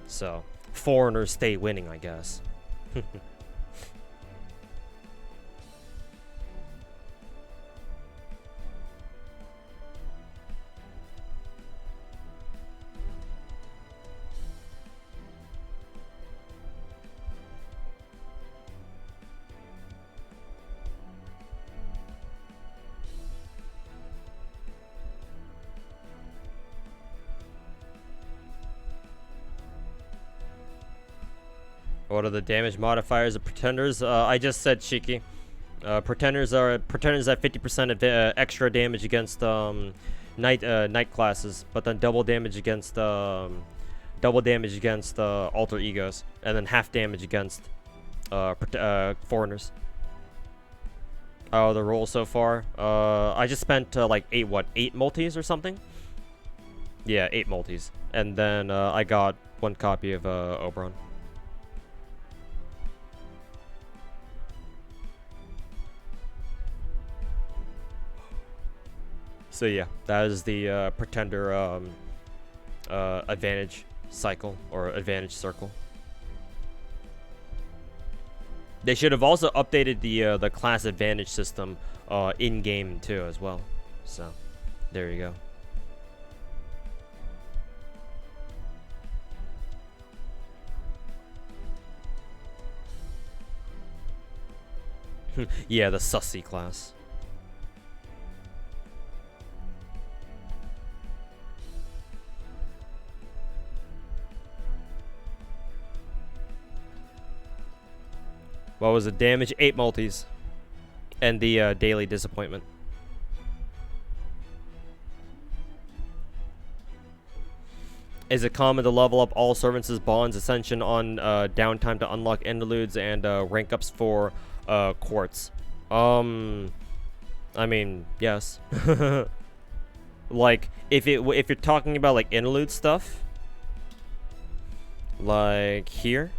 So foreigners stay winning, I guess. What are the damage modifiers of pretenders? I just said Shiki. Pretenders have 50% of extra damage against night classes, but then double damage against alter egos, and then half damage against foreigners. Oh, the roll so far. I just spent like 8 multis or something. Yeah, 8 multis, and then I got 1 copy of Oberon. So yeah, that is the pretender advantage cycle or advantage circle. They should have also updated the class advantage system in game too as well. So there you go. Yeah, the sussy class. What was the damage? 8 multis. And the daily disappointment. Is it common to level up all servants' bonds ascension on downtime to unlock interludes and rank ups for quartz? I mean, yes. Like if you're talking about like interlude stuff, like here,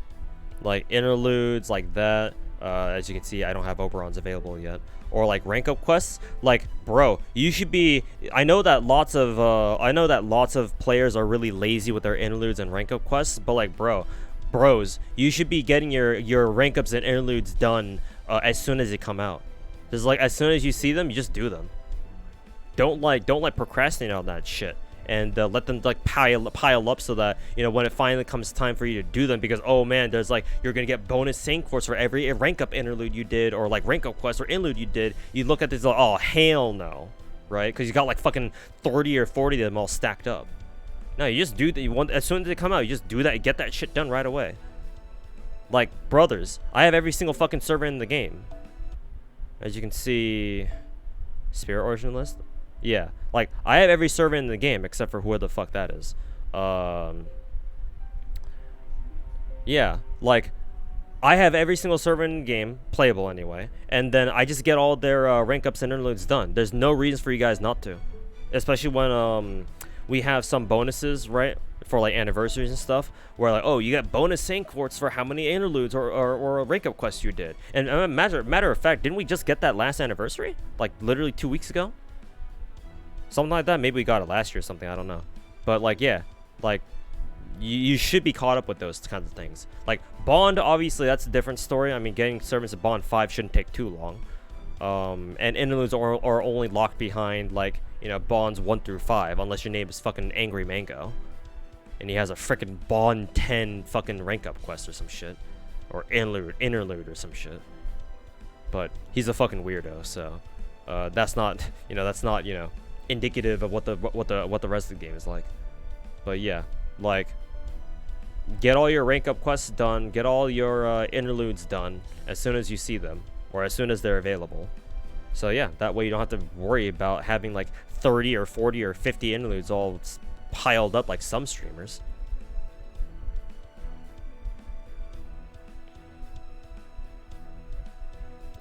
like interludes like that, as you can see I don't have Oberons available yet, or like rank up quests, like bro, you should be, I know that lots of players are really lazy with their interludes and rank up quests, but like bros, you should be getting your rank ups and interludes done as soon as they come out. Just like as soon as you see them, you just do them. Don't procrastinate on that shit. And let them like pile up so that, you know, when it finally comes time for you to do them, because oh man, there's like, you're gonna get bonus sync force for every rank up interlude you did, or like rank up quest or interlude you did. You look at this like, oh hell no, right? Because you got like fucking 30 or 40 of them all stacked up. No, you just do that. You want, as soon as they come out, you just do that, get that shit done right away. Like brothers, I have every single fucking server in the game. As you can see, Spirit Origin list. Yeah, like I have every server in the game except for whoever the fuck that is. Yeah, like I have every single server in the game playable anyway, and then I just get all their rank ups and interludes done. There's no reason for you guys not to, especially when we have some bonuses, right, for like anniversaries and stuff, where like, oh, you get bonus sync quartz for how many interludes or rank up quests you did. And matter of fact, didn't we just get that last anniversary, like literally 2 weeks ago? Something like that. Maybe we got it last year or something, I don't know. But like, yeah, like you should be caught up with those kinds of things. Like Bond, obviously that's a different story. I mean, getting servants of Bond 5 shouldn't take too long. And interludes are only locked behind, like, you know, Bonds 1 through 5, unless your name is fucking Angry Mango and he has a freaking Bond 10 fucking rank up quest or some shit, or interlude or some shit. But he's a fucking weirdo, so that's not, you know, indicative of what the rest of the game is like. But yeah, like, get all your rank up quests done, get all your interludes done as soon as you see them, or as soon as they're available. So yeah, that way you don't have to worry about having like 30 or 40 or 50 interludes all piled up like some streamers.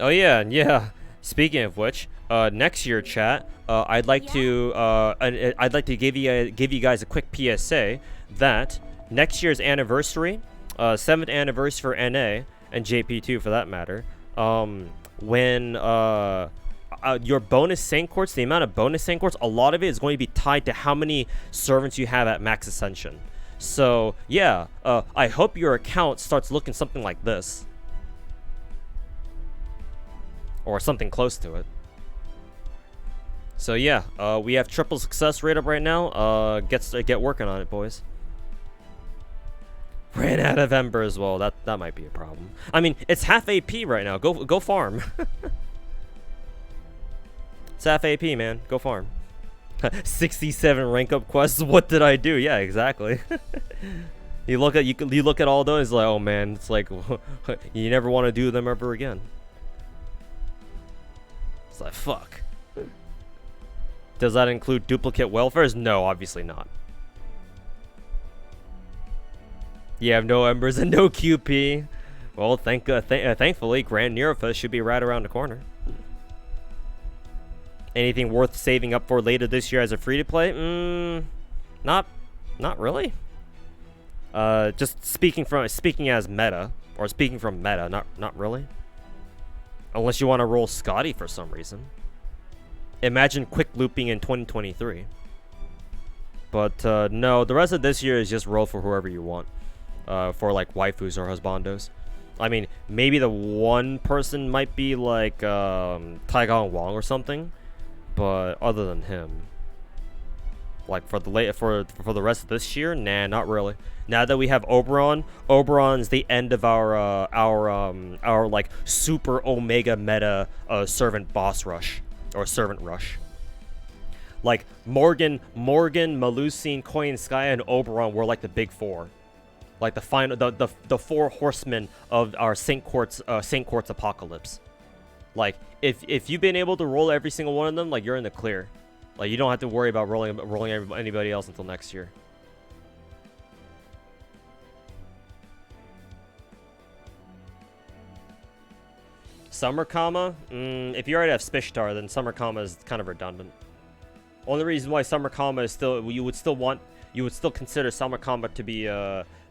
Oh yeah. Speaking of which, next year, chat, I'd like to give you guys a quick PSA that next year's anniversary, 7th anniversary for NA and JP2 for that matter, when your bonus sync quartz, the amount of bonus sync quartz, a lot of it is going to be tied to how many servants you have at max ascension. So yeah, I hope your account starts looking something like this, or something close to it. So yeah, we have triple success rate up right now. Get working on it, boys. Ran out of Ember as well. That might be a problem. I mean, it's half AP right now. Go farm. It's half AP, man. Go farm. 67 rank up quests. What did I do? Yeah, exactly. You look at all those, like, oh man, it's like you never want to do them ever again. It's like, fuck. Does that include duplicate welfares? No, obviously not. You have no embers and no QP. Well, thankfully, Grand Neurofest should be right around the corner. Anything worth saving up for later this year as a free-to-play? Not really. Just speaking as meta, or speaking from meta, not really. Unless you want to roll Scotty for some reason. Imagine quick looping in 2023. But no, the rest of this year is just roll for whoever you want. For like waifus or husbandos. I mean, maybe the one person might be like Taigang Wong or something. But other than him, like for the rest of this year, nah, not really. Now that we have Oberon's the end of our like super omega meta servant boss rush or servant rush. Like Morgan, Melusine, Koyan Sky, and Oberon were like the big four, like the final the four horsemen of our Saint Quartz apocalypse. Like if you've been able to roll every single one of them, like you're in the clear. Like you don't have to worry about rolling anybody else until next year. Summer Kama? If you already have Spishtar, then Summer Kama is kind of redundant. Only reason why Summer Kama is still you would still consider Summer Kama to be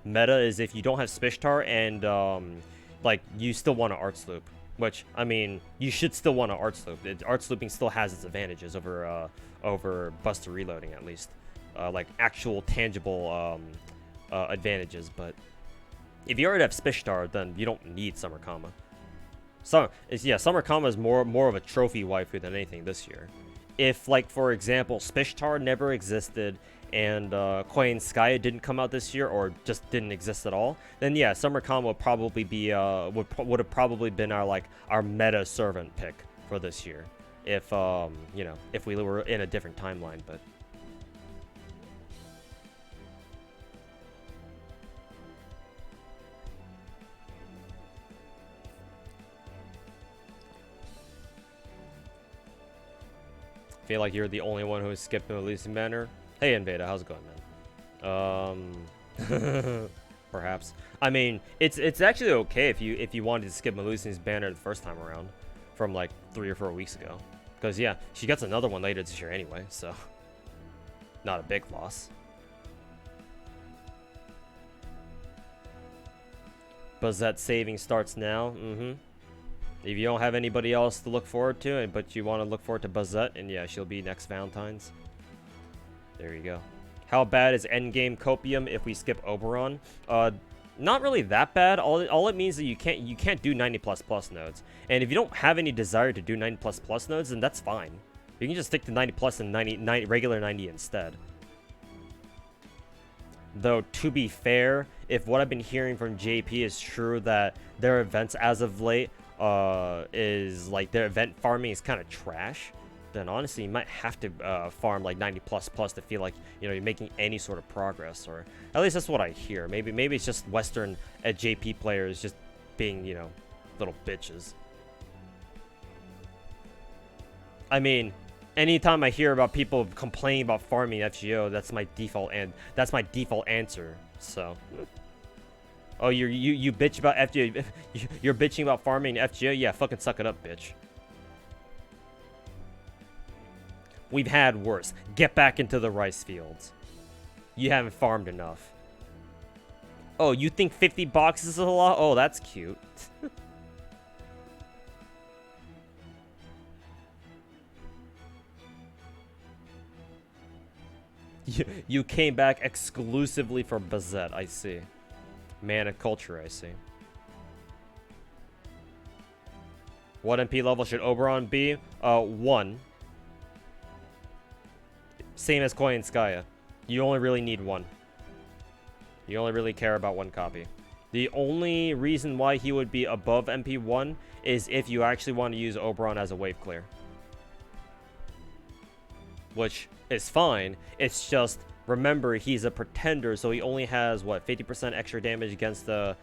meta is if you don't have Spishtar and like you still want an Arts Loop. Which, I mean, you should still want an Arts Loop. Arts Looping still has its advantages over Buster Reloading, at least. Like, actual, tangible advantages. But if you already have Spishtar, then you don't need Summer Kama. Summer Kama is more of a trophy waifu than anything this year. If, like, for example, Spishtar never existed and Koyan Skya didn't come out this year or just didn't exist at all, then yeah, Summer Kama would probably be would have probably been our meta servant pick for this year, if you know, if we were in a different timeline. But I feel like you're the only one who skipped the releasing banner. Hey Invada, how's it going, man? Perhaps. I mean, it's actually okay if you wanted to skip Melusine's banner the first time around, from like 3 or 4 weeks ago, because yeah, she gets another one later this year anyway, so not a big loss. Buzzette saving starts now. If you don't have anybody else to look forward to, but you want to look forward to Buzzette, and yeah, she'll be next Valentine's. There you go. How bad is endgame copium if we skip Oberon? Not really that bad. All it means is that you can't do 90++ nodes. And if you don't have any desire to do 90++ nodes, then that's fine. You can just stick to 90+ and regular 90 instead. Though, to be fair, if what I've been hearing from JP is true, that their events as of late is like their event farming is kind of trash, then honestly you might have to farm like 90++ to feel like, you know, you're making any sort of progress. Or at least that's what I hear. Maybe it's just Western JP players just being, you know, little bitches. I mean, anytime I hear about people complaining about farming FGO, that's my default answer. So, oh, you bitch about FGO. You're bitching about farming FGO. Yeah, fucking suck it up, bitch. We've had worse. Get back into the rice fields. You haven't farmed enough. Oh, you think 50 boxes is a lot? Oh, that's cute. You came back exclusively for Buzzette, I see. Man of culture, I see. What MP level should Oberon be? 1. Same as Koyan Skya. You only really need 1. You only really care about 1 copy. The only reason why he would be above MP1 is if you actually want to use Oberon as a wave clear. Which is fine. It's just remember, he's a pretender, so he only has, what, 50% extra damage against the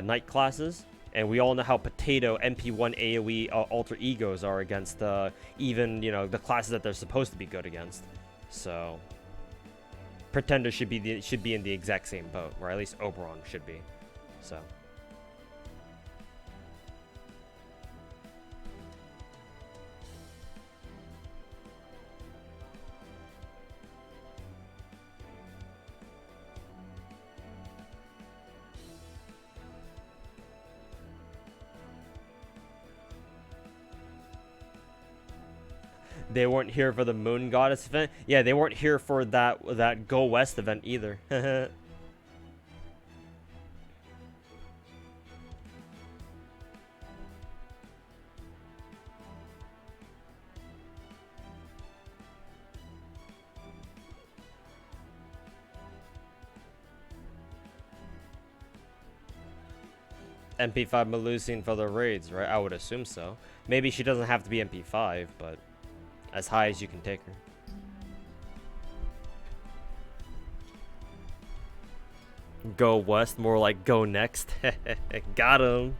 Knight classes? And we all know how potato MP1 AoE alter egos are against even, you know, the classes that they're supposed to be good against. So, pretender should be in the exact same boat, or at least Oberon should be. So. They weren't here for the Moon Goddess event. Yeah, they weren't here for that Go West event either. MP5 Melusine for the raids, right? I would assume so. Maybe she doesn't have to be MP5, but as high as you can take her. Go west, more like go next. Got him.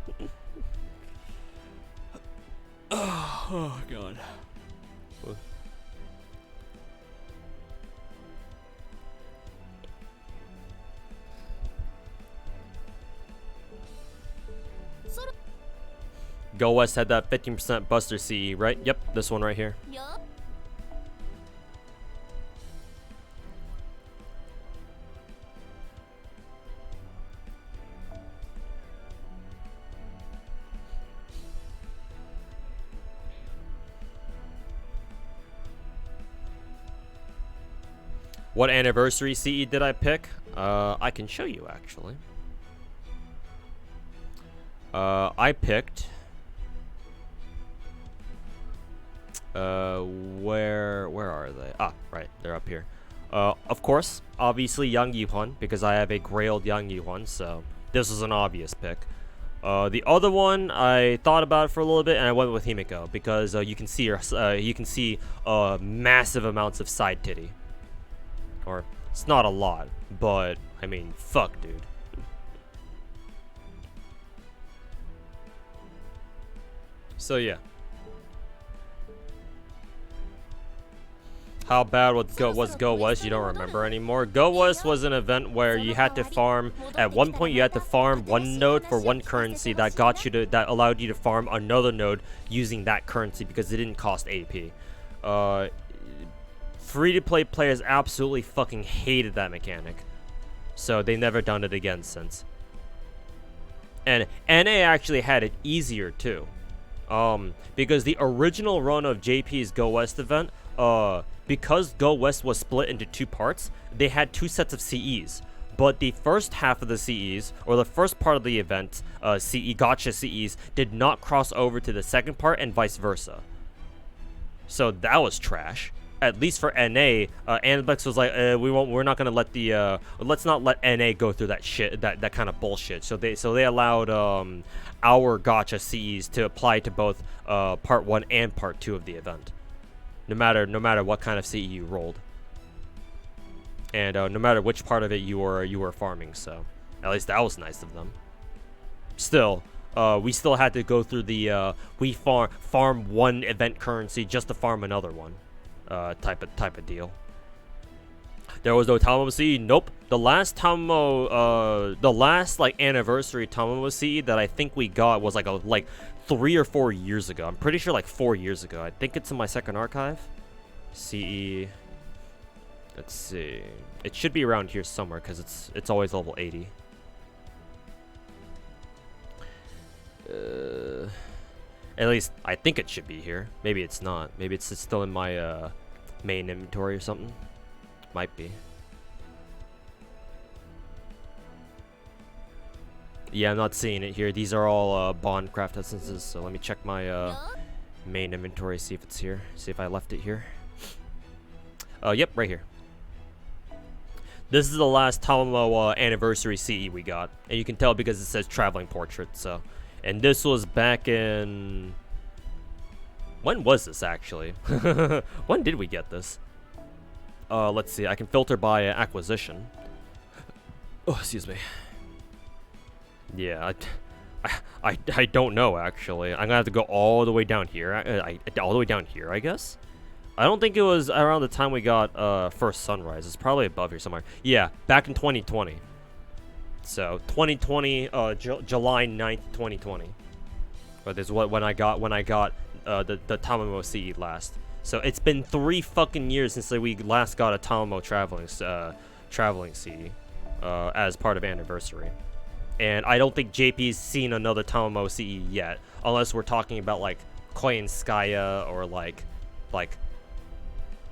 Oh god. Go West had that 15% Buster CE, right? Yep, this one right here. What anniversary CE did I pick? I can show you actually. I picked where are they? Ah, right, they're up here. Of course, obviously Yang Yuhun, because I have a Grailed Yang Yuhun, so this is an obvious pick. The other one, I thought about it for a little bit, and I went with Himiko because you can see her, massive amounts of side titty. Or it's not a lot, but I mean, fuck, dude. So yeah. How bad was Go West? You don't remember anymore. Go West was an event where you had to farm. At one point, you had to farm one node for one currency that allowed you to farm another node using that currency because it didn't cost AP. Free-to-play players absolutely fucking hated that mechanic, so they never done it again since. And NA actually had it easier too, because the original run of JP's Go West event, because Go West was split into two parts, they had two sets of CEs. But the first half of the CEs, or the first part of the event, CE Gotcha CEs, did not cross over to the second part, and vice versa. So that was trash. At least for NA, LB6 was like, we're not gonna let let's not let NA go through that shit, that kind of bullshit. So they allowed our Gotcha CEs to apply to both part 1 and part 2 of the event, no matter what kind of CE you rolled, and no matter which part of it you were farming. So at least that was nice of them. Still, we still had to go through the we farm one event currency just to farm another one. Type of deal. There was no Tamamo CE. Nope. The last like anniversary Tamamo CE that I think we got was like 3 or 4 years ago. I'm pretty sure like 4 years ago. I think it's in my second archive. CE. Let's see. It should be around here somewhere because it's always level 80. At least I think it should be here. Maybe it's not. Maybe it's still in my main inventory or something. Might be. Yeah, I'm not seeing it here. These are all bond craft essences. So let me check my main inventory, see if it's here. See if I left it here. Yep, right here. This is the last Tamamo anniversary CE we got, and you can tell because it says traveling portrait. So. And this was back in... When was this, actually? When did we get this? Let's see. I can filter by acquisition. Oh, excuse me. Yeah, I don't know actually. I'm gonna have to go all the way down here. All the way down here, I guess. I don't think it was around the time we got first sunrise. It's probably above here somewhere. Yeah, back in 2020. So 2020, July 9th, 2020. But this is when I got the Tamamo CE last. So it's been 3 fucking years since we last got a Tamamo traveling CE as part of anniversary. And I don't think JP's seen another Tamamo CE yet, unless we're talking about like Koyanskaya or like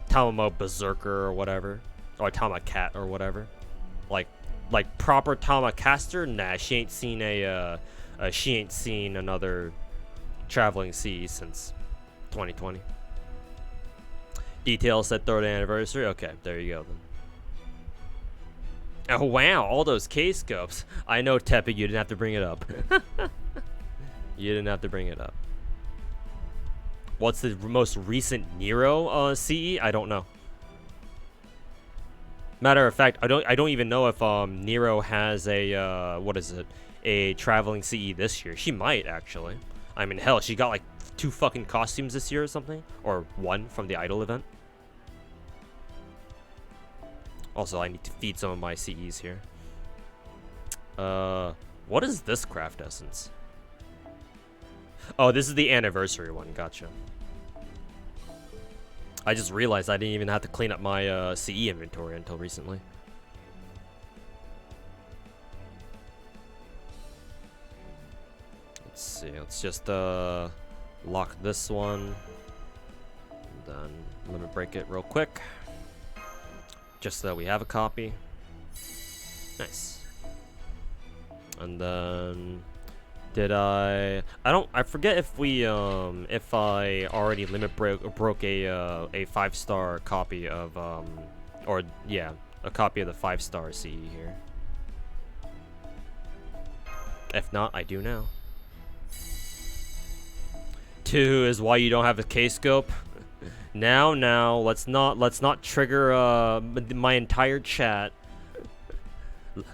Tamamo Berserker or whatever, or Tamacat or whatever. Like proper Tamacaster? Nah, she ain't seen another traveling CE since 2020. Details said 3rd anniversary. Okay, there you go then. Oh wow, all those K-scopes. I know, Tepe, you didn't have to bring it up. You didn't have to bring it up. What's the most recent Nero CE? I don't know. Matter of fact, I don't even know if Nero has a what is it? A traveling CE this year. She might actually. I mean, hell, she got like 2 fucking costumes this year or something, or 1 from the Idol event. Also, I need to feed some of my CEs here. What is this craft essence? Oh, this is the anniversary one. Gotcha. I just realized I didn't even have to clean up my CE inventory until recently. Let's see. Let's just lock this one. And then let me break it real quick, just so that we have a copy. Nice. And then I forget if we if I already limit broke a 5-star copy of or yeah, a copy of the 5-star CE here. If not, I do now. 2 is why you don't have a K-scope. Now, let's not trigger my entire chat.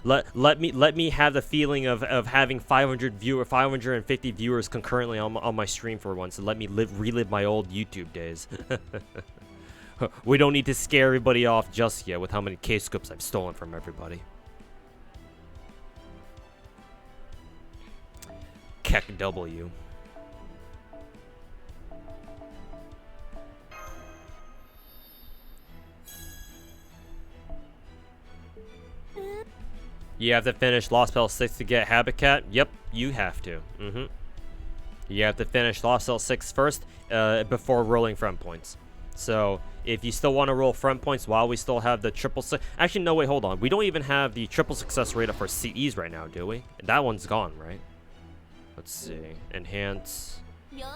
Let me have the feeling of having 550 viewers concurrently on my stream for once, and let me relive my old YouTube days. We don't need to scare everybody off just yet with how many K-scopes I've stolen from everybody. Keck W. You have to finish Lost Spell 6 to get Habitat? Yep, you have to. You have to finish Lost Spell 6 first before rolling front points. So, if you still want to roll front points while we still have the triple... Actually, no, wait, hold on. We don't even have the triple success rate up for CEs right now, do we? That one's gone, right? Let's see. Enhance...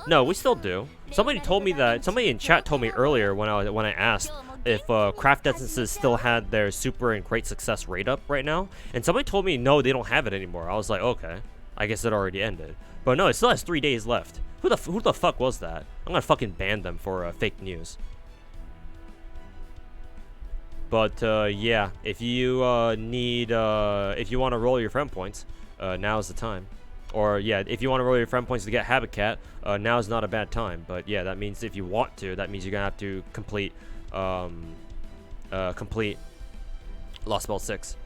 No, we still do. Somebody told me that... Somebody in chat told me earlier when I asked if craft essences still had their super and great success rate up right now, and somebody told me no, they don't have it anymore. I was like, okay, I guess it already ended. But no, it still has 3 days left. Who the fuck was that? I'm gonna fucking ban them for fake news. But yeah, if you if you want to roll your friend points, now's the time. Or yeah, if you want to roll your friend points to get Habitat, now is not a bad time. But yeah, that means if you want to, that means you're gonna have to complete complete Lost Spell 6.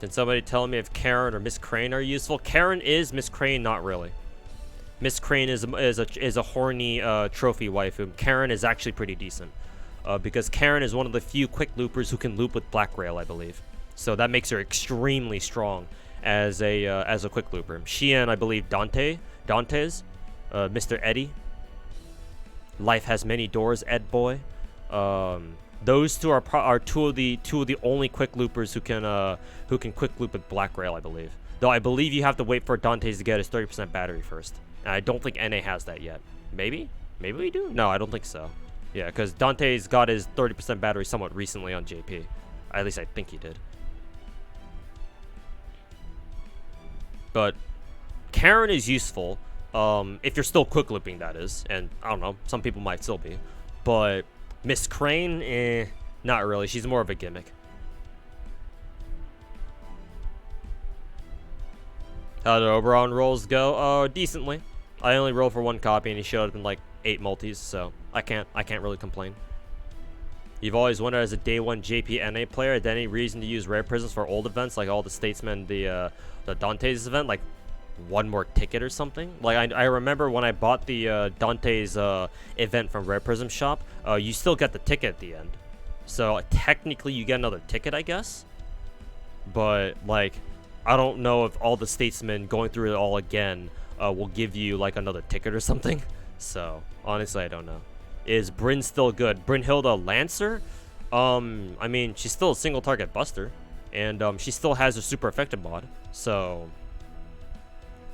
Can somebody tell me if Karen or Miss Crane are useful? Karen is, Miss Crane not really. Miss Crane is a horny trophy waifu. Karen is actually pretty decent, because Karen is one of the few quick loopers who can loop with Black Rail, I believe. So that makes her extremely strong as a quick looper. She and I believe Dante's Mr. Eddie. Life has many doors, Ed boy. Those two are two of the only quick loopers who can quick loop with Black Rail, I believe. Though I believe you have to wait for Dante's to get his 30% battery first. And I don't think NA has that yet. Maybe? Maybe we do? No, I don't think so. Yeah, because Dante's got his 30% battery somewhat recently on JP. At least I think he did. But Karen is useful if you're still quick looping, that is. And I don't know, some people might still be. But Miss Crane, not really. She's more of a gimmick. How did Oberon rolls go? Oh, decently. I only rolled for one copy, and he showed up in like 8 multis, so I can't really complain. You've always wondered, as a day 1 JPNA player, had any reason to use rare prisms for old events like all the Statesmen, the Dante's event, like one more ticket or something? Like I remember when I bought the Dante's event from Rare Prism Shop, you still get the ticket at the end. So technically you get another ticket, I guess. But like, I don't know if all the Statesmen going through it all again will give you like another ticket or something. So honestly, I don't know. Is Bryn still good? Brynhilda Lancer? I mean, she's still a single target buster, and she still has a super effective mod. So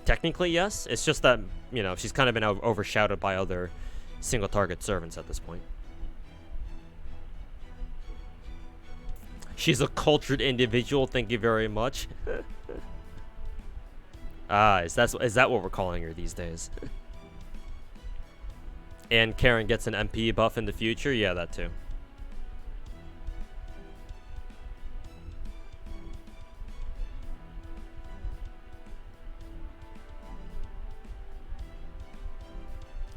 technically, yes. It's just that, you know, she's kind of been overshadowed by other single target servants at this point. She's a cultured individual. Thank you very much. Is that what we're calling her these days? And Karen gets an MP buff in the future? Yeah, that too.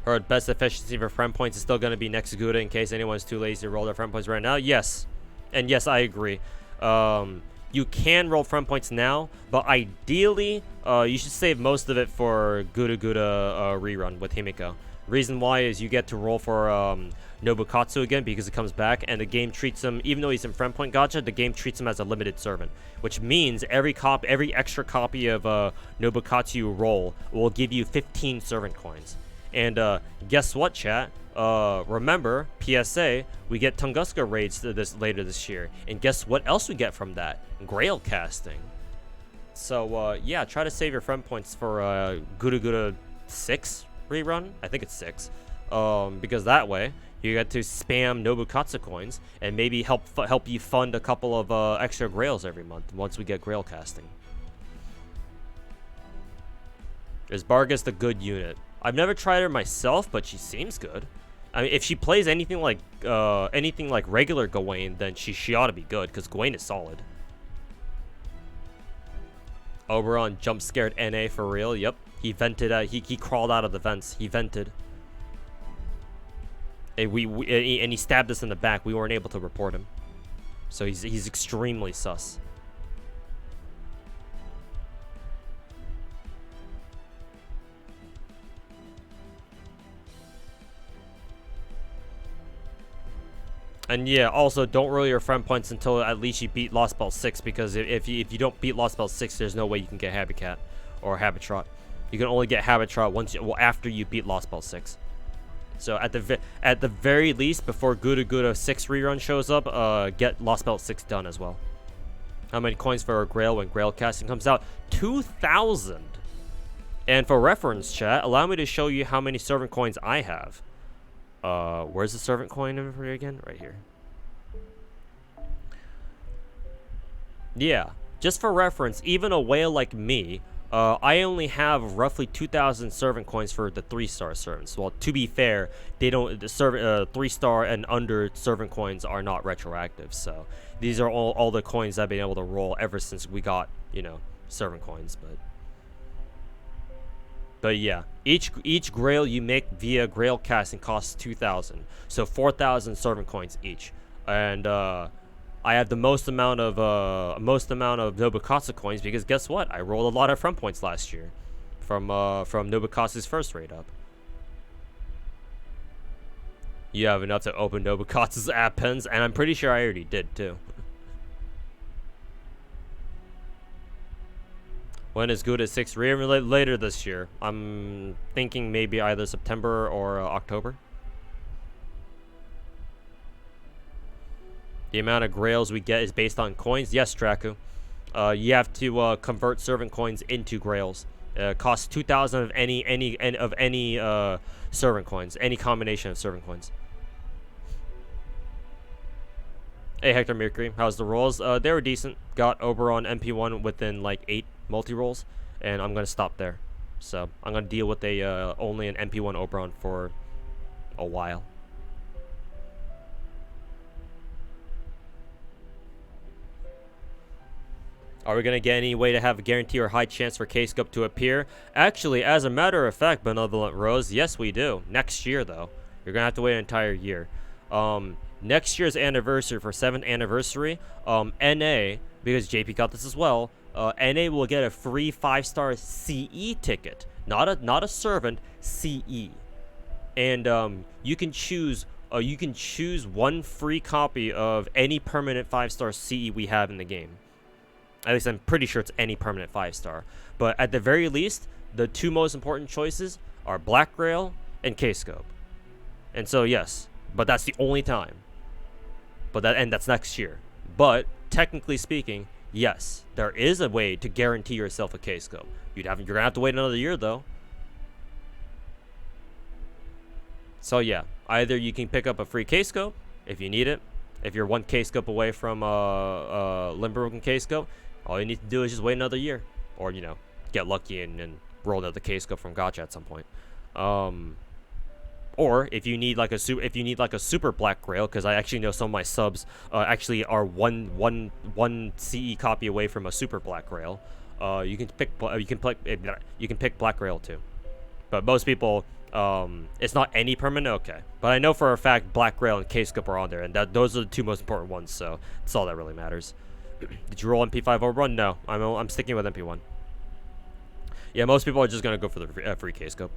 Heard best efficiency for friend points is still going to be next Gouda in case anyone's too lazy to roll their friend points right now. Yes. And yes, I agree. You can roll friend points now, but ideally, you should save most of it for Gouda rerun with Himiko. Reason why is you get to roll for Nobukatsu again because it comes back, and the game treats him, even though he's in friend point gacha, the game treats him as a limited servant, which means every extra copy of Nobukatsu you roll will give you 15 servant coins. And guess what, chat? Remember, PSA, we get Tunguska raids later this year, and guess what else we get from that? Grail casting. So yeah, try to save your friend points for Gouda 6 rerun. I think it's 6, because that way you get to spam Nobukatsu coins and maybe help you fund a couple of extra Grails every month once we get Grail casting. Is Bargus the good unit? I've never tried her myself, but she seems good. I mean, if she plays anything like regular Gawain, then she ought to be good, because Gawain is solid. Oberon jump scared NA for real. Yep, he vented. He crawled out of the vents. He vented, and he stabbed us in the back. We weren't able to report him, so he's extremely sus. And yeah, also don't roll your friend points until at least you beat Lost Belt 6, because if you don't beat Lost Belt 6, there's no way you can get Habitat or Habitrot. You can only get Habitrot after you beat Lost Belt 6. So at the very least, before Gouda 6 rerun shows up, get Lost Belt 6 done as well. How many coins for a Grail when Grail casting comes out? 2,000. And for reference, chat, allow me to show you how many servant coins I have. Where's the servant coin inventory again? Right here. Yeah, just for reference, even a whale like me, I only have roughly 2,000 servant coins for the 3-star servants. Well, to be fair, they don't. The 3-star and under servant coins are not retroactive. So these are all the coins I've been able to roll ever since we got, you know, servant coins. But yeah, each Grail you make via Grail casting costs 2,000, so 4,000 servant coins each. And I have the most amount of Nobukatsu coins because guess what? I rolled a lot of front points last year from Nobukatsu's first raid up. You have enough to open Nobukatsu's app pens, and I'm pretty sure I already did too. When is Gouda 6 rerun? Later this year. I'm thinking maybe either September or October. The amount of Grails we get is based on coins. Yes, Draku. You have to convert servant coins into Grails. It costs 2,000 of any servant coins, any combination of servant coins. Hey, Hector Mercury, how's the rolls? They were decent. Got Oberon MP1 within like 8 multi-rolls, and I'm gonna stop there. So I'm gonna deal with only an MP1 Oberon for a while. Are we going to get any way to have a guarantee or high chance for K-Scope to appear? Actually, as a matter of fact, Benevolent Rose, yes we do. Next year, though. You're going to have to wait an entire year. Next year's anniversary, for 7th anniversary, NA, because JP got this as well, NA will get a free 5-star CE ticket. Not a servant, CE. And you can choose one free copy of any permanent 5-star CE we have in the game. At least I'm pretty sure it's any permanent 5-star. But at the very least, the two most important choices are Black Grail and K-Scope. And so yes, but that's the only time. And that's next year. But technically speaking, yes, there is a way to guarantee yourself a K-Scope. You're gonna have to wait another year though. So yeah, either you can pick up a free K-Scope if you need it. If you're one K-Scope away from Limberbroken K-Scope, all you need to do is just wait another year, or get lucky and roll another K-Scope from Gacha at some point. Or if you need like a super Black Grail, because I actually know some of my subs actually are one CE copy away from a super Black Grail. You can pick Black Grail too, but most people it's not any permanent. Okay, but I know for a fact Black Grail and K-Scope are on there, and those are the two most important ones. So that's all that really matters. Did you roll MP5 overrun? No, I'm sticking with MP1. Yeah, most people are just gonna go for the free K-Scope.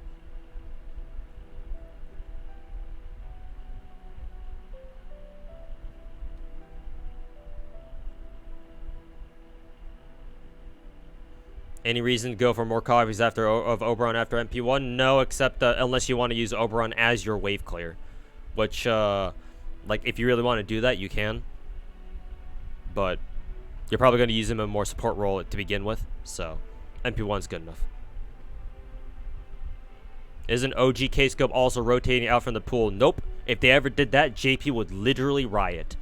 Any reason to go for more copies of Oberon after MP1? No, except unless you want to use Oberon as your wave clear, which like if you really want to do that, you can. But you're probably going to use him in a more support role to begin with, so MP1's good enough. Isn't OG K-Scope also rotating out from the pool? Nope. If they ever did that, JP would literally riot.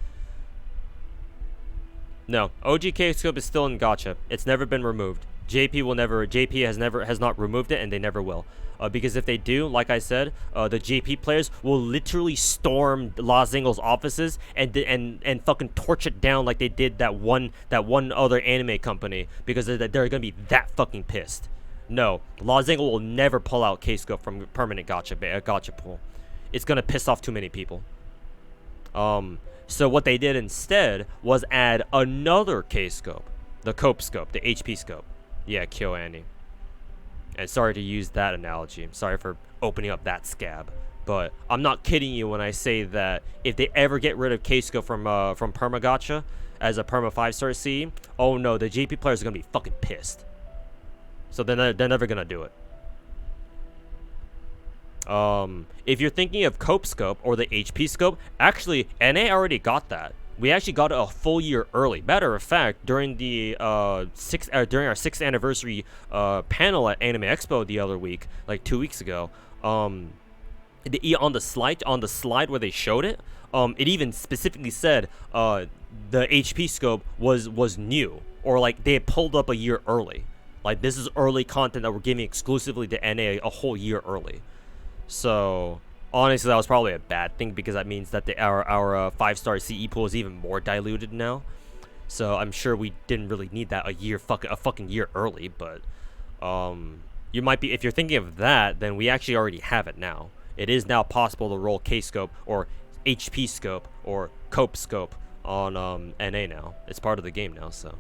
No, OG K-Scope is still in Gacha. It's never been removed. JP has not removed it, and they never will. Because if they do, like I said, the JP players will literally storm Lazingo's offices and fucking torch it down like they did that one other anime company, because they're gonna be that fucking pissed. No, Lazingo will never pull out K-Scope from permanent gacha pool. It's gonna piss off too many people. So what they did instead was add another K-Scope, the Cope Scope, the HP Scope. Yeah, kill Andy. And sorry to use that analogy. I'm sorry for opening up that scab. But I'm not kidding you when I say that if they ever get rid of K-Scope from Permagacha as a Perma 5-star C, oh no, the JP players are going to be fucking pissed. So they're never going to do it. If you're thinking of Cope Scope or the HP Scope, actually, NA already got that. We actually got it a full year early. Matter of fact, during the during our 6th anniversary panel at Anime Expo the other week, like 2 weeks ago, on the slide where they showed it, it even specifically said the HP Scope was new, or like they had pulled up a year early. Like, this is early content that we're giving exclusively to NA a whole year early. So honestly, that was probably a bad thing, because that means that our 5-star CE pool is even more diluted now. So I'm sure we didn't really need that a fucking year early. But you might be, if you're thinking of that, then we actually already have it now. It is now possible to roll K-Scope or HP Scope or Cope Scope on NA now. It's part of the game now. So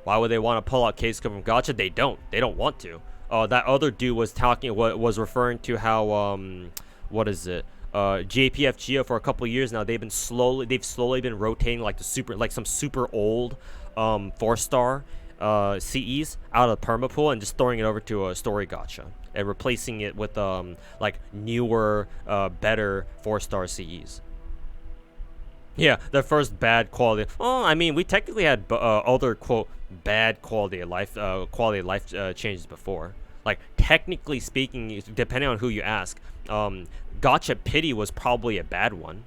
why would they want to pull out K-Scope from Gacha? They don't want to. That other dude was referring to how what is it? JPFGO for a couple years now. They've slowly been rotating like some super old 4-star CEs out of the perma pool and just throwing it over to a story gacha and replacing it with like newer, better 4-star CEs. Yeah, the first bad quality. Well, I mean, we technically had other quote bad quality of life changes before. Like, technically speaking, depending on who you ask, Gacha Pity was probably a bad one,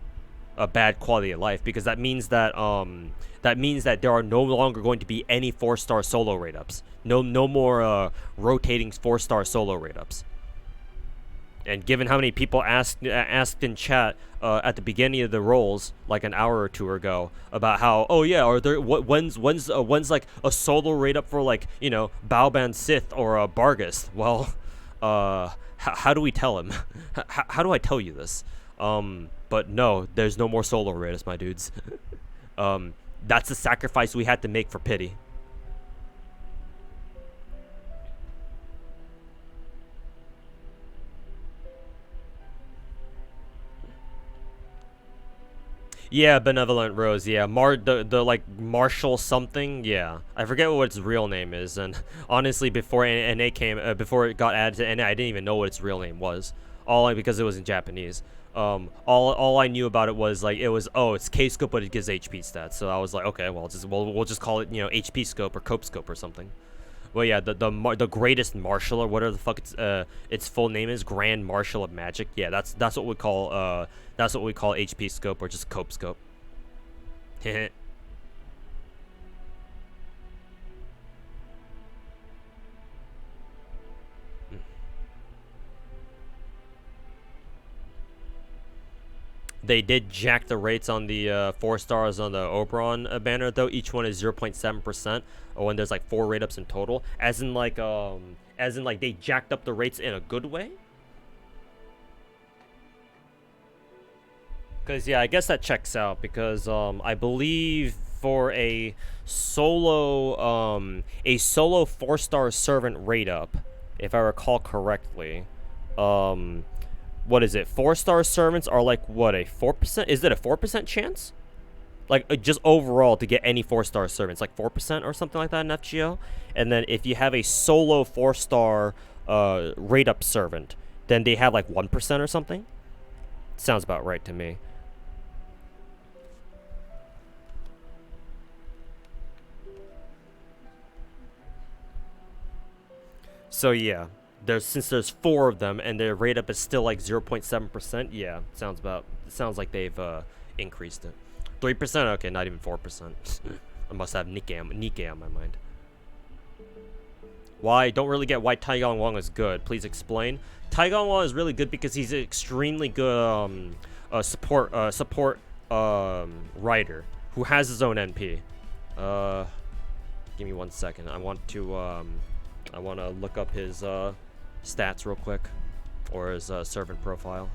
a bad quality of life, because that means that there are no longer going to be any 4-star solo rate ups. No more rotating 4-star solo rate ups. And given how many people asked in chat at the beginning of the rolls, like an hour or two ago, about how, oh yeah, are there when's like a solo raid up for, like, you know, Baoban Sith or Bargus? Well, how do we tell him? How do I tell you this? But no, there's no more solo raids, my dudes. That's the sacrifice we had to make for pity. Yeah, Benevolent Rose. Yeah, the like Marshall something. Yeah, I forget what its real name is. And honestly, before NA came, before it got added to NA, I didn't even know what its real name was. Because it was in Japanese. All I knew about it was like it's K scope, but it gives HP stats. So I was like, okay, well we'll just call it, you know, HP scope or cope scope or something. Well, yeah, the greatest marshal, or whatever the fuck its full name is, Grand Marshal of Magic. Yeah, that's what we call HP scope, or just cope scope. They did jack the rates on the 4 stars on the Oberon banner, though. Each one is 0.7%, when there's like 4 rate ups in total. As in like they jacked up the rates in a good way. Because yeah, I guess that checks out, because I believe for a solo 4-star servant rate up, if I recall correctly, what is it? 4-star servants are like, what, a 4%? Is it a 4% chance? Like, just overall to get any 4-star servants, like 4% or something like that in FGO. And then if you have a solo 4-star rate up servant, then they have like 1% or something. Sounds about right to me. So yeah, since there's 4 of them and their rate up is still like 0.7%, yeah, sounds like they've increased it. 3%? Okay, not even 4%. I must have Nikkei on my mind. Why? Don't really get why Taigong Wang is good. Please explain. Taigong Wang is really good because he's an extremely good support writer who has his own NP. Give me 1 second. I want to look up his stats real quick, or his servant profile.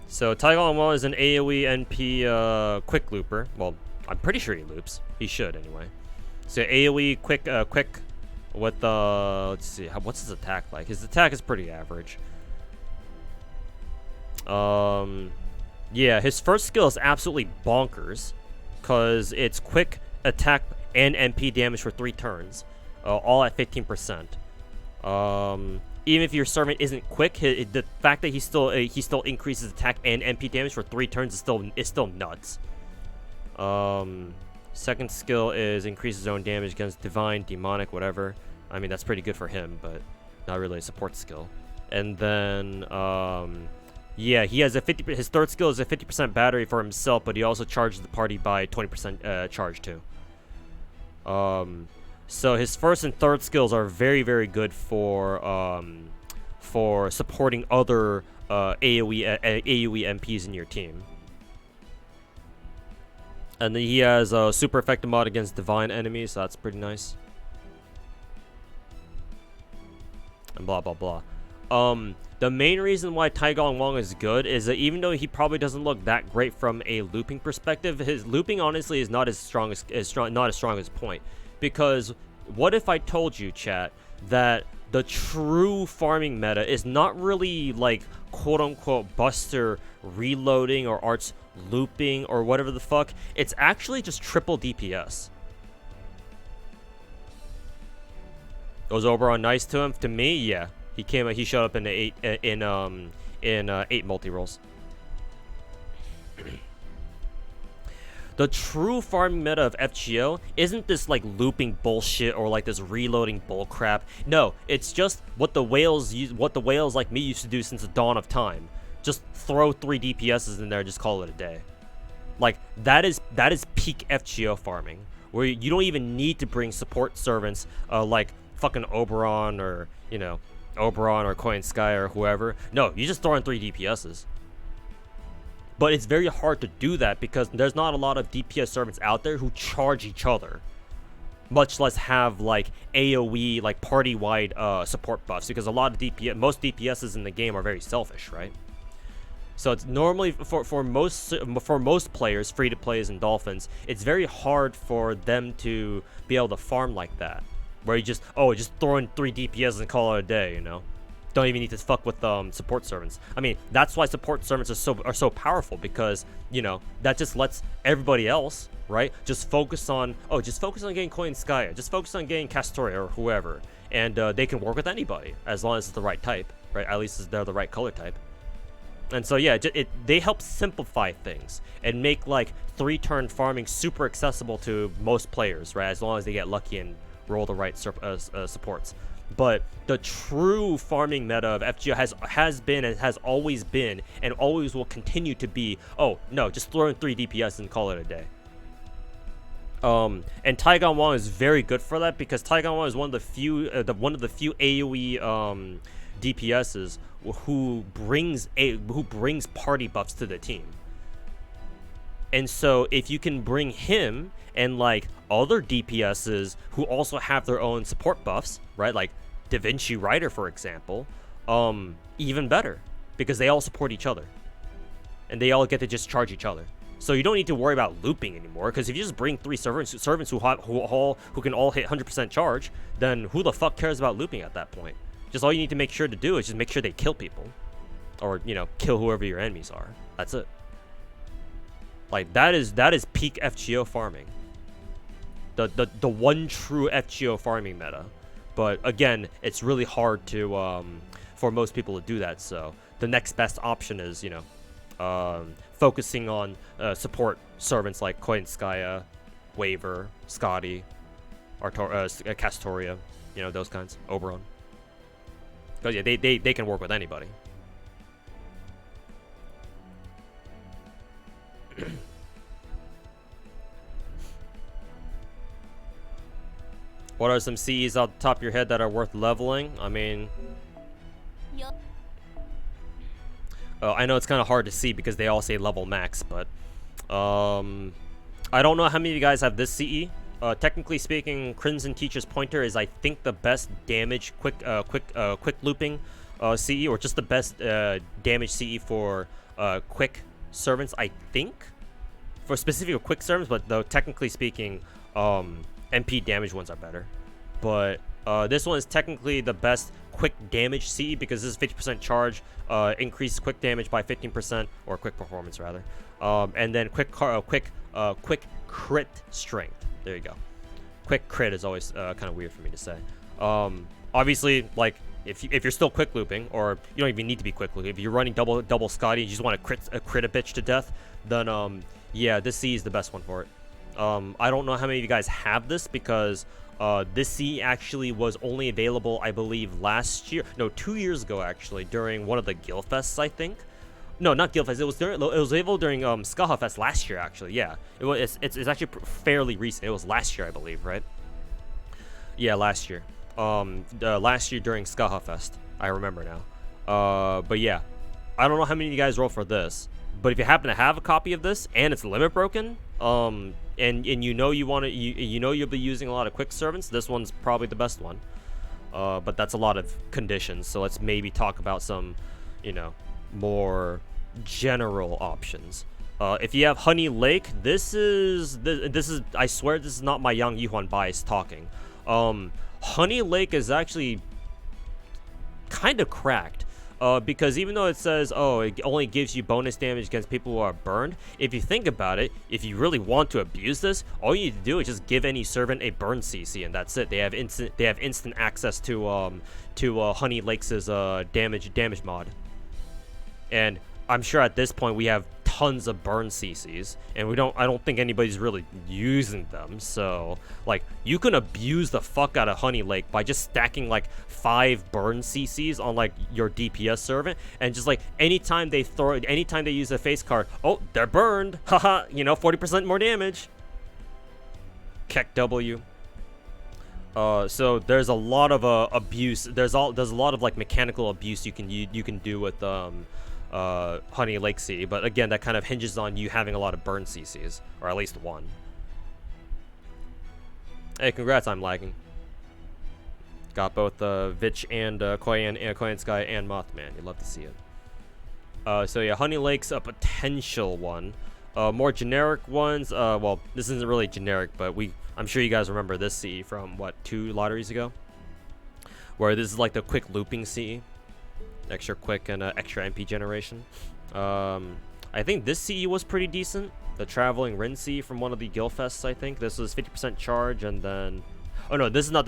So Taigong Wang is an AoE NP quick looper. Well, I'm pretty sure he loops. He should anyway. So AoE quick with let's see, what's his attack like? His attack is pretty average. Yeah, his first skill is absolutely bonkers, cause it's quick attack and MP damage for 3 turns, all at 15%. Even if your servant isn't quick, the fact that he still increases attack and MP damage for 3 turns is still nuts. Second skill is increases zone damage against divine, demonic, whatever. I mean, that's pretty good for him, but not really a support skill. And then yeah, he has his third skill is a 50% battery for himself, but he also charges the party by 20% charge too. So his first and third skills are very, very good for supporting other AoE MPs in your team. And then he has a super effective mod against divine enemies, so that's pretty nice. And blah blah blah. The main reason why Taigong Wang is good is that even though he probably doesn't look that great from a looping perspective, his looping honestly is not as strong as point. Because what if I told you, chat, that the true farming meta is not really like quote unquote Buster reloading or Arts looping or whatever the fuck? It's actually just triple DPS. Was Oberon nice to him? To me, yeah. He showed up in the 8 multi-rolls. The true farming meta of FGO isn't this like looping bullshit or like this reloading bullcrap. No, it's just what the whales like me used to do since the dawn of time. Just throw 3 DPSs in there and just call it a day. Like that is peak FGO farming, where you don't even need to bring support servants like fucking Oberon or Oberon or Coin Sky or whoever. No, you just throw in 3 DPSs. But it's very hard to do that because there's not a lot of DPS servants out there who charge each other, much less have like AoE like party-wide support buffs, because a lot of most DPSs in the game are very selfish, right? So it's normally for most players, free-to-plays and Dolphins, it's very hard for them to be able to farm like that, where you just throw in 3 DPS and call it a day, you know? Don't even need to fuck with support servants. I mean, that's why support servants are so powerful, because that just lets everybody else, right, just focus on getting Coin Skya, just focus on getting Castoria or whoever, and they can work with anybody as long as it's the right type, right? At least they're the right color type. And so yeah, they help simplify things and make like 3-turn farming super accessible to most players, right? As long as they get lucky and roll the right supports. But the true farming meta of FGO has been and has always been and always will continue to be, oh no, just throw in 3 DPS and call it a day. And Taigan Wang is very good for that, because Taigan Wang is one of the few AoE DPSs who brings party buffs to the team. And so if you can bring him and like other DPSs who also have their own support buffs, right? Like Da Vinci Rider, for example, even better, because they all support each other and they all get to just charge each other. So you don't need to worry about looping anymore, because if you just bring 3 servants who can all hit 100% charge, then who the fuck cares about looping at that point? Just all you need to make sure to do is just make sure they kill people, or kill whoever your enemies are. That's it. Like that is peak FGO farming. The one true FGO farming meta. But again, it's really hard to for most people to do that. So the next best option is focusing on support servants like Coin Skya, Waver, Scotty, Castoria, those kinds, Oberon. Because yeah, they can work with anybody. What are some CEs off the top of your head that are worth leveling? I mean, I know it's kind of hard to see because they all say level max, but I don't know how many of you guys have this CE. Technically speaking, Crimson Teacher's Pointer is, I think, the best damage quick looping CE, or just the best damage CE for quick servants, I think, for specific quick servants. But though technically speaking, MP damage ones are better. But this one is technically the best quick damage CE, because this is 50% charge, increases quick damage by 15%, or quick performance rather, and then quick crit strength. There you go. Quick crit is always kind of weird for me to say. Obviously, like if you're still quick looping, or you don't even need to be quick looping, if you're running double Scotty and you just want to crit a bitch to death, then yeah, this C is the best one for it. I don't know how many of you guys have this, because this C actually was only available, I believe, 2 years ago actually, during one of the Guild Fests, I think. No, not Guild Fest. It was available during Skaha Fest last year, actually. Yeah, it's actually fairly recent. It was last year, I believe, right? Yeah, last year. Last year during Skaha Fest, I remember now. But yeah, I don't know how many of you guys roll for this, but if you happen to have a copy of this and it's limit broken, and you'll be using a lot of quick servants, this one's probably the best one. But that's a lot of conditions. So let's maybe talk about some, more general options. If you have Honey Lake, this is I swear this is not my Yang Yuhuan bias talking. Honey Lake is actually kind of cracked, because even though it says, oh, it only gives you bonus damage against people who are burned, if you think about it, if you really want to abuse this, all you need to do is just give any servant a burn CC, and that's it. They have instant access to Honey Lake's damage mod. And I'm sure at this point we have tons of burn CCs, and I don't think anybody's really using them. So like you can abuse the fuck out of Honey Lake by just stacking like 5 burn CCs on like your DPS servant, and just like anytime they use a face card, oh, they're burned, haha, 40% more damage. Keck W. So there's a lot of abuse. There's a lot of like mechanical abuse you can do with Honey Lake C, but again, that kind of hinges on you having a lot of burn CCs, or at least one. Hey, congrats! I'm lagging. Got both Vitch and Koyan Sky and Mothman. You'd love to see it. So yeah, Honey Lake's a potential one. More generic ones. Well, this isn't really generic, but I'm sure you guys remember this CE from what, 2 lotteries ago, where this is like the quick looping CE, extra quick and extra MP generation. I think this CE was pretty decent. The traveling Rin CE from one of the Guildfests. I think this was 50% charge, and then oh no, this is not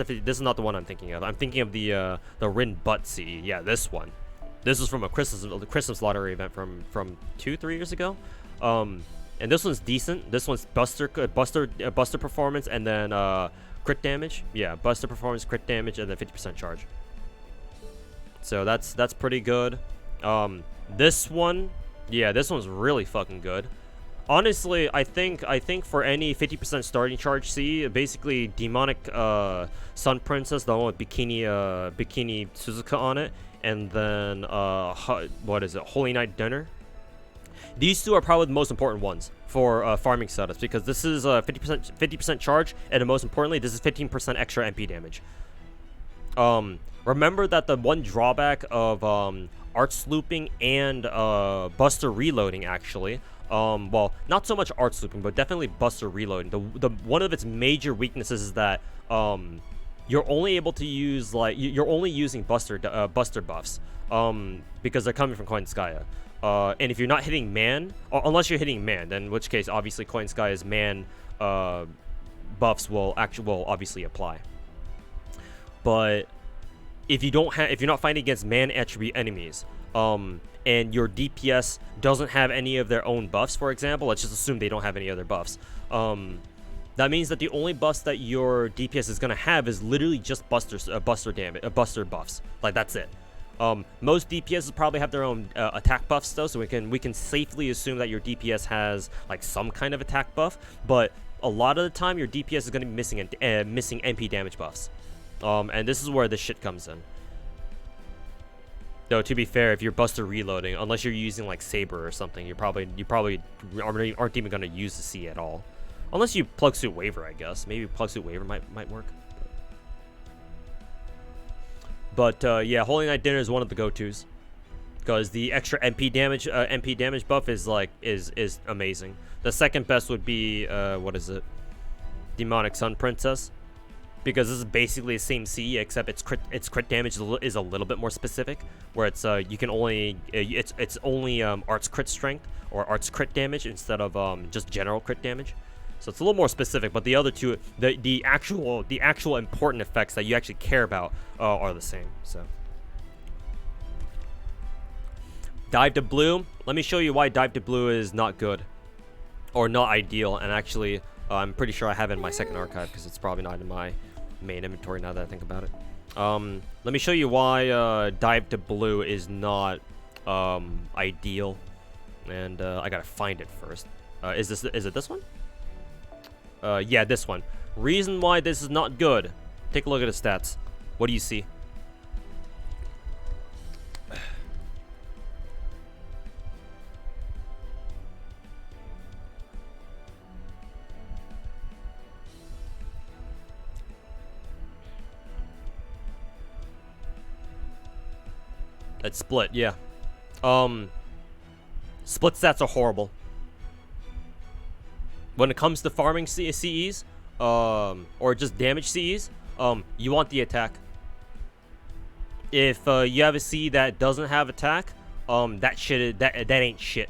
the one I'm thinking of. I'm thinking of the Rin Butt CE. Yeah, this one. This was from a Christmas lottery event from 2-3 years ago. And this one's decent. This one's Buster performance, and then crit damage. Yeah, Buster performance, crit damage, and then 50% charge. So that's pretty good. This one, yeah, this one's really fucking good. Honestly, I think for any 50% starting charge C, basically Demonic Sun Princess, the one with Bikini Suzuka on it, and then what is it, Holy Night Dinner. These 2 are probably the most important ones for farming setups, because this is 50% charge, and most importantly, this is 15% extra MP damage. Remember that the one drawback of arts looping and Buster reloading, actually, well, not so much arts looping, but definitely Buster reloading. The one of its major weaknesses is that you're only able to use you're only using Buster buffs because they're coming from Koinskaya. And if you're not hitting man, unless you're hitting man, then in which case obviously Koinskaya's man buffs will obviously apply. But if you're not fighting against man attribute enemies, and your DPS doesn't have any of their own buffs, for example, let's just assume they don't have any other buffs. That means that the only buffs that your DPS is gonna have is literally just buster buffs. Like, that's it. Most DPSs probably have their own attack buffs though, so we can safely assume that your DPS has like some kind of attack buff, but a lot of the time your DPS is going to be missing MP damage buffs. And this is where the shit comes in. Though, to be fair, if you're Buster reloading, unless you're using like Saber or something, you probably aren't even going to use the C at all. Unless you Plug Suit Waver, I guess. Maybe Plug Suit Waver might work. But yeah, Holy Night Dinner is one of the go-tos, because the extra MP damage buff is amazing. The second best would be what is it? Demonic Sun Princess, because this is basically the same C, except its crit damage is a little bit more specific, where it's you can only it's only arts crit strength or arts crit damage instead of just general crit damage. So it's a little more specific, but the other two, the actual important effects that you actually care about are the same. So, Dive to Blue. Let me show you why Dive to Blue is not good, or not ideal. And actually, I'm pretty sure I have it in my second archive, because it's probably not in my main inventory now that I think about it. Let me show you why Dive to Blue is not ideal, and I gotta find it first. Is it this one? Yeah, this one. Reason why this is not good. Take a look at the stats. What do you see? It's split, yeah. Split stats are horrible. When it comes to farming CEs, or just damage CEs, you want the attack. If you have a CE that doesn't have attack, that ain't shit.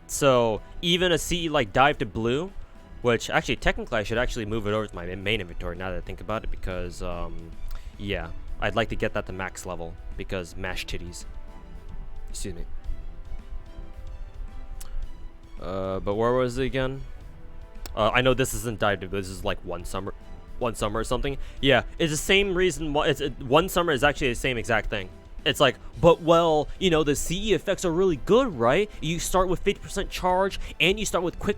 So even a CE like Dive to Blue, which actually technically I should actually move it over to my main inventory now that I think about it, because yeah, I'd like to get that to max level, because mash titties. Excuse me. But where was it again? I know this isn't Dive to Blue. This is like One Summer or something. Yeah, it's the same reason why One Summer is actually the same exact thing. It's like, but well, you know, the CE effects are really good, right? You start with 50% charge, and you start with quick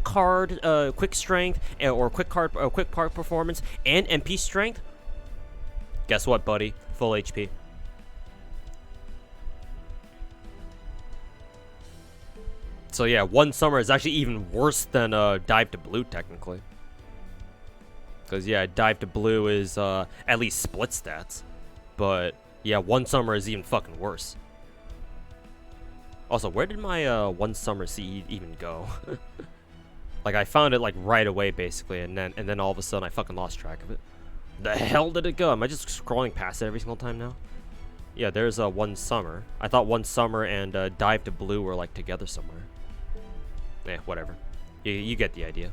strength, or quick part performance, and MP strength. Guess what, buddy? Full HP. So yeah, One Summer is actually even worse than Dive to Blue, technically. Because yeah, Dive to Blue is at least split stats. But yeah, One Summer is even fucking worse. Also, where did my One Summer CE even go? Like, I found it like right away, basically, and then all of a sudden I fucking lost track of it. The hell did it go? Am I just scrolling past it every single time now? Yeah, there's One Summer. I thought One Summer and Dive to Blue were like together somewhere. Eh, whatever. You get the idea.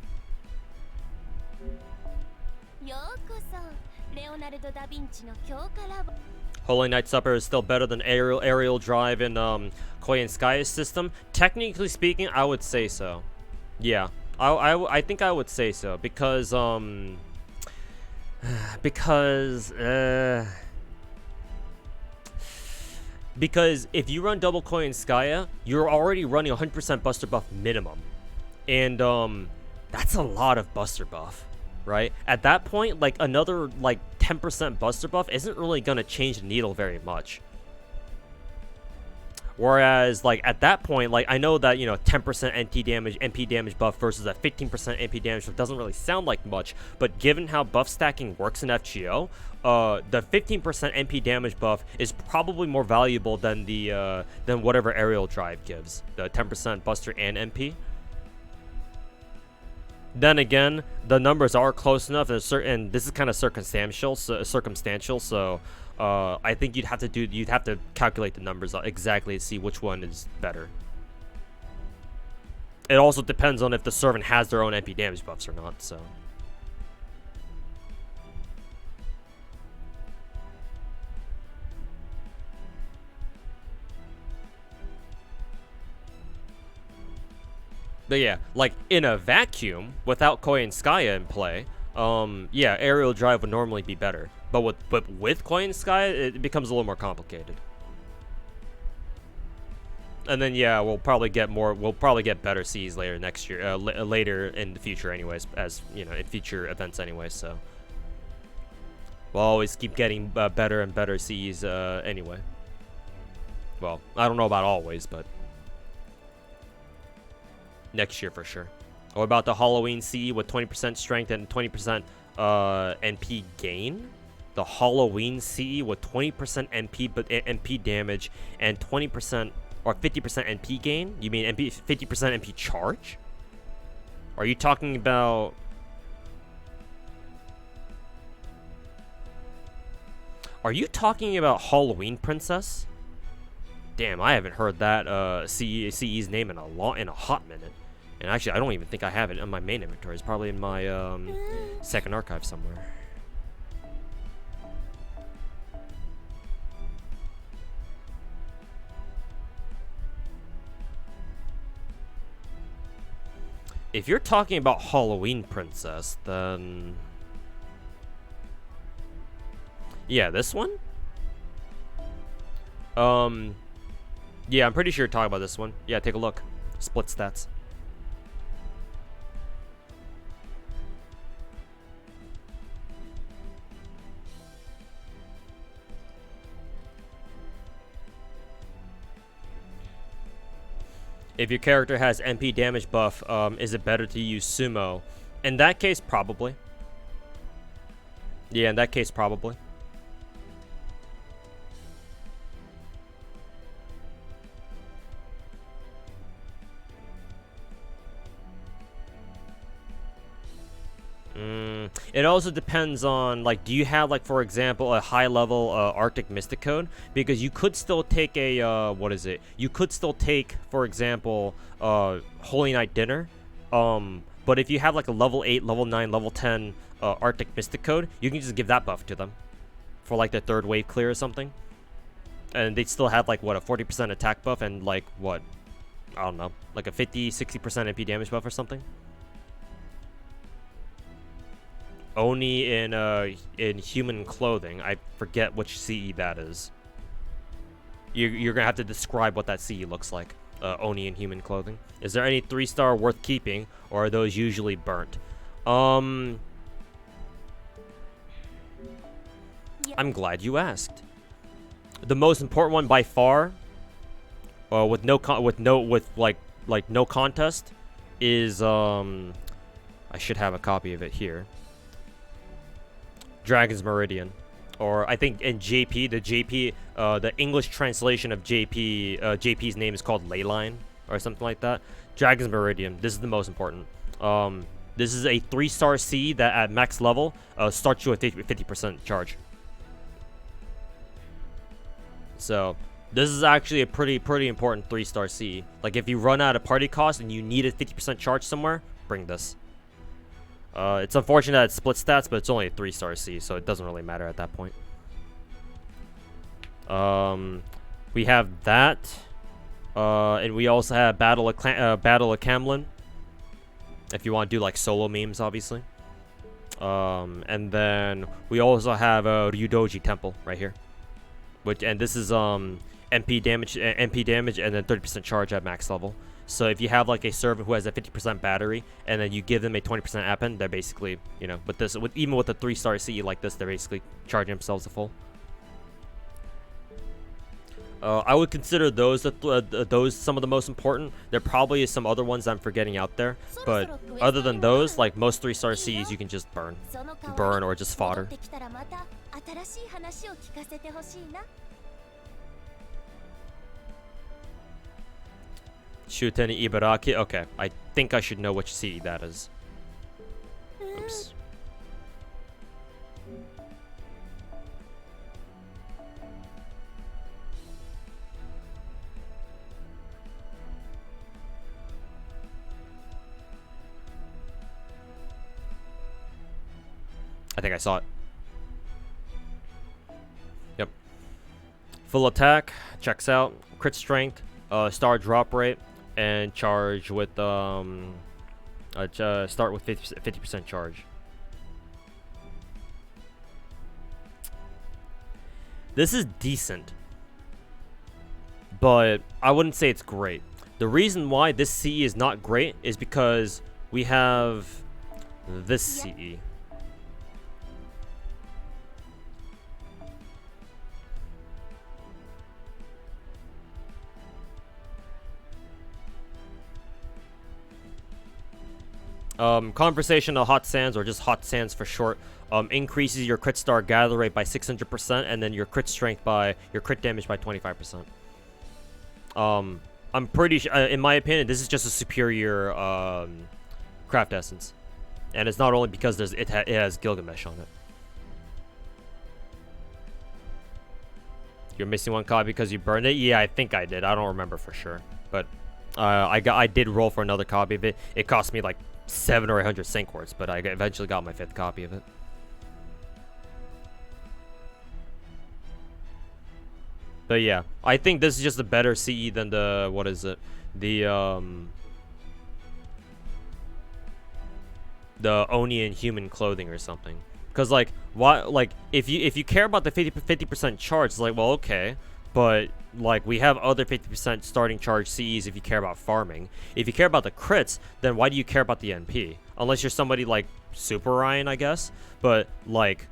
Holy Knight Supper is still better than aerial drive in Koi and Sky's system. Technically speaking, I would say so. Yeah, I think I would say so because because if you run double Koi and Skya, you're already running 100% Buster Buff minimum, and that's a lot of Buster Buff. Right? At that point, like, another, like, 10% Buster Buff isn't really gonna change the needle very much. Whereas, like, at that point, like, I know that, you know, 10% MP damage buff versus a 15% MP damage buff doesn't really sound like much, but given how buff stacking works in FGO, the 15% MP damage buff is probably more valuable than the, than whatever aerial drive gives. The 10% Buster and MP. Then again, the numbers are close enough, and this is kind of circumstantial. So I think you'd have to calculate the numbers exactly to see which one is better. It also depends on if the servant has their own MP damage buffs or not. So. But yeah, like, in a vacuum, without Koi and Skya in play, yeah, aerial drive would normally be better. But with Koi and Skya, it becomes a little more complicated. And then yeah, we'll probably get better Cs later next year, later in the future, anyways, as you know, in future events, anyways. So we'll always keep getting better and better Cs, anyway. Well, I don't know about always, but. Next year for sure. What about the Halloween CE with 20% strength and 20% NP gain? The Halloween CE with 20% MP damage and 20% or 50% NP gain? You mean 50% NP charge? Are you talking about? Are you talking about Halloween Princess? Damn, I haven't heard that CE's name in a hot minute. And actually, I don't even think I have it in my main inventory. It's probably in my second archive somewhere. If you're talking about Halloween Princess, then yeah, this one. Yeah, I'm pretty sure you're talking about this one. Yeah, take a look. Split stats. If your character has MP damage buff, is it better to use Sumo? In that case, probably. Yeah, in that case, probably. It also depends on, like, do you have, like, for example, a high-level Arctic Mystic Code? Because you could still take a, what is it? You could still take, for example, Holy Night Dinner. But if you have, like, a level 8, level 9, level 10 Arctic Mystic Code, you can just give that buff to them for, like, the third wave clear or something. And they'd still have, like, what, a 40% attack buff and, like, what, I don't know, like a 50-60% MP damage buff or something. Oni in human clothing. I forget which CE that is. You're gonna have to describe what that CE looks like. Oni in human clothing. Is there any 3-star worth keeping, or are those usually burnt? I'm glad you asked. The most important one by far, with no contest, is I should have a copy of it here. Dragon's Meridian, or I think in JP, the English translation of JP's name is called Leyline or something like that. Dragon's Meridian. This is the most important. This is a 3-star C that at max level starts you with 50% charge. So this is actually a pretty important 3-star C. Like if you run out of party cost and you need a 50% charge somewhere, bring this. It's unfortunate that it split stats, but it's only a 3-star C, so it doesn't really matter at that point. We have that, and we also have Battle of Camlin. If you want to do like solo memes, obviously. And then we also have Ryudoji Temple right here, and this is MP damage, and then 30% charge at max level. So if you have like a servant who has a 50% battery, and then you give them a 20% appen, they're basically, you know, even with a 3-star CE like this, they're basically charging themselves to full. I would consider those some of the most important. There probably is some other ones I'm forgetting out there, but other than those, like most 3-star CEs, you can just burn or just fodder. Shuten Ibaraki. Okay, I think I should know which CE that is. Oops. I think I saw it. Yep. Full attack, checks out. Crit strength, star drop rate, and charge with start with 50% charge. This is decent, but I wouldn't say it's great. The reason why this CE is not great is because we have this CE. Conversational Hot Sands, or just Hot Sands for short, increases your crit star gather rate by 600%, and then your crit strength by your crit damage by 25%. I'm pretty sure, in my opinion, this is just a superior craft essence, and it's not only because it has Gilgamesh on it. You're missing one copy because you burned it? Yeah, I think I did. I don't remember for sure, but I did roll for another copy of it. It cost me like 700 or 800 Sync-Quartz, but I eventually got my 5th copy of it. But yeah, I think this is just a better CE than the, what is it? The Oni in human clothing or something. Cause like, why? Like, if you care about the 50% charge, it's like, well, okay, but like we have other 50% starting charge CEs if you care about farming. If you care about the crits, then why do you care about the NP? Unless you're somebody like Super Ryan, I guess. But like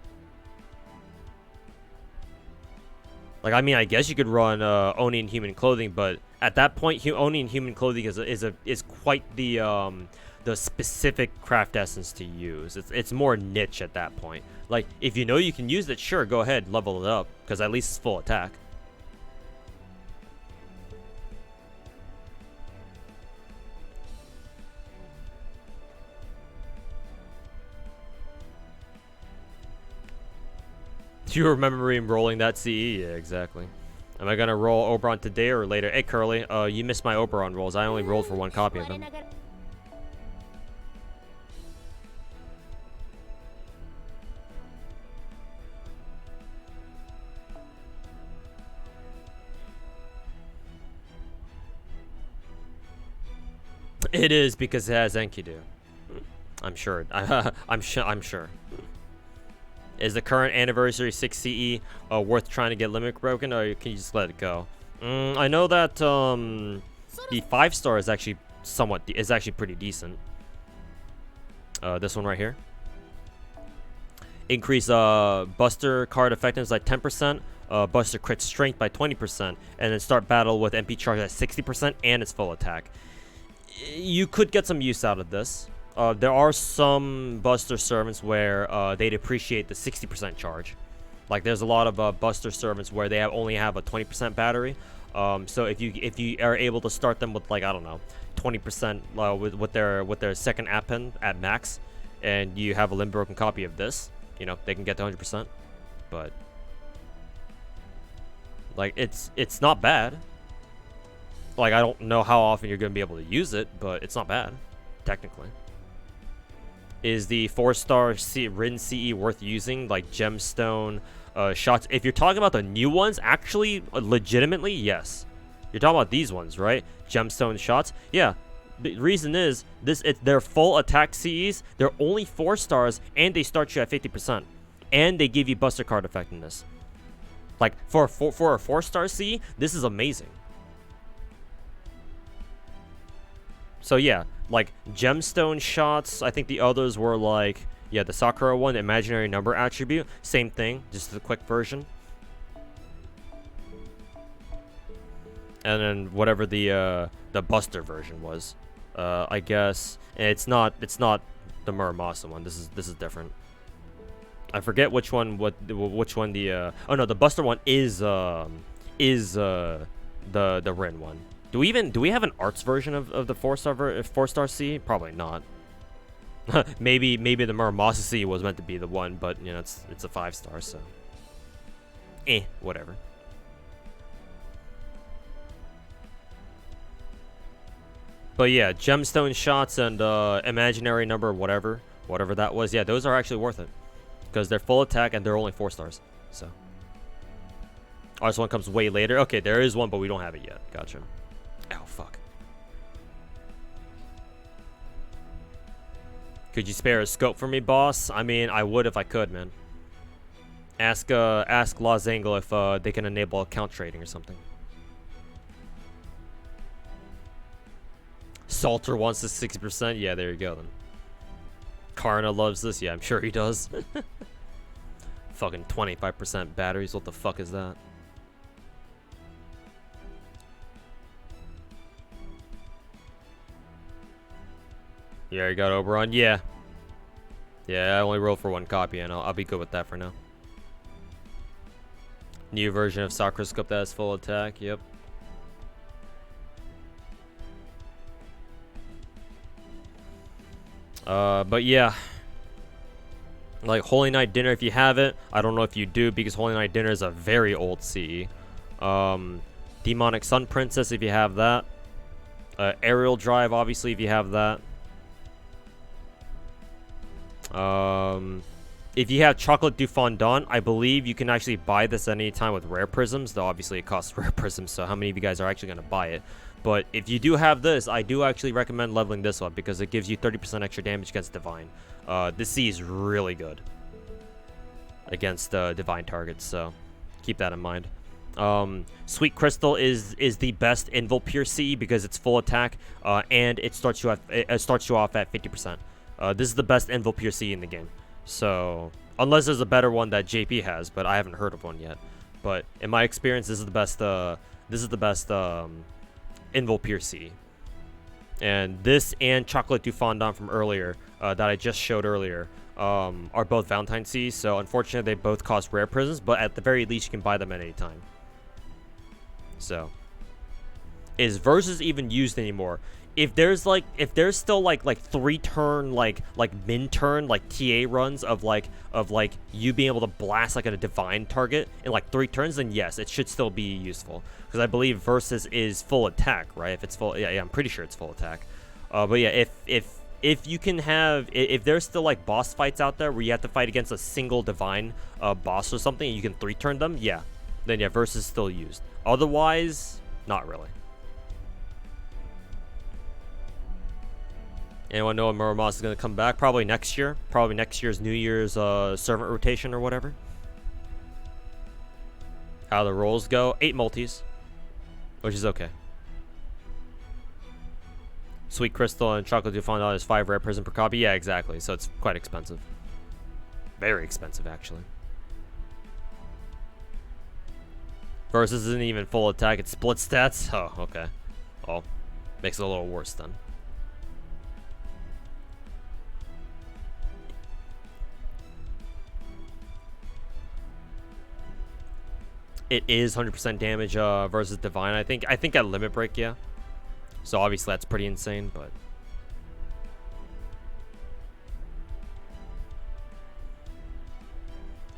I mean, I guess you could run Oni in human clothing, but at that point, Oni in human clothing is quite the specific craft essence to use. It's more niche at that point. Like, if you know you can use it, sure, go ahead, level it up, because at least it's full attack. Do you remember him rolling that CE? Yeah, exactly. Am I gonna roll Oberon today or later? Hey, Curly, you missed my Oberon rolls. I only rolled for one copy of them. It is because it has Enkidu. I'm sure. I'm sure. Is the current anniversary 6 CE worth trying to get limit broken, or can you just let it go? I know that the 5-star is actually pretty decent. This one right here. Increase Buster card effectiveness by 10%, Buster crit strength by 20%, and then start battle with MP charge at 60% and its full attack. You could get some use out of this. There are some Buster servants where they'd appreciate the 60% charge. Like there's a lot of Buster servants where they only have a 20% battery. So if you are able to start them with, like, I don't know, 20% with their second append at max, and you have a limb broken copy of this, you know, they can get to 100%. But like it's not bad. Like I don't know how often you're gonna be able to use it, but it's not bad, technically. Is the 4-star Rin CE worth using? Like gemstone shots? If you're talking about the new ones, actually, legitimately, yes. You're talking about these ones, right? Gemstone shots. Yeah. The reason is they're full attack CEs. They're only 4 stars, and they start you at 50%, and they give you Buster card effectiveness. Like for a 4-star CE, this is amazing. So yeah, like gemstone shots. I think the others were like, yeah, the Sakura one, the imaginary number attribute, same thing, just the quick version. And then whatever the Buster version was, I guess. And it's not the Muramasa one. This is different. I forget which one. Which one the? Oh no, the Buster one is the Rin one. Do we have an arts version of the 4-star C? Probably not. maybe the Muramasa C was meant to be the one, but you know it's a 5-star, so whatever. But yeah, gemstone shots and imaginary number, whatever that was, yeah, those are actually worth it because they're full attack and they're only 4 stars. So, this one comes way later. Okay, there is one, but we don't have it yet. Gotcha. Oh fuck. Could you spare a scope for me, boss? I mean, I would if I could, man. Ask Los Angle if they can enable account trading or something. Salter wants this 60%. Yeah, there you go then. Karna loves this. Yeah, I'm sure he does. Fucking 25% batteries. What the fuck is that? Yeah, you got Oberon. Yeah. Yeah, I only rolled for 1 copy, and I'll be good with that for now. New version of Sakura Scope that has full attack. Yep. But yeah. Like Holy Night Dinner, if you have it. I don't know if you do, because Holy Night Dinner is a very old CE. Demonic Sun Princess, if you have that. Aerial Drive, obviously, if you have that. If you have Chocolate du Fondant, I believe you can actually buy this at any time with rare prisms, though obviously it costs rare prisms, so how many of you guys are actually going to buy it? But if you do have this, I do actually recommend leveling this up because it gives you 30% extra damage against Divine. This C is really good against Divine targets, so keep that in mind. Sweet Crystal is the best Invulpure C because it's full attack, and it starts you off at 50%. This is the best Invulpure C in the game. So, unless there's a better one that JP has, but I haven't heard of one yet. But in my experience, this is the best. Invulpure C. And this and Chocolate du Fondant from earlier, that I just showed earlier, are both Valentine C's. So unfortunately, they both cost rare prisms, but at the very least, you can buy them at any time. So, is Versus even used anymore? If there's still like 3-turn like min-turn like TA runs of you being able to blast like a divine target in like 3 turns, then yes, it should still be useful, because I believe Versus is full attack, right? If it's full, yeah, I'm pretty sure it's full attack. But yeah, if you can have, if there's still like boss fights out there where you have to fight against a single divine boss or something and you can 3-turn them, yeah, then yeah, Versus is still used. Otherwise, not really. Anyone know when Muramos is going to come back? Probably next year. Probably next year's New Year's servant rotation or whatever. How the rolls go. 8 multis. Which is okay. Sweet Crystal and Chocolate du Fondant is 5 rare prism per copy. Yeah, exactly. So it's quite expensive. Very expensive, actually. Versus isn't even full attack. It's split stats. Oh, okay. Oh, makes it a little worse then. It is 100% damage versus Divine. I think at Limit Break, yeah. So obviously that's pretty insane, but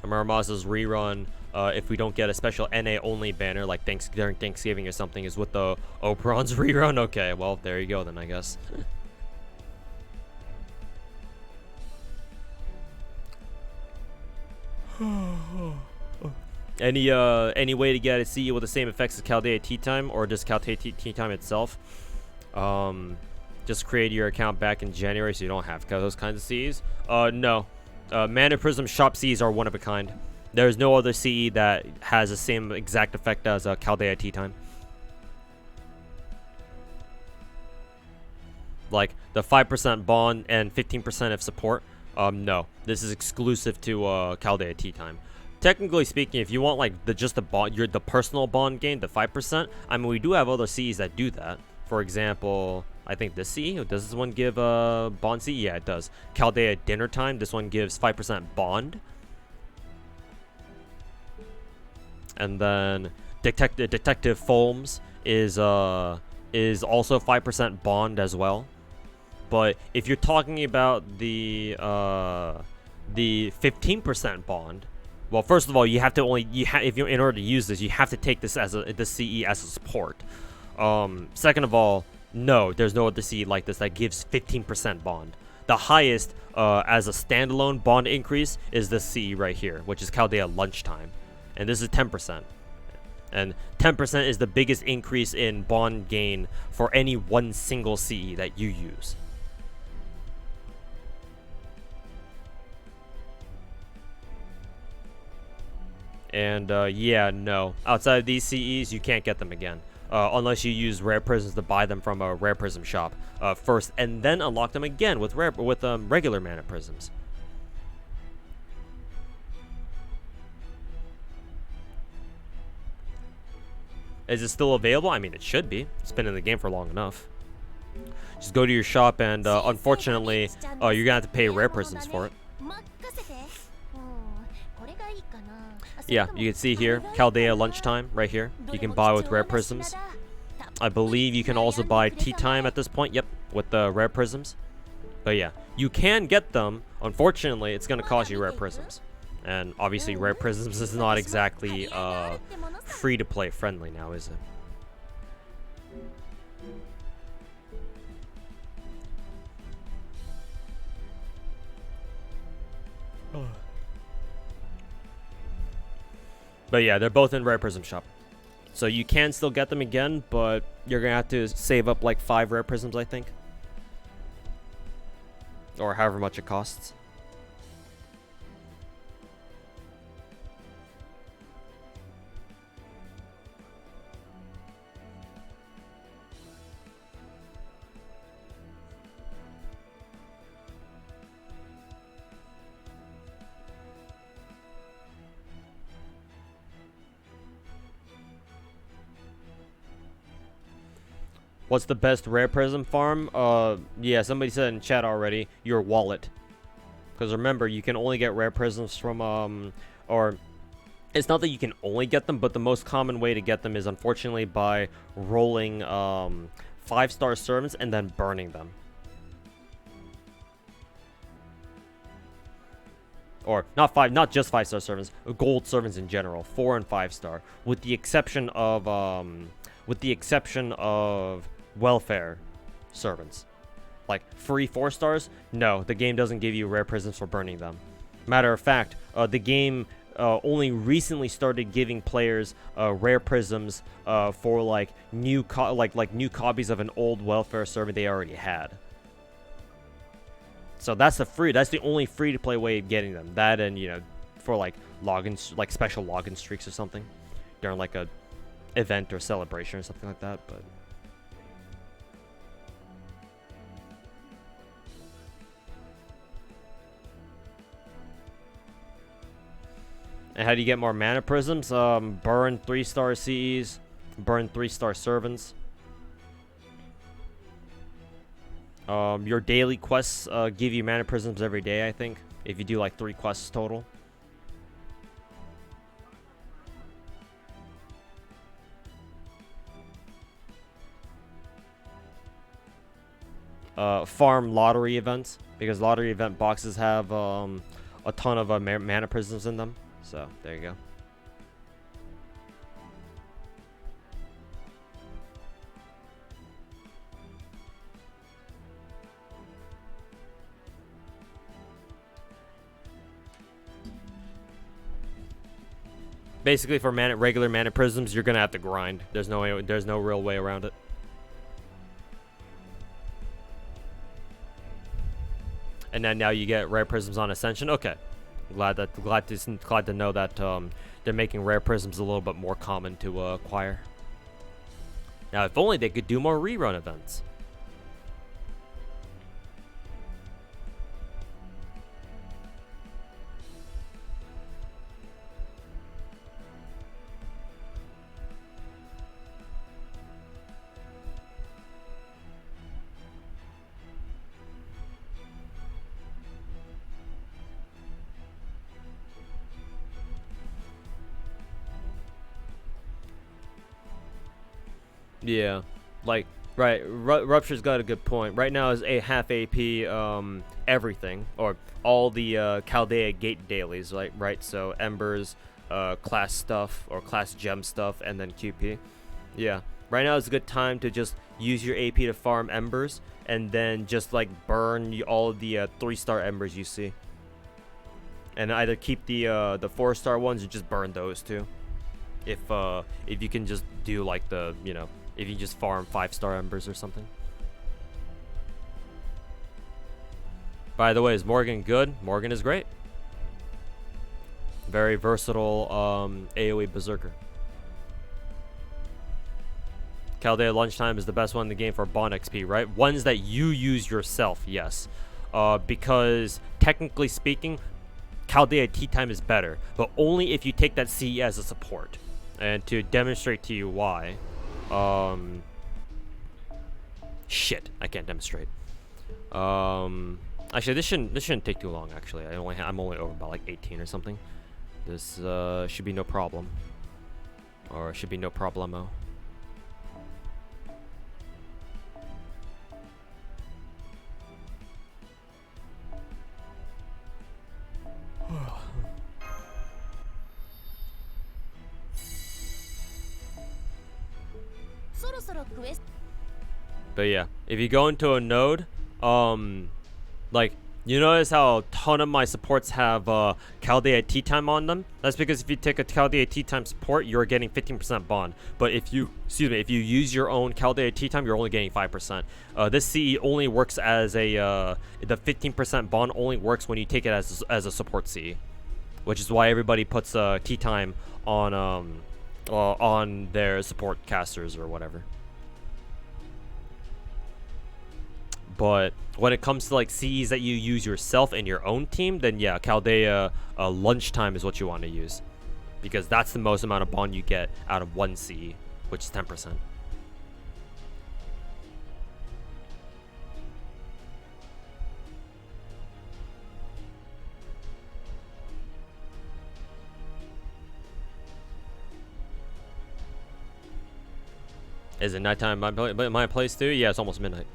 Muramasa's rerun, if we don't get a special NA only banner like during Thanksgiving or something, is with the Operon's rerun. Okay, well there you go then, I guess. Any way to get a CE with the same effects as Chaldea Tea Time, or just Chaldea Tea Time itself? Just create your account back in January so you don't have those kinds of CEs. No. Mana Prism shop CEs are one of a kind. There's no other CE that has the same exact effect as Chaldea Tea Time. Like the 5% bond and 15% of support. No, this is exclusive to Chaldea Tea Time. Technically speaking, if you want like the personal bond gain, the 5%. I mean, we do have other CEs that do that. For example, I think this CE, does this one give bond CE? Yeah, it does. Chaldea Dinner Time, this one gives 5% bond. And then Detective Foams is also 5% bond as well. But if you're talking about the 15% bond, well, first of all, you have to in order to use this, you have to take this as the CE as a support. Second of all, no, there's no other CE like this that gives 15% bond. The highest as a standalone bond increase is this CE right here, which is Chaldea Lunchtime, and this is 10%. And 10% is the biggest increase in bond gain for any one single CE that you use. And yeah, no. Outside of these CEs, you can't get them again. Unless you use rare prisms to buy them from a rare prism shop first, and then unlock them again with regular mana prisms. Is it still available? I mean, it should be. It's been in the game for long enough. Just go to your shop, and unfortunately, you're gonna have to pay rare prisms for it. Yeah, you can see here, Chaldea Lunchtime, right here. You can buy with rare prisms. I believe you can also buy Tea Time at this point, yep, with the rare prisms. But yeah, you can get them. Unfortunately, it's going to cost you rare prisms. And obviously, rare prisms is not exactly free-to-play friendly now, is it? But yeah, they're both in Rare Prism Shop. So you can still get them again, but you're going to have to save up like 5 Rare Prisms, I think. Or however much it costs. What's the best rare prism farm? Yeah, somebody said in chat already, your wallet. Because remember, you can only get rare prisms from, or it's not that you can only get them, but the most common way to get them is unfortunately by rolling 5-star servants and then burning them. Or not just 5-star servants, gold servants in general, 4 and 5-star, with the exception of welfare servants. Like free 4-stars, no, the game doesn't give you rare prisms for burning them. Matter of fact, the game only recently started giving players rare prisms for like new copies of an old welfare servant they already had. So that's the only free to play way of getting them. That and for like logins, like special login streaks or something during like a event or celebration or something like that. But and how do you get more mana prisms? Burn 3-star CEs, burn 3-star servants. Your daily quests give you mana prisms every day, I think, if you do like 3 quests total. Farm lottery events, because lottery event boxes have a ton of mana prisms in them. So there you go. Basically, for regular mana prisms, you're gonna have to grind. There's no real way around it. And then now you get rare prisms on Ascension. Okay, glad to know that they're making rare prisms a little bit more common to acquire. Now, if only they could do more rerun events. Yeah, like, right, Rupture's got a good point. Right now is a half AP everything, or all the Chaldea Gate dailies, right? So Embers, class stuff, or class gem stuff, and then QP. Yeah, right now is a good time to just use your AP to farm Embers, and then just like burn all of the 3-star Embers you see. And either keep the 4-star ones or just burn those too. If you can just do like the, if you just farm 5-star Embers or something. By the way, is Morgan good? Morgan is great. Very versatile AoE berserker. Chaldea Lunchtime is the best one in the game for Bond XP, right? Ones that you use yourself, yes. Because technically speaking, Chaldea Tea Time is better, but only if you take that CE as a support. And to demonstrate to you why, shit, I can't demonstrate. Actually, this shouldn't take too long. Actually, I'm only over by like 18 or something. This should be no problem, or it should be no problemo. But yeah, if you go into a node, like, you notice how a ton of my supports have Chaldea Tea Time on them? That's because if you take a Chaldea Tea Time support, you're getting 15% bond. But if you use your own Chaldea Tea Time, you're only getting 5%. This CE only works as the 15% bond only works when you take it as a support CE, which is why everybody puts Tea Time on their support casters or whatever. But when it comes to like CEs that you use yourself in your own team, then yeah, Chaldea Lunchtime is what you want to use, because that's the most amount of bond you get out of one CE, which is 10%. Is it nighttime in my place too? Yeah, it's almost midnight.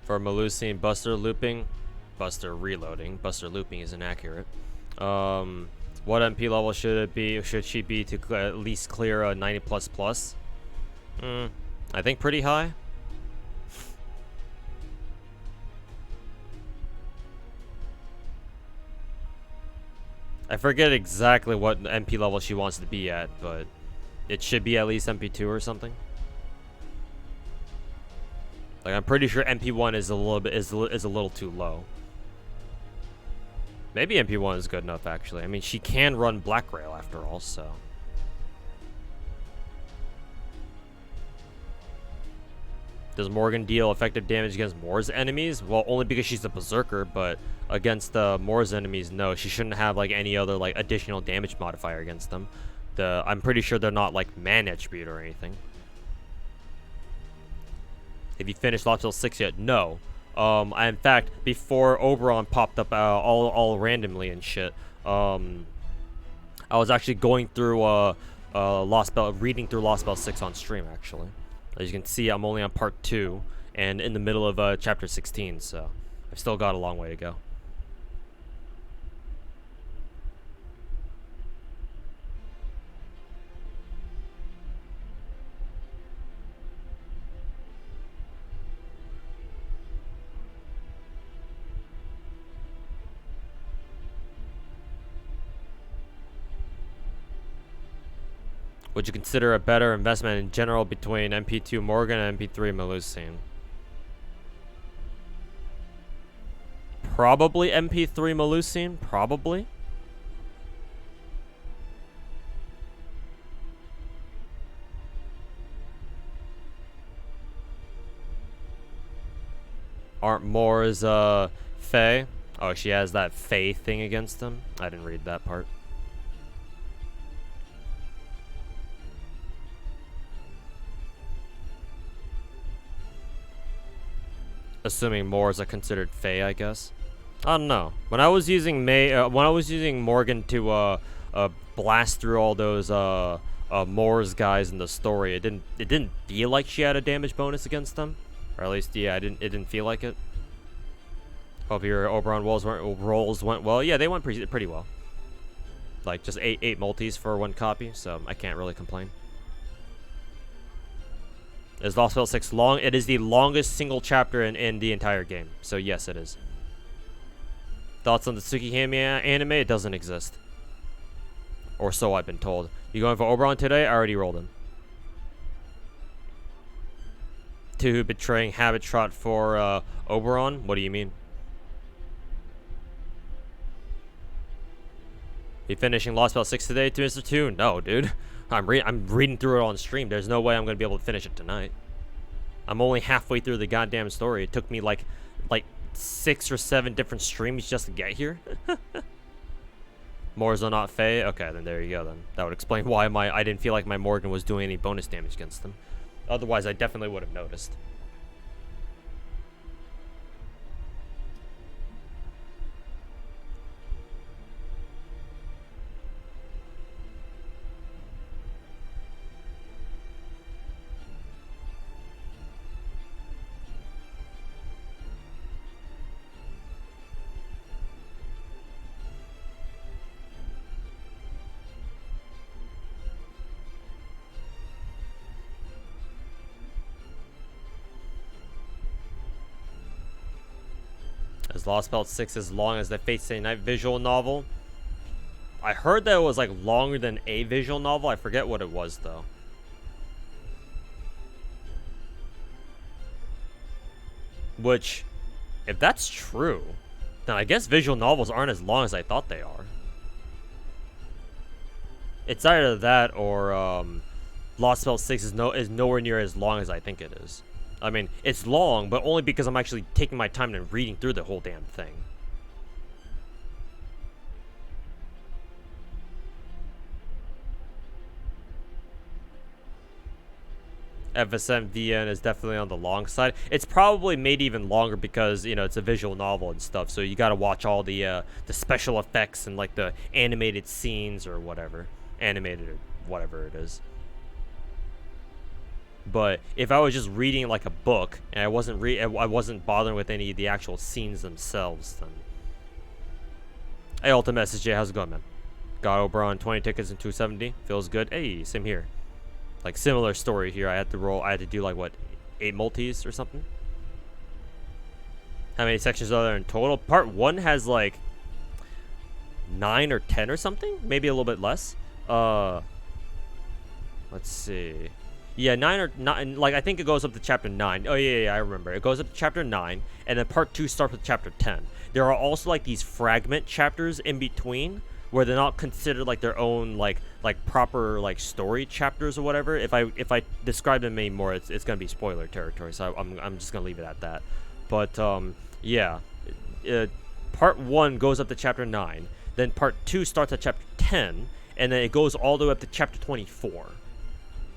For Melusine, Buster looping, Buster reloading, Buster looping is inaccurate. What MP level should it be? Should she be to at least clear a 90 plus plus? I think pretty high. I forget exactly what MP level she wants to be at, but it should be at least MP2 or something. Like, I'm pretty sure MP1 is a little too low. Maybe MP1 is good enough, actually. I mean, she can run Black Rail after all, so. Does Morgan deal effective damage against Moore's enemies? Well, only because she's a berserker, but against Moore's enemies, no. She shouldn't have like any other like additional damage modifier against them. I'm pretty sure they're not like man attribute or anything. Have you finished LB6 yet? No. In fact, before Oberon popped up all randomly and shit, I was actually going through reading through LB6 on stream actually. As you can see, I'm only on part 2 and in the middle of chapter 16, so I've still got a long way to go. Would you consider a better investment in general between MP2 Morgan and MP3 Melusine? Probably MP3 Melusine, probably. Aren't Moore's Fae? Oh, she has that Fae thing against them? I didn't read that part. Assuming Moors are considered Fae, I guess. I don't know. When I was using Morgan to blast through all those Moors guys in the story, it didn't feel like she had a damage bonus against them, or at least it didn't feel like it. Hope your Oberon rolls went well. Yeah, they went pretty well. Like just eight multis for one copy, so I can't really complain. Is LB6 long? It is the longest single chapter in the entire game. So yes, it is. Thoughts on the Tsukihime anime? It doesn't exist. Or so I've been told. You going for Oberon today? I already rolled him. 2 betraying Habit Trot for Oberon? What do you mean? You finishing LB6 today, Mr. 2? No, dude. I'm reading through it on stream. There's no way I'm gonna be able to finish it tonight. I'm only halfway through the goddamn story. It took me like 6 or 7 different streams just to get here. Moors are not Fae? Okay, then there you go then. That would explain why I didn't feel like my Morgan was doing any bonus damage against them. Otherwise, I definitely would have noticed. Is LB6 as long as the Fate Stay Night visual novel? I heard that it was like longer than a visual novel. I forget what it was though. Which, if that's true, then I guess visual novels aren't as long as I thought they are. It's either that or LB6 is nowhere near as long as I think it is. I mean, it's long, but only because I'm actually taking my time and reading through the whole damn thing. FSM VN is definitely on the long side. It's probably made even longer because, you know, it's a visual novel and stuff, so you gotta watch all the special effects and, like, the animated scenes or whatever. Animated or whatever it is. But if I was just reading like a book and I wasn't bothering with any of the actual scenes themselves, then. Hey, Ultimate SSJ, how's it going, man? Got Oberon 20 tickets and 270. Feels good. Hey, same here. Like similar story here. I had to do like what, 8 multis or something. How many sections are there in total? Part 1 has like 9 or 10 or something, maybe a little bit less. Let's see. Yeah, 9 or 9. Like I think it goes up to chapter 9. Oh yeah, I remember. It goes up to chapter 9, and then part 2 starts with chapter 10. There are also like these fragment chapters in between where they're not considered like their own like proper like story chapters or whatever. If I describe them anymore, it's gonna be spoiler territory. So I'm just gonna leave it at that. But yeah, part 1 goes up to chapter 9. Then part 2 starts at chapter 10, and then it goes all the way up to chapter 24.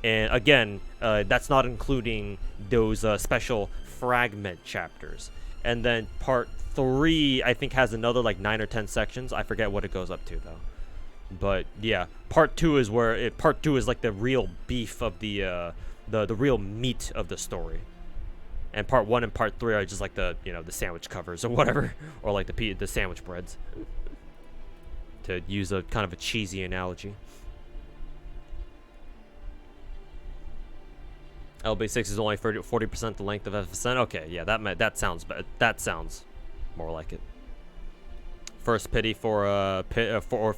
And again, that's not including those special fragment chapters. And then part 3, I think, has another like 9 or 10 sections. I forget what it goes up to though. But yeah, part 2 is part 2 is like the real beef of the real meat of the story. And part 1 and part 3 are just like the the sandwich covers or whatever, or like the sandwich breads. To use a kind of a cheesy analogy. LB6 is only 40% the length of FSN. Okay, yeah, that sounds more like it. First pity for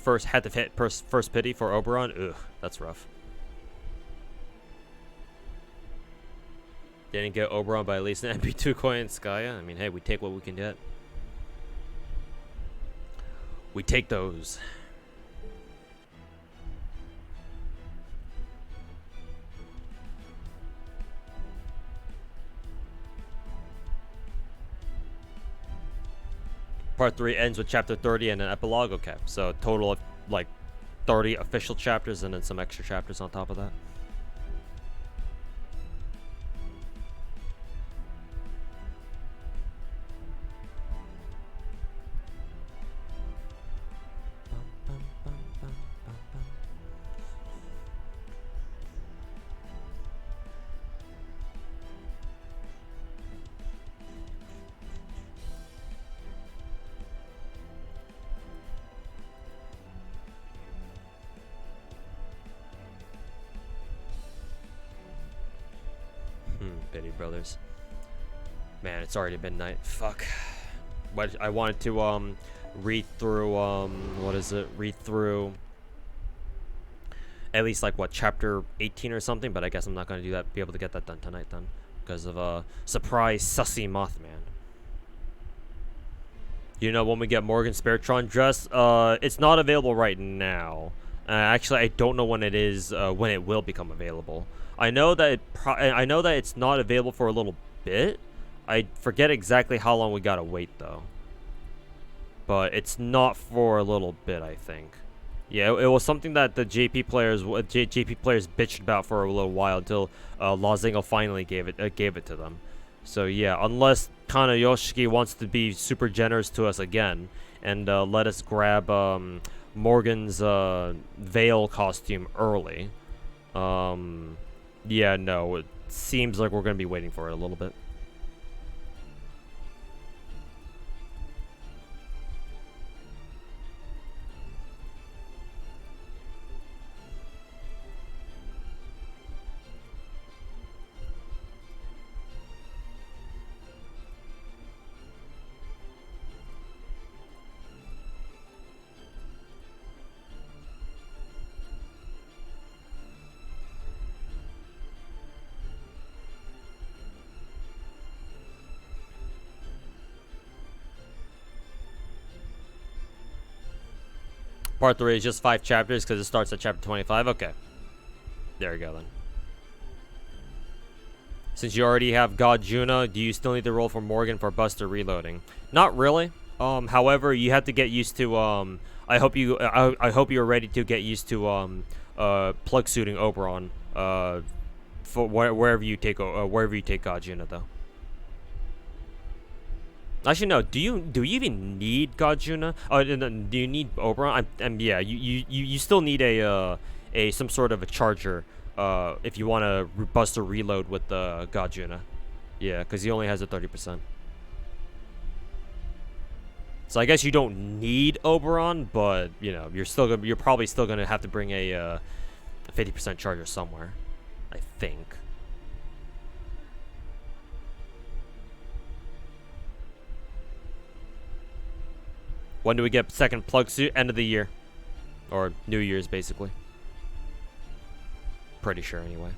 first had to hit first pity for Oberon. Ugh, that's rough. Didn't get Oberon by at least an MP2 coin in Skya. I mean, hey, we take what we can get. We take those. Part 3 ends with chapter 30 and an epilogue. Okay, so a total of like 30 official chapters and then some extra chapters on top of that. Pity brothers. Man, it's already midnight. Fuck. But I wanted to read through what is it? Read through at least like what, chapter 18 or something, but I guess I'm not gonna do that, be able to get that done tonight then. Because of surprise sussy Mothman. You know when we get Morgan's Spiritron dress? It's not available right now. Actually, I don't know when it is, when it will become available. I know that it's not available for a little bit. I forget exactly how long we gotta wait though. But it's not for a little bit, I think. Yeah, it was something that the JP players bitched about for a little while until Lazingo finally gave it to them. So yeah, unless Kana Yoshiki wants to be super generous to us again and let us grab Morgan's veil costume early. Yeah, no, it seems like we're going to be waiting for it a little bit. Part 3 is just 5 chapters because it starts at chapter 25. Okay. There we go then. Since you already have God Juna, do you still need to roll for Morgan for Buster reloading? Not really. However, you have to get used to I hope you're ready to get used to plug suiting Oberon for wherever you take God Juna though. Actually, no. Do you even need God Juna? Do you need Oberon? Yeah. You still need some sort of a charger if you want to bust a reload with the Gajuna. Yeah, because he only has a 30%. So I guess you don't need Oberon, but you know you're probably still gonna have to bring a 50% charger somewhere, I think. When do we get second plug suit? End of the year. Or New Year's, basically. Pretty sure, anyway.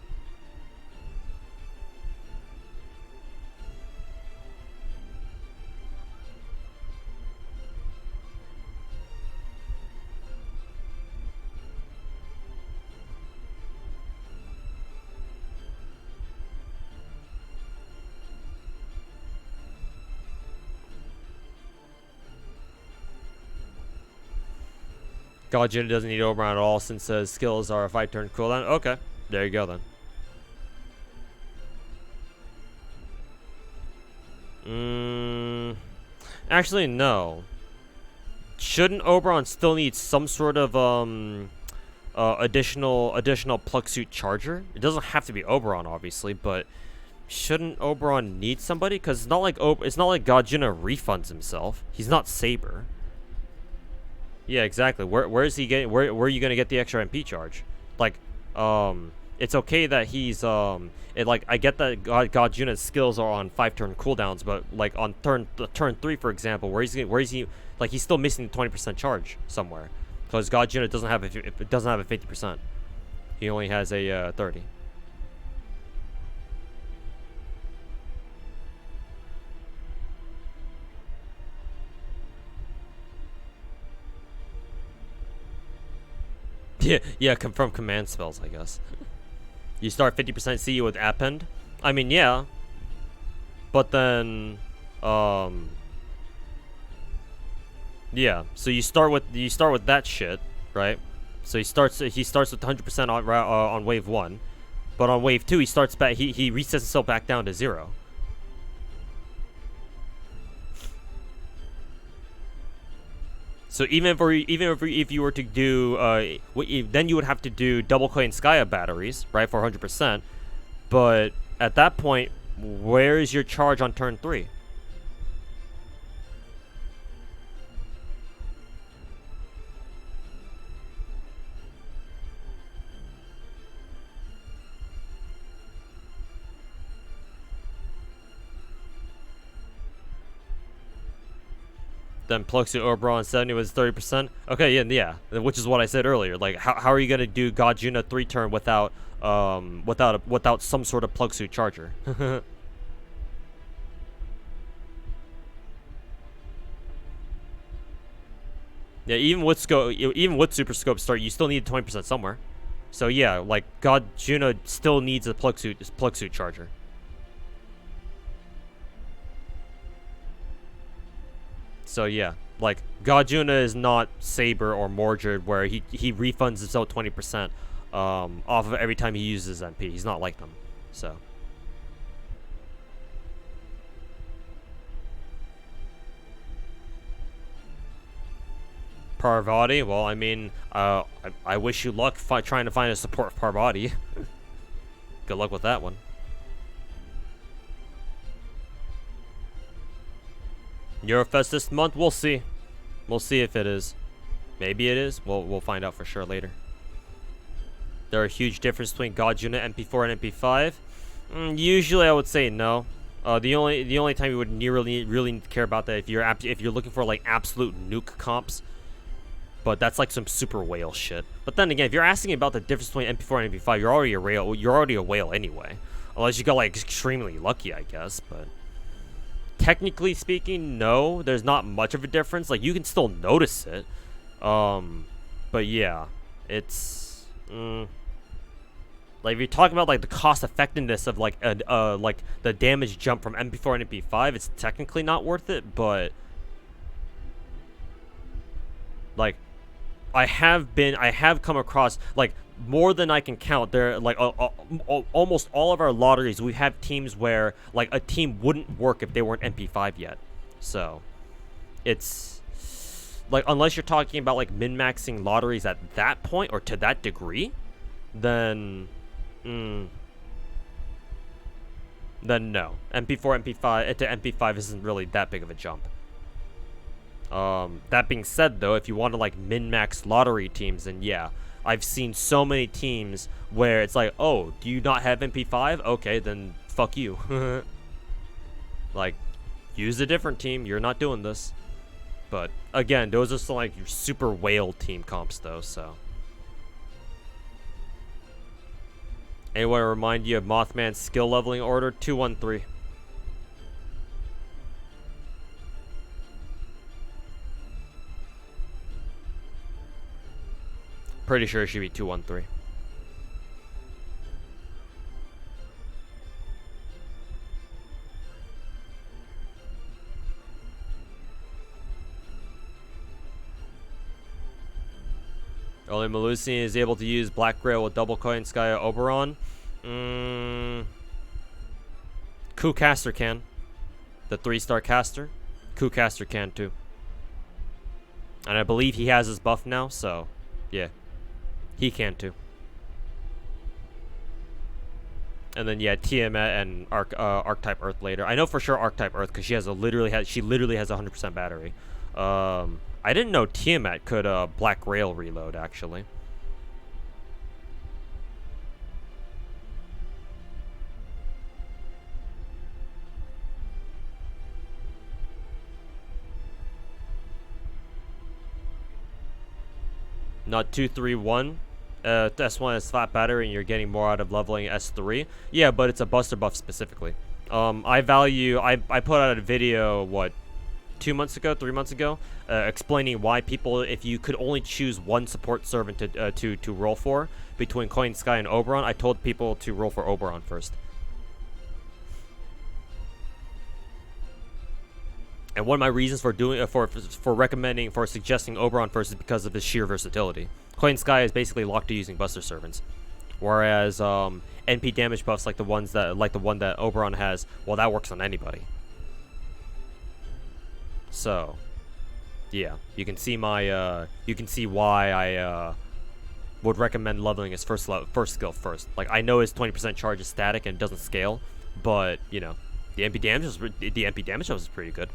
Gajuna doesn't need Oberon at all since his skills are a 5-turn cooldown. Okay, there you go then. Actually, no. Shouldn't Oberon still need some sort of additional plug suit charger? It doesn't have to be Oberon, obviously, but shouldn't Oberon need somebody? Because it's not like Gajuna refunds himself. He's not Saber. Yeah, exactly. Where is he getting? Where are you gonna get the extra MP charge? Like, it's okay that he's I get that Gajuna's skills are on 5-turn cooldowns, but like on turn 3, for example, where is he? Like, he's still missing the 20% charge somewhere, because Gajuna doesn't have a 50%. He only has a 30. Yeah, from command spells, I guess. You start 50% CE with Append. I mean, yeah. But then, yeah. So you start with that shit, right? So he starts with 100% on wave 1, but on wave 2 he starts back. He resets himself back down to 0. So even if you were to do then you would have to do double clay and Skya batteries, right, for 100%. But at that point, where is your charge on turn 3? Then Pluxu Oberon 70 was 30%. Okay, yeah, which is what I said earlier. Like, how are you gonna do Gajuna 3-turn without some sort of plug suit charger? Yeah, even with super scope start, you still need 20% somewhere. So yeah, like Gajuna still needs a plug suit charger. So yeah, like Gajuna is not Saber or Mordred, where he refunds himself 20% off of every time he uses MP. He's not like them. So Parvati, well, I mean, I wish you luck trying to find a support for Parvati. Good luck with that one. Eurofest this month, we'll see. We'll see if it is. Maybe it is. We'll find out for sure later. There are a huge difference between Gajuna MP4 and MP5. Usually, I would say no. The only time you would really need to care about that if you're looking for like absolute nuke comps. But that's like some super whale shit. But then again, if you're asking about the difference between MP4 and MP5, you're already a whale anyway. Unless you got like extremely lucky, I guess. But technically speaking, no, there's not much of a difference. Like, you can still notice it. But yeah, it's like if you're talking about like the cost effectiveness of like the damage jump from MP4 and MP5, it's technically not worth it. But like, I have come across, like, more than I can count. There, like, almost all of our lotteries, we have teams where like a team wouldn't work if they weren't MP5 yet. So it's like, unless you're talking about like min-maxing lotteries at that point or to that degree, then Then no. MP4, MP5 to MP5 isn't really that big of a jump. That being said, though, if you want to like min-max lottery teams, then yeah, I've seen so many teams where it's like, oh, do you not have MP5? Okay, then fuck you. Like, use a different team. You're not doing this. But again, those are still like your super whale team comps, though. So, anyone remind you of Mothman's skill leveling order? 213. Pretty sure it should be 213. Only Melusian is able to use Black Grail with double coin Sky Oberon. Coup Caster can. The 3-star caster. Coup Caster can too. And I believe he has his buff now, so yeah. He can too. And then yeah, Tiamat and Archetype Earth later. I know for sure Archetype Earth because she literally has 100% battery. I didn't know Tiamat could Black Rail reload actually. Not 231. S1 is flat battery and you're getting more out of leveling S3. Yeah, but it's a buster buff specifically. I put out a video, what, 2 months ago, 3 months ago, explaining why people, if you could only choose one support servant to roll for between Coin Sky and Oberon, I told people to roll for Oberon first. And one of my reasons for doing for suggesting Oberon first is because of his sheer versatility. Coin Sky is basically locked to using Buster Servants, whereas NP damage buffs like the one that Oberon has, well, that works on anybody. So, yeah, you can see why I would recommend leveling his first skill first. Like, I know his 20% charge is static and doesn't scale, but you know, the NP damage is pretty good.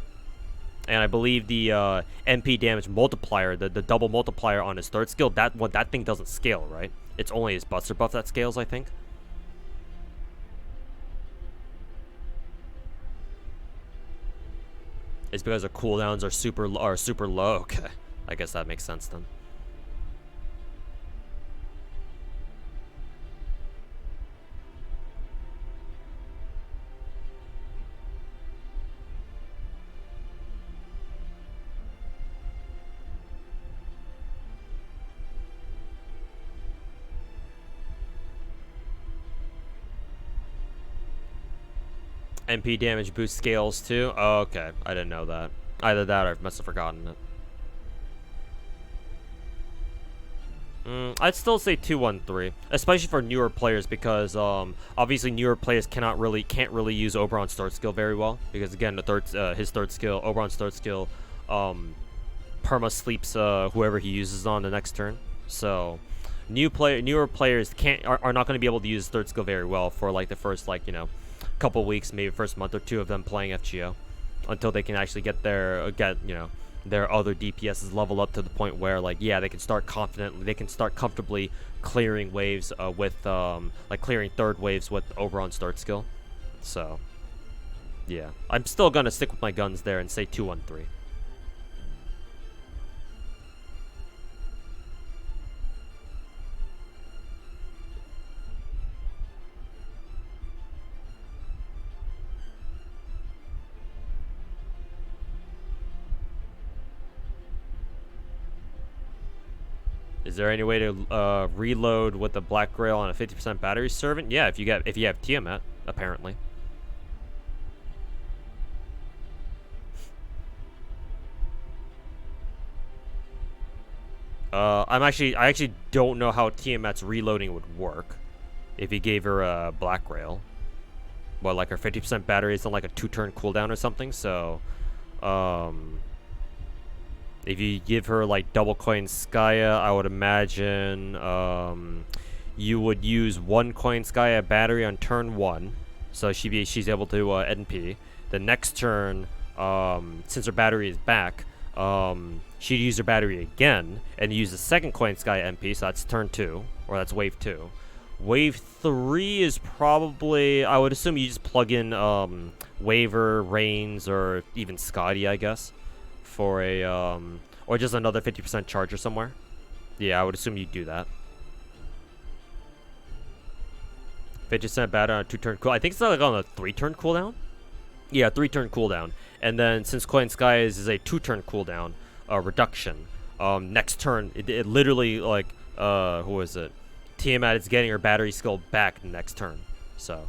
And I believe the NP damage multiplier, the double multiplier on his third skill, that thing doesn't scale, right? It's only his Buster buff that scales, I think. It's because the cooldowns are super low. Okay, I guess that makes sense then. NP damage boost scales too? Oh, okay, I didn't know that. Either that or I must have forgotten it. I'd still say 213, especially for newer players because obviously newer players can't really use Oberon's third skill very well because again his third skill, Oberon's third skill, perma sleeps whoever he uses on the next turn. So newer players are not going to be able to use his third skill very well for like the first couple weeks, maybe first month or two of them playing FGO, until they can actually get their other DPSs level up to the point where they can start comfortably clearing waves with clearing third waves with Oberon's third skill. So yeah, I'm still gonna stick with my guns there and say 213. Is there any way to reload with the Black Grail on a 50% battery servant? Yeah, if you have Tiamat, apparently. I actually don't know how Tiamat's reloading would work if he gave her a Black Grail. Well, like her 50% battery is on like a 2-turn cooldown or something, so if you give her like double coin Skya, I would imagine you would use 1 Coin Sky battery on turn 1, so she's able to NP. The next turn, since her battery is back, she'd use her battery again and use the second Coin Sky NP, so that's turn 2, or that's wave 2. Wave 3 is probably, I would assume you just plug in Waver, Reigns, or even Scotty, I guess, for a, or just another 50% charger somewhere. Yeah, I would assume you'd do that. 50% battery on a 2-turn cooldown. I think it's like on a 3-turn cooldown. Yeah, 3-turn cooldown. And then since Coin Sky is a 2-turn cooldown reduction, next turn it literally like who is it? Tiamat is getting her battery skill back next turn. So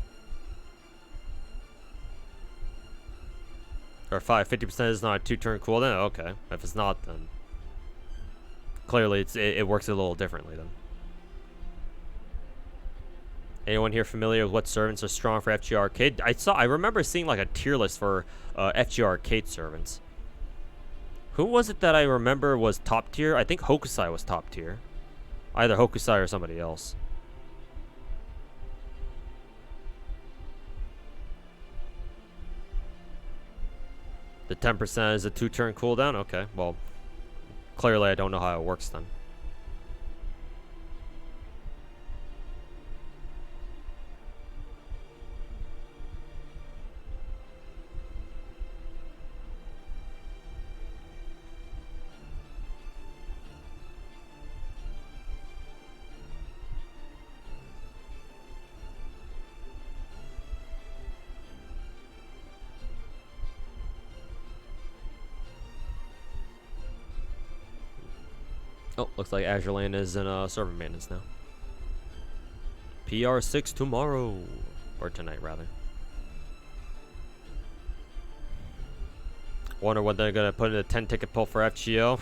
or 50% is not a 2-turn cooldown. Okay, if it's not, then clearly it works a little differently then. Anyone here familiar with what servants are strong for FGO Arcade? I remember seeing like a tier list for FGO Arcade servants. Who was it that I remember was top tier? I think Hokusai was top tier. Either Hokusai or somebody else. The 10% is a 2-turn cooldown? Okay, well, clearly I don't know how it works then. Oh, looks like Azure Lane is in server maintenance now. PR6 tomorrow. Or tonight, rather. Wonder when they're gonna put in a 10-ticket pull for FGO?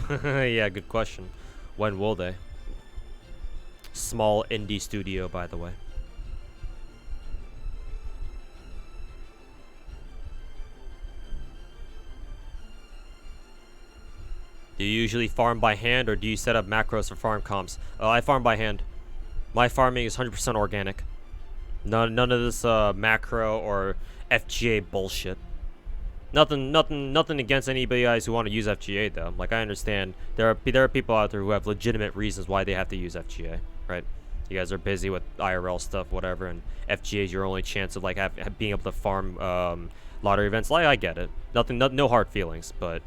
Yeah, good question. When will they? Small indie studio, by the way. Do you usually farm by hand, or do you set up macros for farm comps? I farm by hand. My farming is 100% organic. None of this macro or FGA bullshit. Nothing against anybody guys who want to use FGA though. Like I understand there are people out there who have legitimate reasons why they have to use FGA, right? You guys are busy with IRL stuff, whatever, and FGA is your only chance of like being able to farm lottery events. Like I get it. No hard feelings, but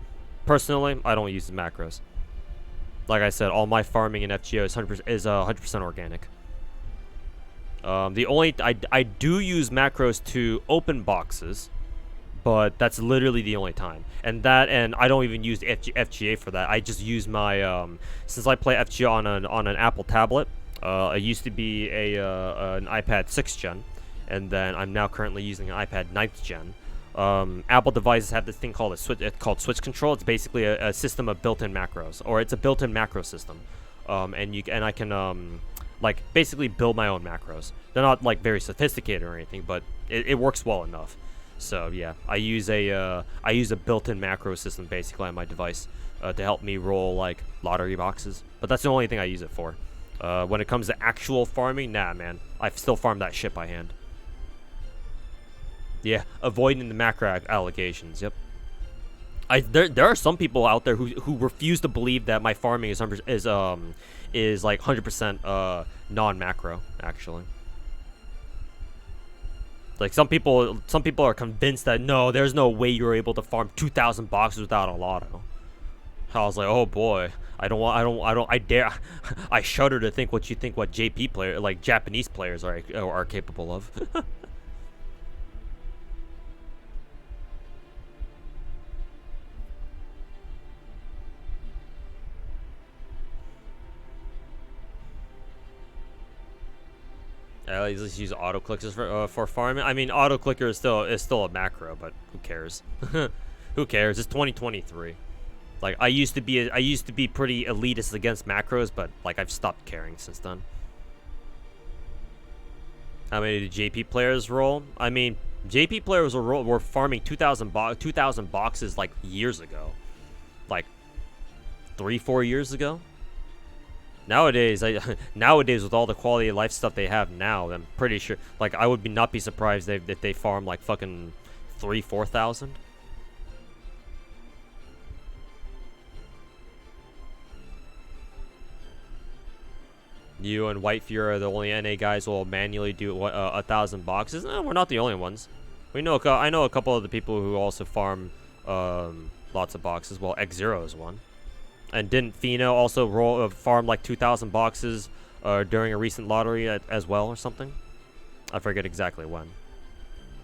personally, I don't use the macros. Like I said, all my farming in FGO is 100% organic. I do use macros to open boxes, but that's literally the only time. And I don't even use FGA for that. I just use my since I play FGA on an Apple tablet. I used to be an iPad 6th gen, and then I'm now currently using an iPad 9th gen. Apple devices have this thing called called switch control. It's basically a system of built-in macros, or it's a built-in macro system, and I can like basically build my own macros. They're not like very sophisticated or anything, but it works well enough. So yeah, I use a built-in macro system basically on my device to help me roll like lottery boxes. But that's the only thing I use it for. When it comes to actual farming, nah, man, I still farm that shit by hand. Yeah, avoiding the macro allegations. Yep. There are some people out there who refuse to believe that my farming is like 100% non-macro actually. Like some people are convinced that no, there's no way you're able to farm 2,000 boxes without a lotto. I was like, oh boy, I shudder to think what JP player, like Japanese players are capable of. Let's just use auto clickers for farming. I mean, auto clicker is still a macro, but who cares? Who cares? It's 2023. Like I used to be pretty elitist against macros, but like I've stopped caring since then. How many did JP players roll? I mean, JP players were farming 2,000 boxes like years ago, like 3-4 years ago. Nowadays, nowadays with all the quality of life stuff they have now, I'm pretty sure. Like, I would not be surprised if they farm like fucking 3,000-4,000. You and White Fury are the only NA guys who will manually do 1,000 boxes. No, we're not the only ones. We know. I know a couple of the people who also farm lots of boxes. Well, X0 is one. And didn't Fino also farm like 2,000 boxes during a recent lottery as well or something? I forget exactly when.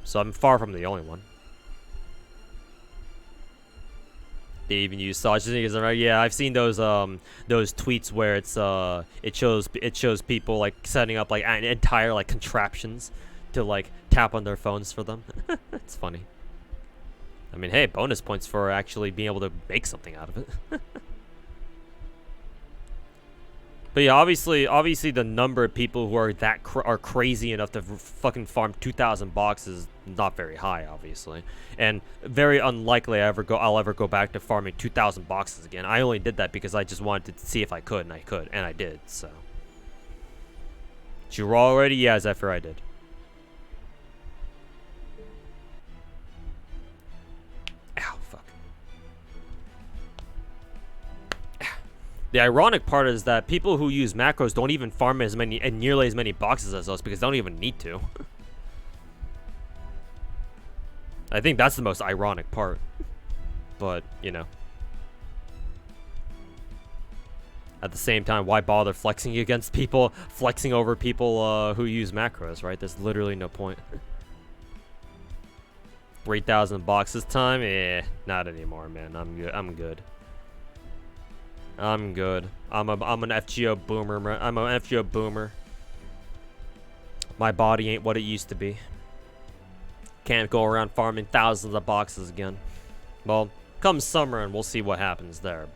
So I'm far from the only one. They even use sausage niggas, right? Yeah, I've seen those tweets where it shows people like setting up like an entire like contraptions to like tap on their phones for them. It's funny. I mean, hey, bonus points for actually being able to make something out of it. But yeah, obviously the number of people who are are crazy enough to fucking farm 2,000 boxes is not very high, obviously, and very unlikely I'll ever go back to farming 2,000 boxes again. I only did that because I just wanted to see if I could, and I did. So, did you raw already? Yeah, Zephyr, I did. Ow, fuck. The ironic part is that people who use macros don't even farm as many and nearly as many boxes as us because they don't even need to. I think that's the most ironic part. But, you know. At the same time, why bother flexing against people, flexing over people who use macros, right? There's literally no point. 3,000 boxes time? Eh, not anymore, man. I'm good. I'm good. I'm good. I'm an FGO boomer. I'm an FGO boomer. My body ain't what it used to be. Can't go around farming thousands of boxes again. Well, come summer and we'll see what happens there,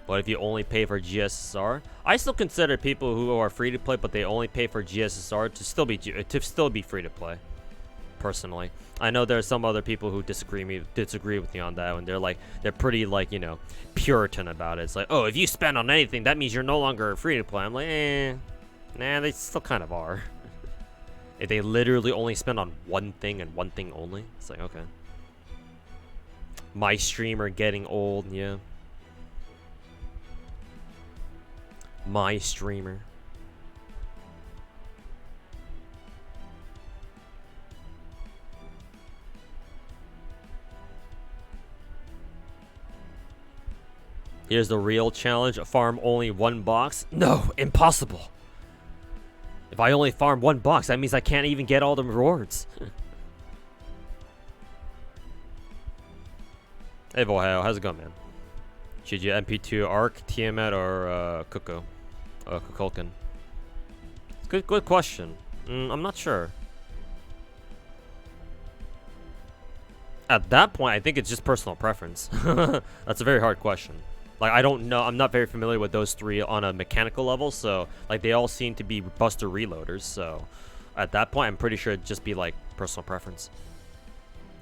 but if you only pay for GSSR, I still consider people who are free to play but they only pay for GSSR to still be free to play. Personally, I know there are some other people who disagree with me on that one. They're pretty like, you know, Puritan about it. It's like, oh, if you spend on anything, that means you're no longer free to play. I'm like, nah, they still kind of are. If they literally only spend on one thing and one thing only, it's like, okay. My streamer getting old, yeah. My streamer. Here's the real challenge. Farm only one box? No, impossible. If I only farm one box, that means I can't even get all the rewards. Hey, Volhao, how's it going, man? Should you MP2 Arc, Tiamat, or Kukulkan? Good question. I'm not sure. At that point, I think it's just personal preference. That's a very hard question. Like, I don't know. I'm not very familiar with those three on a mechanical level, so like they all seem to be buster reloaders. So at that point, I'm pretty sure it'd just be like personal preference.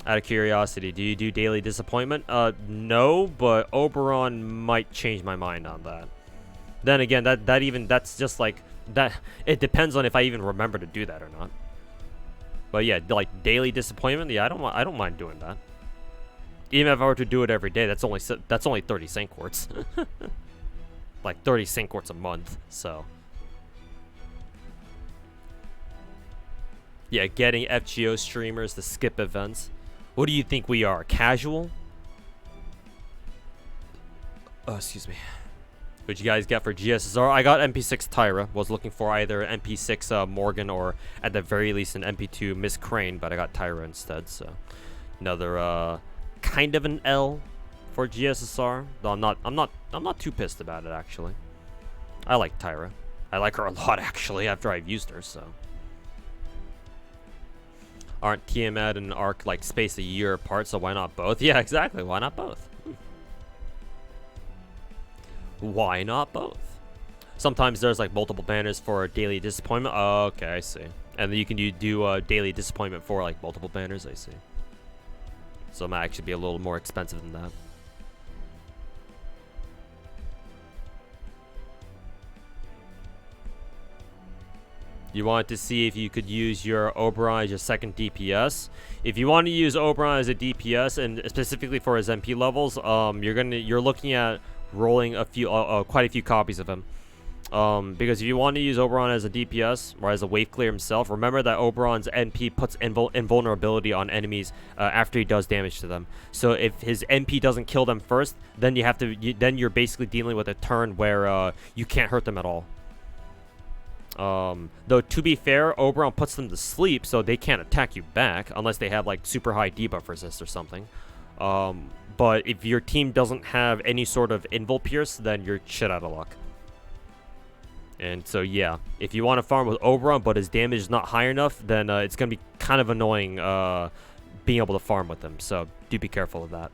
Out of curiosity, do you do daily disappointment? No, but Oberon might change my mind on that. Then again, that's just like that. It depends on if I even remember to do that or not. But yeah, like daily disappointment. Yeah, I don't mind doing that. Even if I were to do it every day, that's only 30 cent quarts. Like 30 cent quarts a month. So yeah, getting FGO streamers to skip events. What do you think we are? Casual? Oh, excuse me. What'd you guys get for GSSR? I got MP6 Tyra. Was looking for either MP6 Morgan or at the very least an MP2 Miss Crane, but I got Tyra instead. So another kind of an L for GSSR. Though I'm not too pissed about it actually. I like Tyra. I like her a lot actually after I've used her. So aren't Tiamat and Arc like spaced a year apart? So why not both? Yeah, exactly. Why not both? Why not both? Sometimes there's like multiple banners for daily disappointment. Oh, okay, I see. And then you can do daily disappointment for like multiple banners. I see. So it might actually be a little more expensive than that. You wanted to see if you could use your Oberon as your second DPS. If you want to use Oberon as a DPS, and specifically for his MP levels, you're looking at rolling quite a few copies of him. Because if you want to use Oberon as a DPS or as a wave clear himself, remember that Oberon's NP puts invulnerability on enemies after he does damage to them. So if his NP doesn't kill them first, then then you're basically dealing with a turn where you can't hurt them at all. Though to be fair, Oberon puts them to sleep, so they can't attack you back unless they have like super high debuff resist or something. But if your team doesn't have any sort of invul pierce, then you're shit out of luck. And so yeah, if you want to farm with Oberon but his damage is not high enough, then it's gonna be kind of annoying being able to farm with him. So do be careful of that.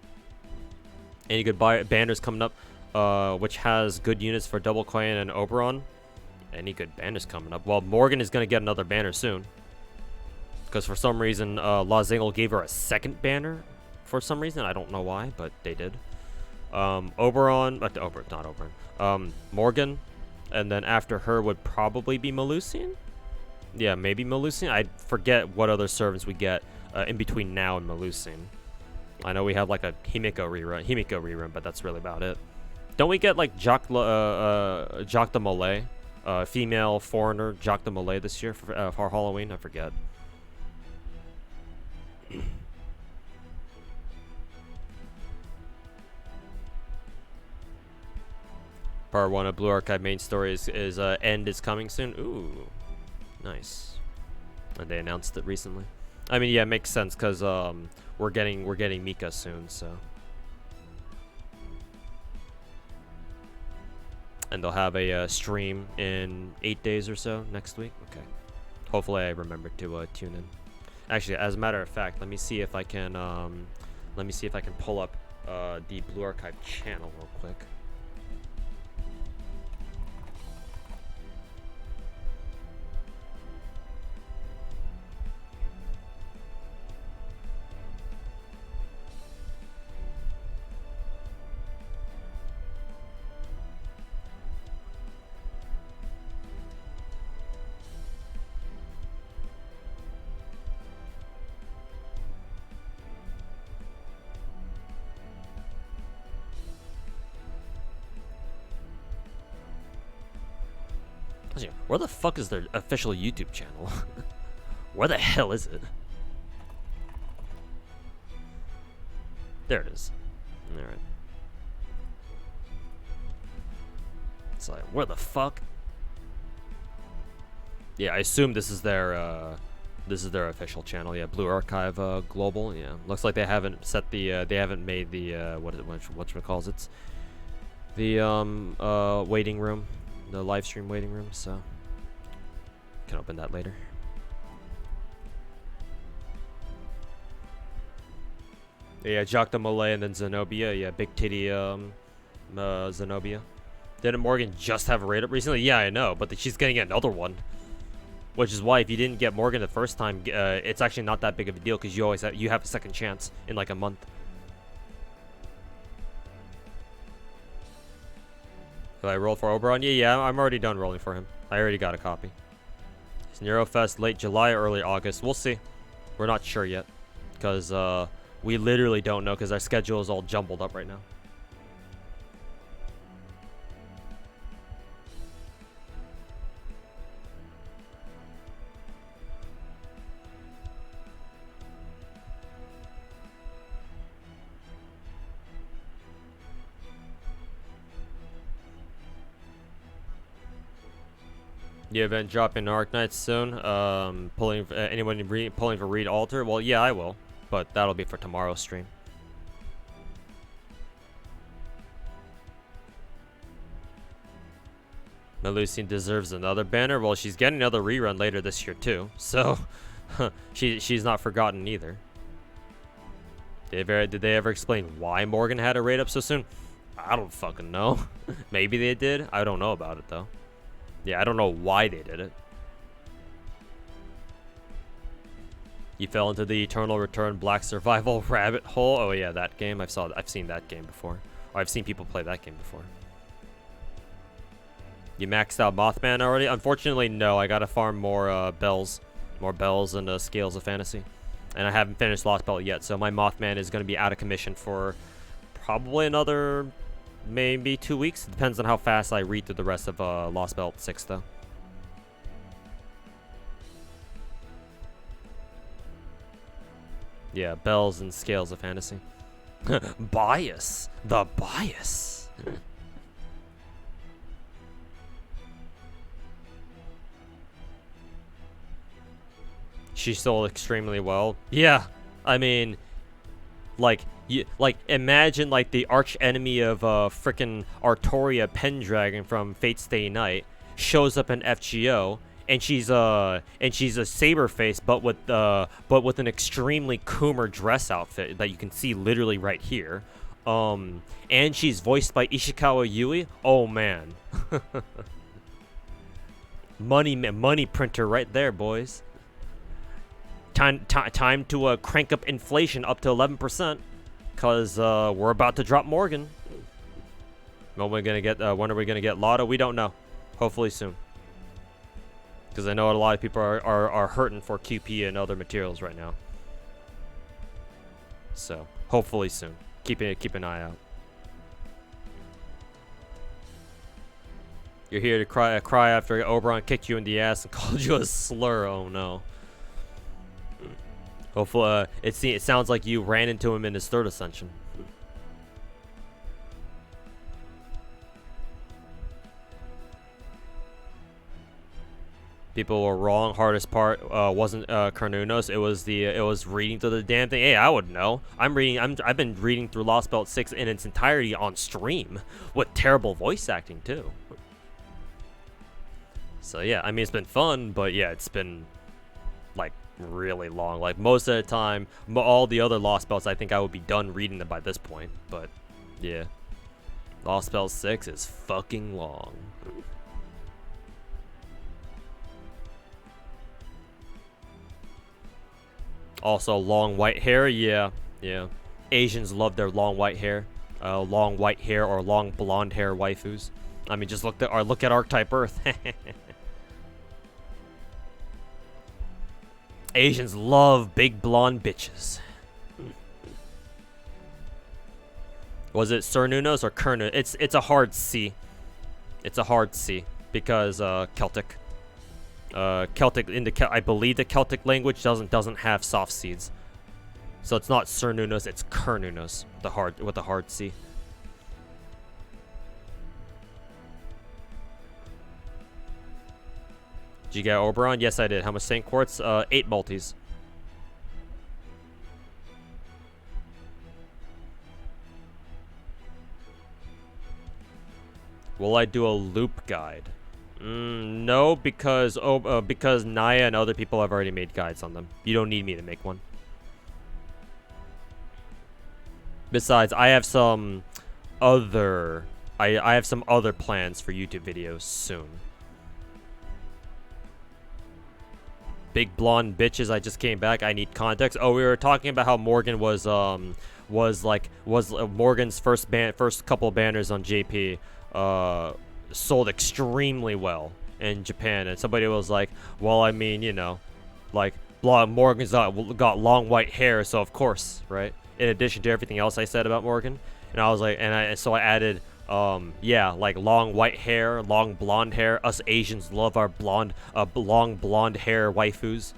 Any good banners coming up, which has good units for Double Coin and Oberon? Any good banners coming up? Well, Morgan is gonna get another banner soon, because for some reason La Zingle gave her a second banner. For some reason, I don't know why, but they did. Oberon, not Oberon. Morgan. And then after her would probably be Melusian? Yeah, maybe Melusian. I forget what other servants we get in between now and Melusian. I know we have like a Himiko rerun, but that's really about it. Don't we get like Jacques de Molay? Female foreigner Jacques de Molay this year for Halloween? I forget. Part 1 of Blue Archive main story is end is coming soon. Ooh, nice. And they announced it recently. I mean, yeah, it makes sense because we're getting Mika soon, so. And they'll have a stream in 8 days or so next week. Okay. Hopefully, I remember to tune in. Actually, as a matter of fact, let me see if I can pull up the Blue Archive channel real quick. Where the fuck is their official YouTube channel? Where the hell is it? There it is. Alright. It's like, where the fuck? Yeah, I assume this is their official channel. Yeah, Blue Archive Global. Yeah, looks like they haven't set the they haven't made the whatchamacallit, the waiting room, the live stream waiting room. So can open that later. Yeah, Jacques de Molay and then Zenobia. Yeah, big titty Zenobia. Didn't Morgan just have a raid up recently? Yeah, I know, but she's getting another one. Which is why if you didn't get Morgan the first time, it's actually not that big of a deal because you have a second chance in like a month. Did I roll for Oberon? Yeah, I'm already done rolling for him. I already got a copy. It's Neurofest late July, early August. We'll see. We're not sure yet because we literally don't know because our schedule is all jumbled up right now. The event dropping Arc Knights soon. Pulling anyone pulling for Reed Alter? Well, yeah, I will, but that'll be for tomorrow's stream. Melusian deserves another banner. Well, she's getting another rerun later this year too, so she's not forgotten either. Did they ever explain why Morgan had a raid up so soon? I don't fucking know. Maybe they did. I don't know about it though. Yeah, I don't know why they did it. You fell into the Eternal Return Black Survival rabbit hole. Oh yeah, that game. I've seen that game before. Or I've seen people play that game before. You maxed out Mothman already? Unfortunately, no. I gotta farm more bells. More bells and scales of fantasy. And I haven't finished Lost Belt yet, so my Mothman is gonna be out of commission for probably another maybe 2 weeks. It depends on how fast I read through the rest of Lost Belt 6, though. Yeah, bells and scales of fantasy. Bias. The bias. She sold extremely well. Yeah, I mean, like imagine like the arch enemy of frickin' Artoria Pendragon from Fate Stay Night shows up in FGO, and she's a saber face, but with an extremely Coomer dress outfit that you can see literally right here. And she's voiced by Ishikawa Yui. Oh man, money printer right there, boys. Time to crank up inflation up to 11%, cause we're about to drop Morgan. When are we gonna get Lotta? We don't know. Hopefully soon, because I know a lot of people are hurting for QP and other materials right now. So hopefully soon. Keep an eye out. You're here to cry after Oberon kicked you in the ass and called you a slur. Oh no. Hopefully, it sounds like you ran into him in his third ascension. People were wrong. Hardest part wasn't Carnunos. It was reading through the damn thing. Hey, I would know. I've been reading through Lost Belt 6 in its entirety on stream with terrible voice acting too. So yeah, I mean it's been fun, but yeah, it's been like really long. Like most of the time, all the other Lost Belts, I think I would be done reading them by this point. But yeah, Lost Belt 6 is fucking long. Also, long white hair. Yeah. Asians love their long white hair. Long white hair or long blonde hair waifus. I mean, just look at Archetype Earth. Asians love big blonde bitches. Was it Cernunos or Kernu? It's a hard C. It's a hard C because Celtic. Celtic I believe the Celtic language doesn't have soft seeds. So it's not Cernunos, it's Kernunos, with the hard C. Did you get Oberon? Yes, I did. How much Saint Quartz? 8 multis. Will I do a loop guide? No, because Naya and other people have already made guides on them. You don't need me to make one. Besides, I have some other plans for YouTube videos soon. Big blonde bitches, I just came back. I need context. Oh, we were talking about how Morgan was Morgan's first couple banners on JP sold extremely well in Japan, and somebody was like, well, I mean, you know, like Morgan's got long white hair, so of course, right? In addition to everything else I said about Morgan, and I was like, so I added, yeah, like long white hair, long blonde hair. Us Asians love our long blonde hair waifus,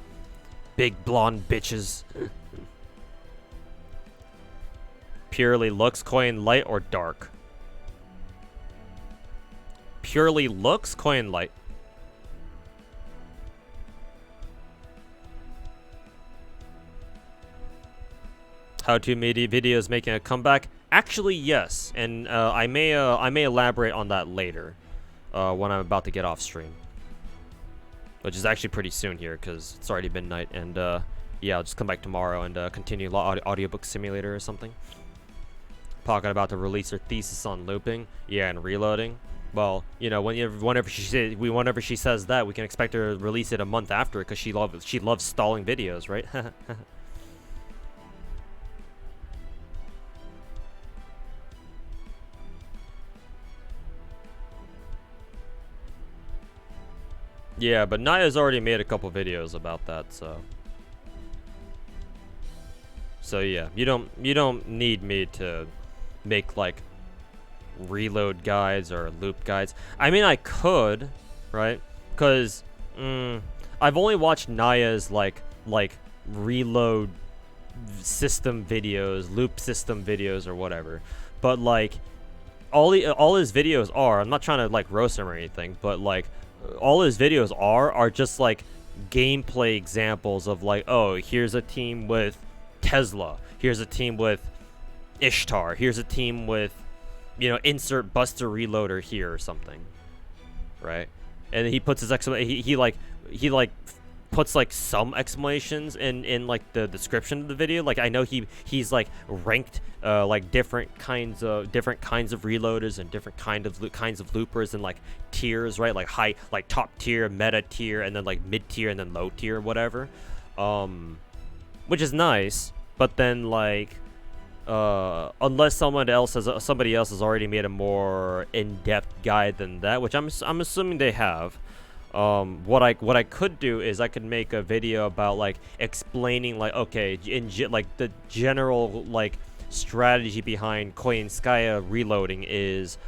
big blonde bitches. Purely looks, coin light or dark? Purely looks, coin light. How-to media videos making a comeback? Actually, yes, and I may elaborate on that later, when I'm about to get off stream, which is actually pretty soon here because it's already midnight, and yeah, I'll just come back tomorrow and continue Audiobook Simulator or something. Pocket about to release her thesis on looping, yeah, and reloading. Well, you know, whenever she says that, we can expect her to release it a month after because she loves stalling videos, right? Yeah, but Naya's already made a couple videos about that, so. So yeah, you don't need me to make like reload guides or loop guides. I mean, I could, right? Cause I've only watched Naya's like reload system videos, loop system videos, or whatever. But like all his videos are. I'm not trying to like roast him or anything, but like all his videos are just like gameplay examples of like, oh, here's a team with Tesla. Here's a team with Ishtar. Here's a team with, you know, insert Buster Reloader here or something, right? And he puts his he like puts like some explanations in like the description of the video. Like I know he's like ranked like different kinds of reloaders and different kinds of loopers and like tiers, right? Like high, like top tier, meta tier, and then like mid tier and then low tier, whatever. Which is nice, but then like unless somebody else has already made a more in-depth guide than that, which I'm assuming they have. What I could do is I could make a video about like explaining like, okay, like the general like strategy behind Koenskaya reloading is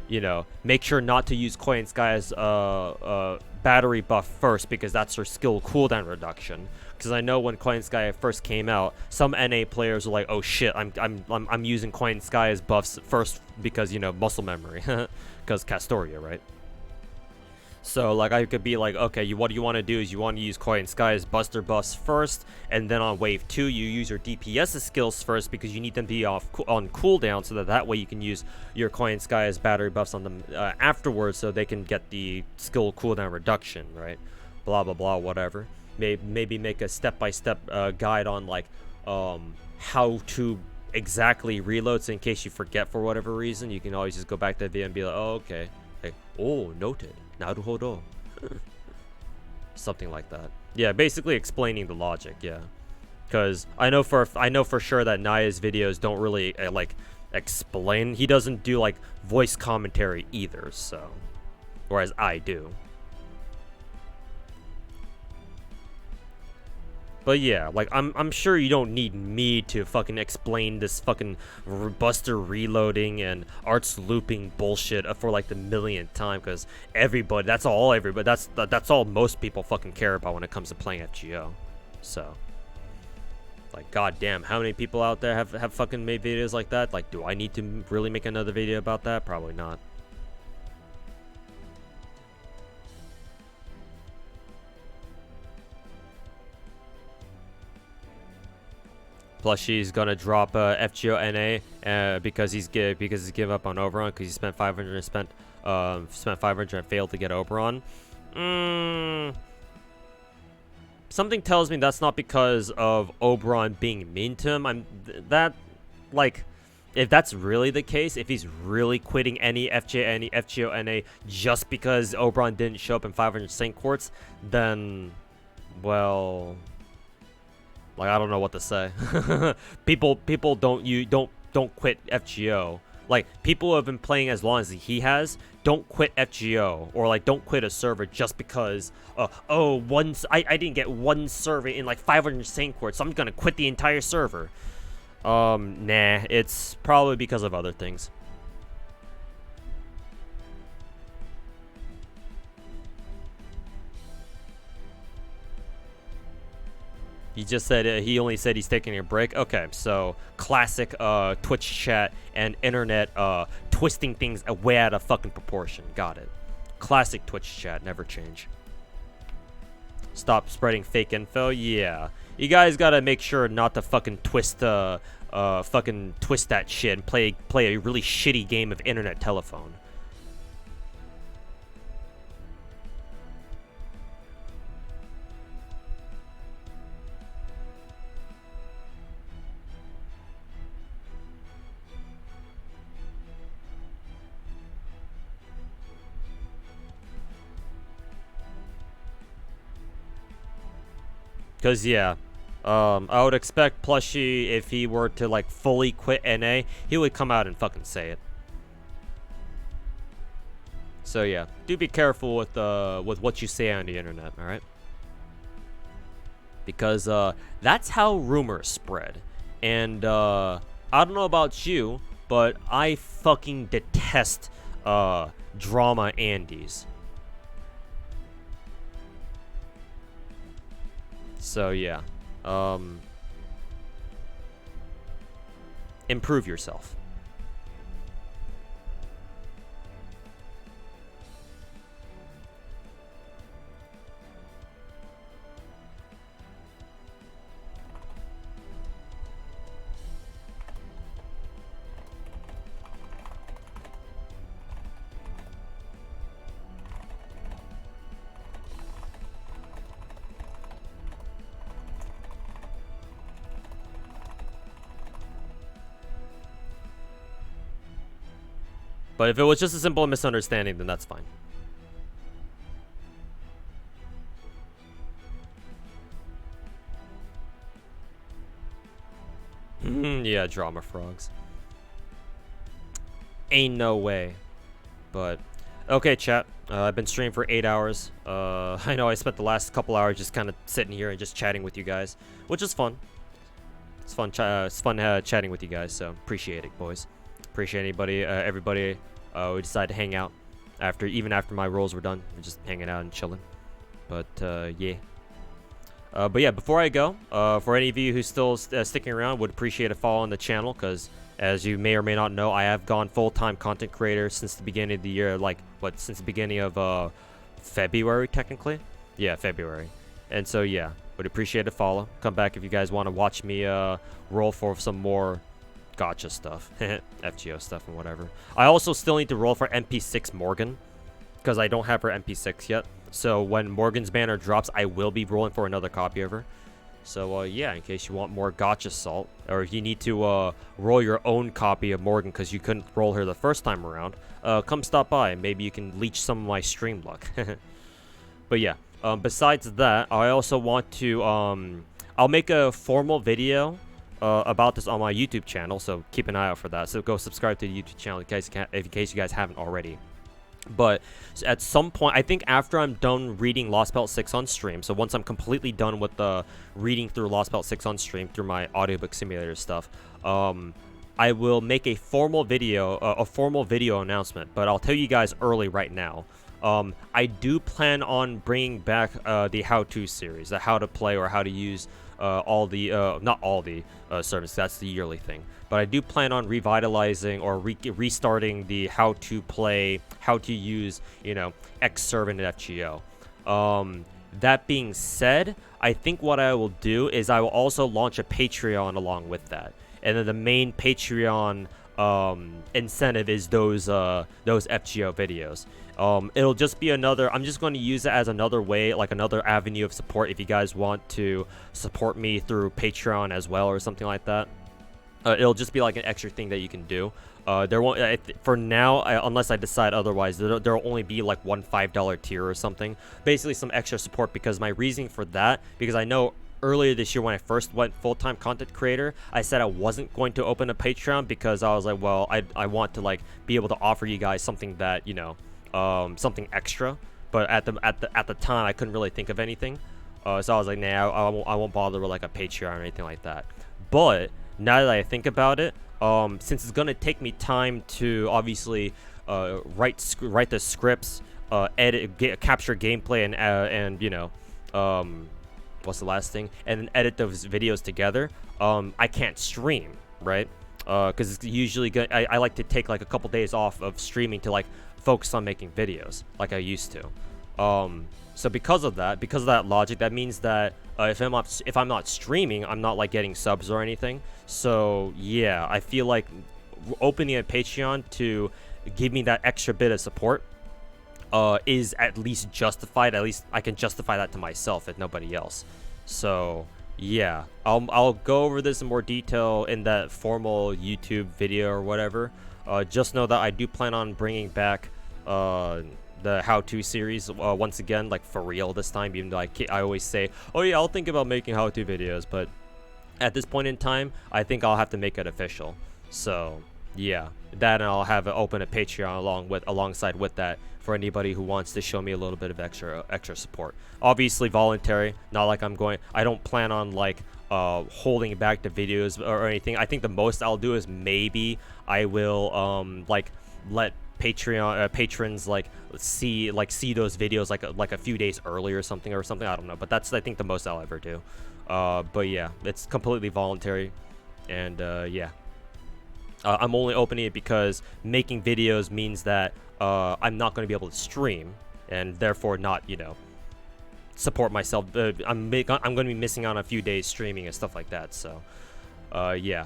you know, make sure not to use Koenskaya's battery buff first, because that's her skill cooldown reduction. Because I know when Koenskaya first came out, some NA players were like, "Oh shit, I'm using Koenskaya's buffs first because, you know, muscle memory, because Castoria, right?" So like I could be like, okay, what you want to do is you want to use Koenskaya's Buster buffs first, and then on wave 2 you use your DPS skills first because you need them to be on cooldown, so that way you can use your Koenskaya's battery buffs on them afterwards, so they can get the skill cooldown reduction, right? Blah blah blah, whatever. Maybe make a step-by-step guide on like how to exactly reload, so in case you forget for whatever reason, you can always just go back to the video and be like, oh, okay, like, oh, noted, naruhodo. Something like that. Yeah, basically explaining the logic. Yeah, because I know for sure that Naya's videos don't really like explain. He doesn't do like voice commentary either, so whereas I do. But yeah, like I'm sure you don't need me to fucking explain this fucking Buster reloading and arts looping bullshit for like the millionth time, because that's all most people fucking care about when it comes to playing FGO. So like, goddamn, how many people out there have fucking made videos like that? Like, do I need to really make another video about that? Probably not. Plus, she's gonna drop FGO NA because he's given up on Oberon, because he spent 500 and spent 500 and failed to get Oberon. Something tells me that's not because of Oberon being mean to him. If that's really the case, if he's really quitting any FGO NA just because Oberon didn't show up in 500 Saint Quartz, then, well, like, I don't know what to say. people don't quit FGO. Like, people who have been playing as long as he has don't quit FGO, or like don't quit a server just because I didn't get one server in like 500 Saint Quartz, so I'm gonna quit the entire server. Nah, it's probably because of other things. He just said he only said he's taking a break. Okay, so classic Twitch chat and internet twisting things way out of fucking proportion. Got it. Classic Twitch chat, never change. Stop spreading fake info. Yeah, you guys gotta make sure not to fucking twist that shit and play a really shitty game of internet telephone. Because, yeah, I would expect Plushie, if he were to, like, fully quit NA, he would come out and fucking say it. So yeah, do be careful with what you say on the internet, all right? Because that's how rumors spread. And I don't know about you, but I fucking detest drama Andes. So yeah, improve yourself. But if it was just a simple misunderstanding, then that's fine. Yeah, drama frogs. Ain't no way. But okay, chat. I've been streaming for 8 hours. I know I spent the last couple hours just kind of sitting here and just chatting with you guys, which is fun. It's fun. It's fun chatting with you guys. So appreciate it, boys. Appreciate everybody who decided to hang out even after my rolls were done. We're just hanging out and chilling. But yeah. But yeah, before I go, for any of you who's still sticking around, would appreciate a follow on the channel, because as you may or may not know, I have gone full-time content creator since the beginning of the year, since the beginning of February, technically? Yeah, February. And so, yeah, would appreciate a follow. Come back if you guys want to watch me roll for some more gotcha stuff, FGO stuff and whatever. I also still need to roll for MP6 Morgan, because I don't have her MP6 yet. So when Morgan's banner drops, I will be rolling for another copy of her. So yeah, in case you want more gotcha salt, or if you need to roll your own copy of Morgan because you couldn't roll her the first time around, come stop by. Maybe you can leech some of my stream luck. But yeah, besides that, I also want to I'll make a formal video about this on my YouTube channel, so keep an eye out for that. So go subscribe to the YouTube channel in case you guys haven't already. But at some point, I think after I'm done reading Lost Belt 6 on stream, so once I'm completely done with the reading through Lost Belt 6 on stream through my audiobook simulator stuff, I will make a formal video announcement. But I'll tell you guys early right now. I do plan on bringing back the how-to series, the how to play or how to use all the not all the servants. That's the yearly thing. But I do plan on revitalizing or restarting the how to play, how to use, X servant at FGO. That being said, I think what I will do is I will also launch a Patreon along with that. And then the main Patreon incentive is those FGO videos. It'll just be I'm just going to use it as another way, like another avenue of support if you guys want to support me through Patreon as well or something like that. It'll just be like an extra thing that you can do. There won't, for now, unless I decide otherwise, there'll only be like one $5 tier or something. Basically some extra support, because my reasoning for that, because I know earlier this year when I first went full-time content creator, I said I wasn't going to open a Patreon because I was like, well, I want to be able to offer you guys something that, something extra. But at the time, I couldn't really think of anything. So I was like, nah, I won't bother with a Patreon or anything like that. But now that I think about it, since it's gonna take me time to obviously write the scripts, edit, capture gameplay, and what's the last thing, and then edit those videos together, I can't stream, right? Because it's usually good. I like to take a couple days off of streaming to focus on making videos like I used to. So because of that logic, that means that if I'm not streaming, I'm not getting subs or anything. So yeah, I feel like opening a Patreon to give me that extra bit of support is at least justified. At least I can justify that to myself, if nobody else. So yeah, I'll go over this in more detail in that formal YouTube video or whatever. Just know that I do plan on bringing back the how-to series once again, for real this time, even though I always say, oh yeah, I'll think about making how-to videos, but at this point in time, I think I'll have to make it official. So yeah, that, and I'll have open a Patreon alongside with that for anybody who wants to show me a little bit of extra support. Obviously voluntary, not like I don't plan on like holding back the videos or anything. I think the most I'll do is maybe I will like let patrons like see those videos like a few days early or something. I don't know, but that's, I think, the most I'll ever do. But yeah, it's completely voluntary, and yeah. I'm only opening it because making videos means that I'm not going to be able to stream, and therefore not, support myself. I'm going to be missing out on a few days streaming and stuff like that. So, yeah.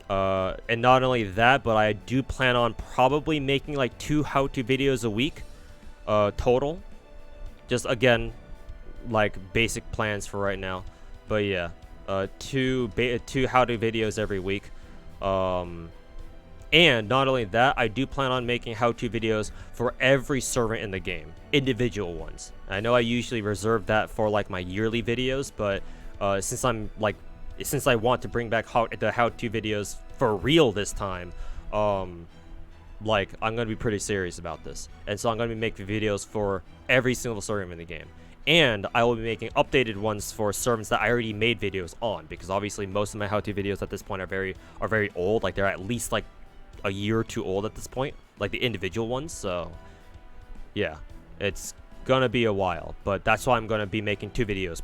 And not only that, but I do plan on probably making like 2 how-to videos a week, total. Just again, like basic plans for right now. But yeah, 2 how-to videos every week. And not only that, I do plan on making how-to videos for every servant in the game, individual ones. I know I usually reserve that for like my yearly videos, but since I want to bring back the how-to videos for real this time, like, I'm gonna be pretty serious about this, and so I'm gonna be making videos for every single servant in the game. And I will be making updated ones for servants that I already made videos on, because obviously most of my how-to videos at this point are very old. Like, they're at least like a year or 2 old at this point, like the individual ones. So yeah, it's gonna be a while, but that's why I'm gonna be making 2 videos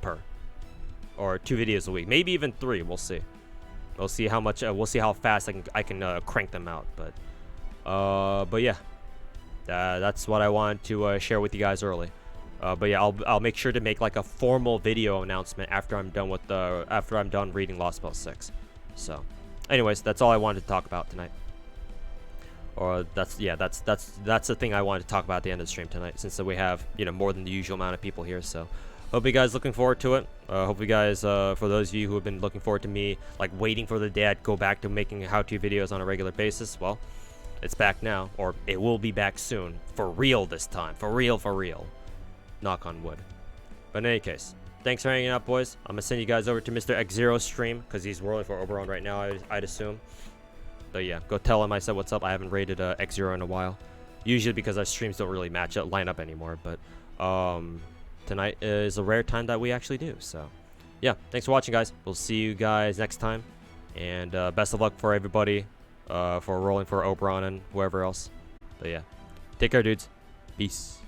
or 2 videos a week, maybe even 3. We'll see. We'll see how much. We'll see how fast I can crank them out. But yeah, that's what I wanted to share with you guys early. But yeah, I'll make sure to make like a formal video announcement after I'm done reading Lost Spell 6. So, anyways, that's all I wanted to talk about tonight. Or that's the thing I wanted to talk about at the end of the stream tonight, since we have more than the usual amount of people here. So hope you guys looking forward to it. Hope you guys, for those of you who have been looking forward to me like waiting for the day I'd go back to making how-to videos on a regular basis, well, it's back now, or it will be back soon, for real this time, for real. Knock on wood. But in any case, thanks for hanging out, boys. I'm gonna send you guys over to Mr. X0's stream, because he's rolling for Oberon right now, I'd assume. But yeah, go tell him I said what's up. I haven't rated X0 in a while. Usually because our streams don't really line up anymore. But tonight is a rare time that we actually do. So yeah, thanks for watching, guys. We'll see you guys next time. And best of luck for everybody for rolling for Oberon and whoever else. But yeah, take care, dudes. Peace.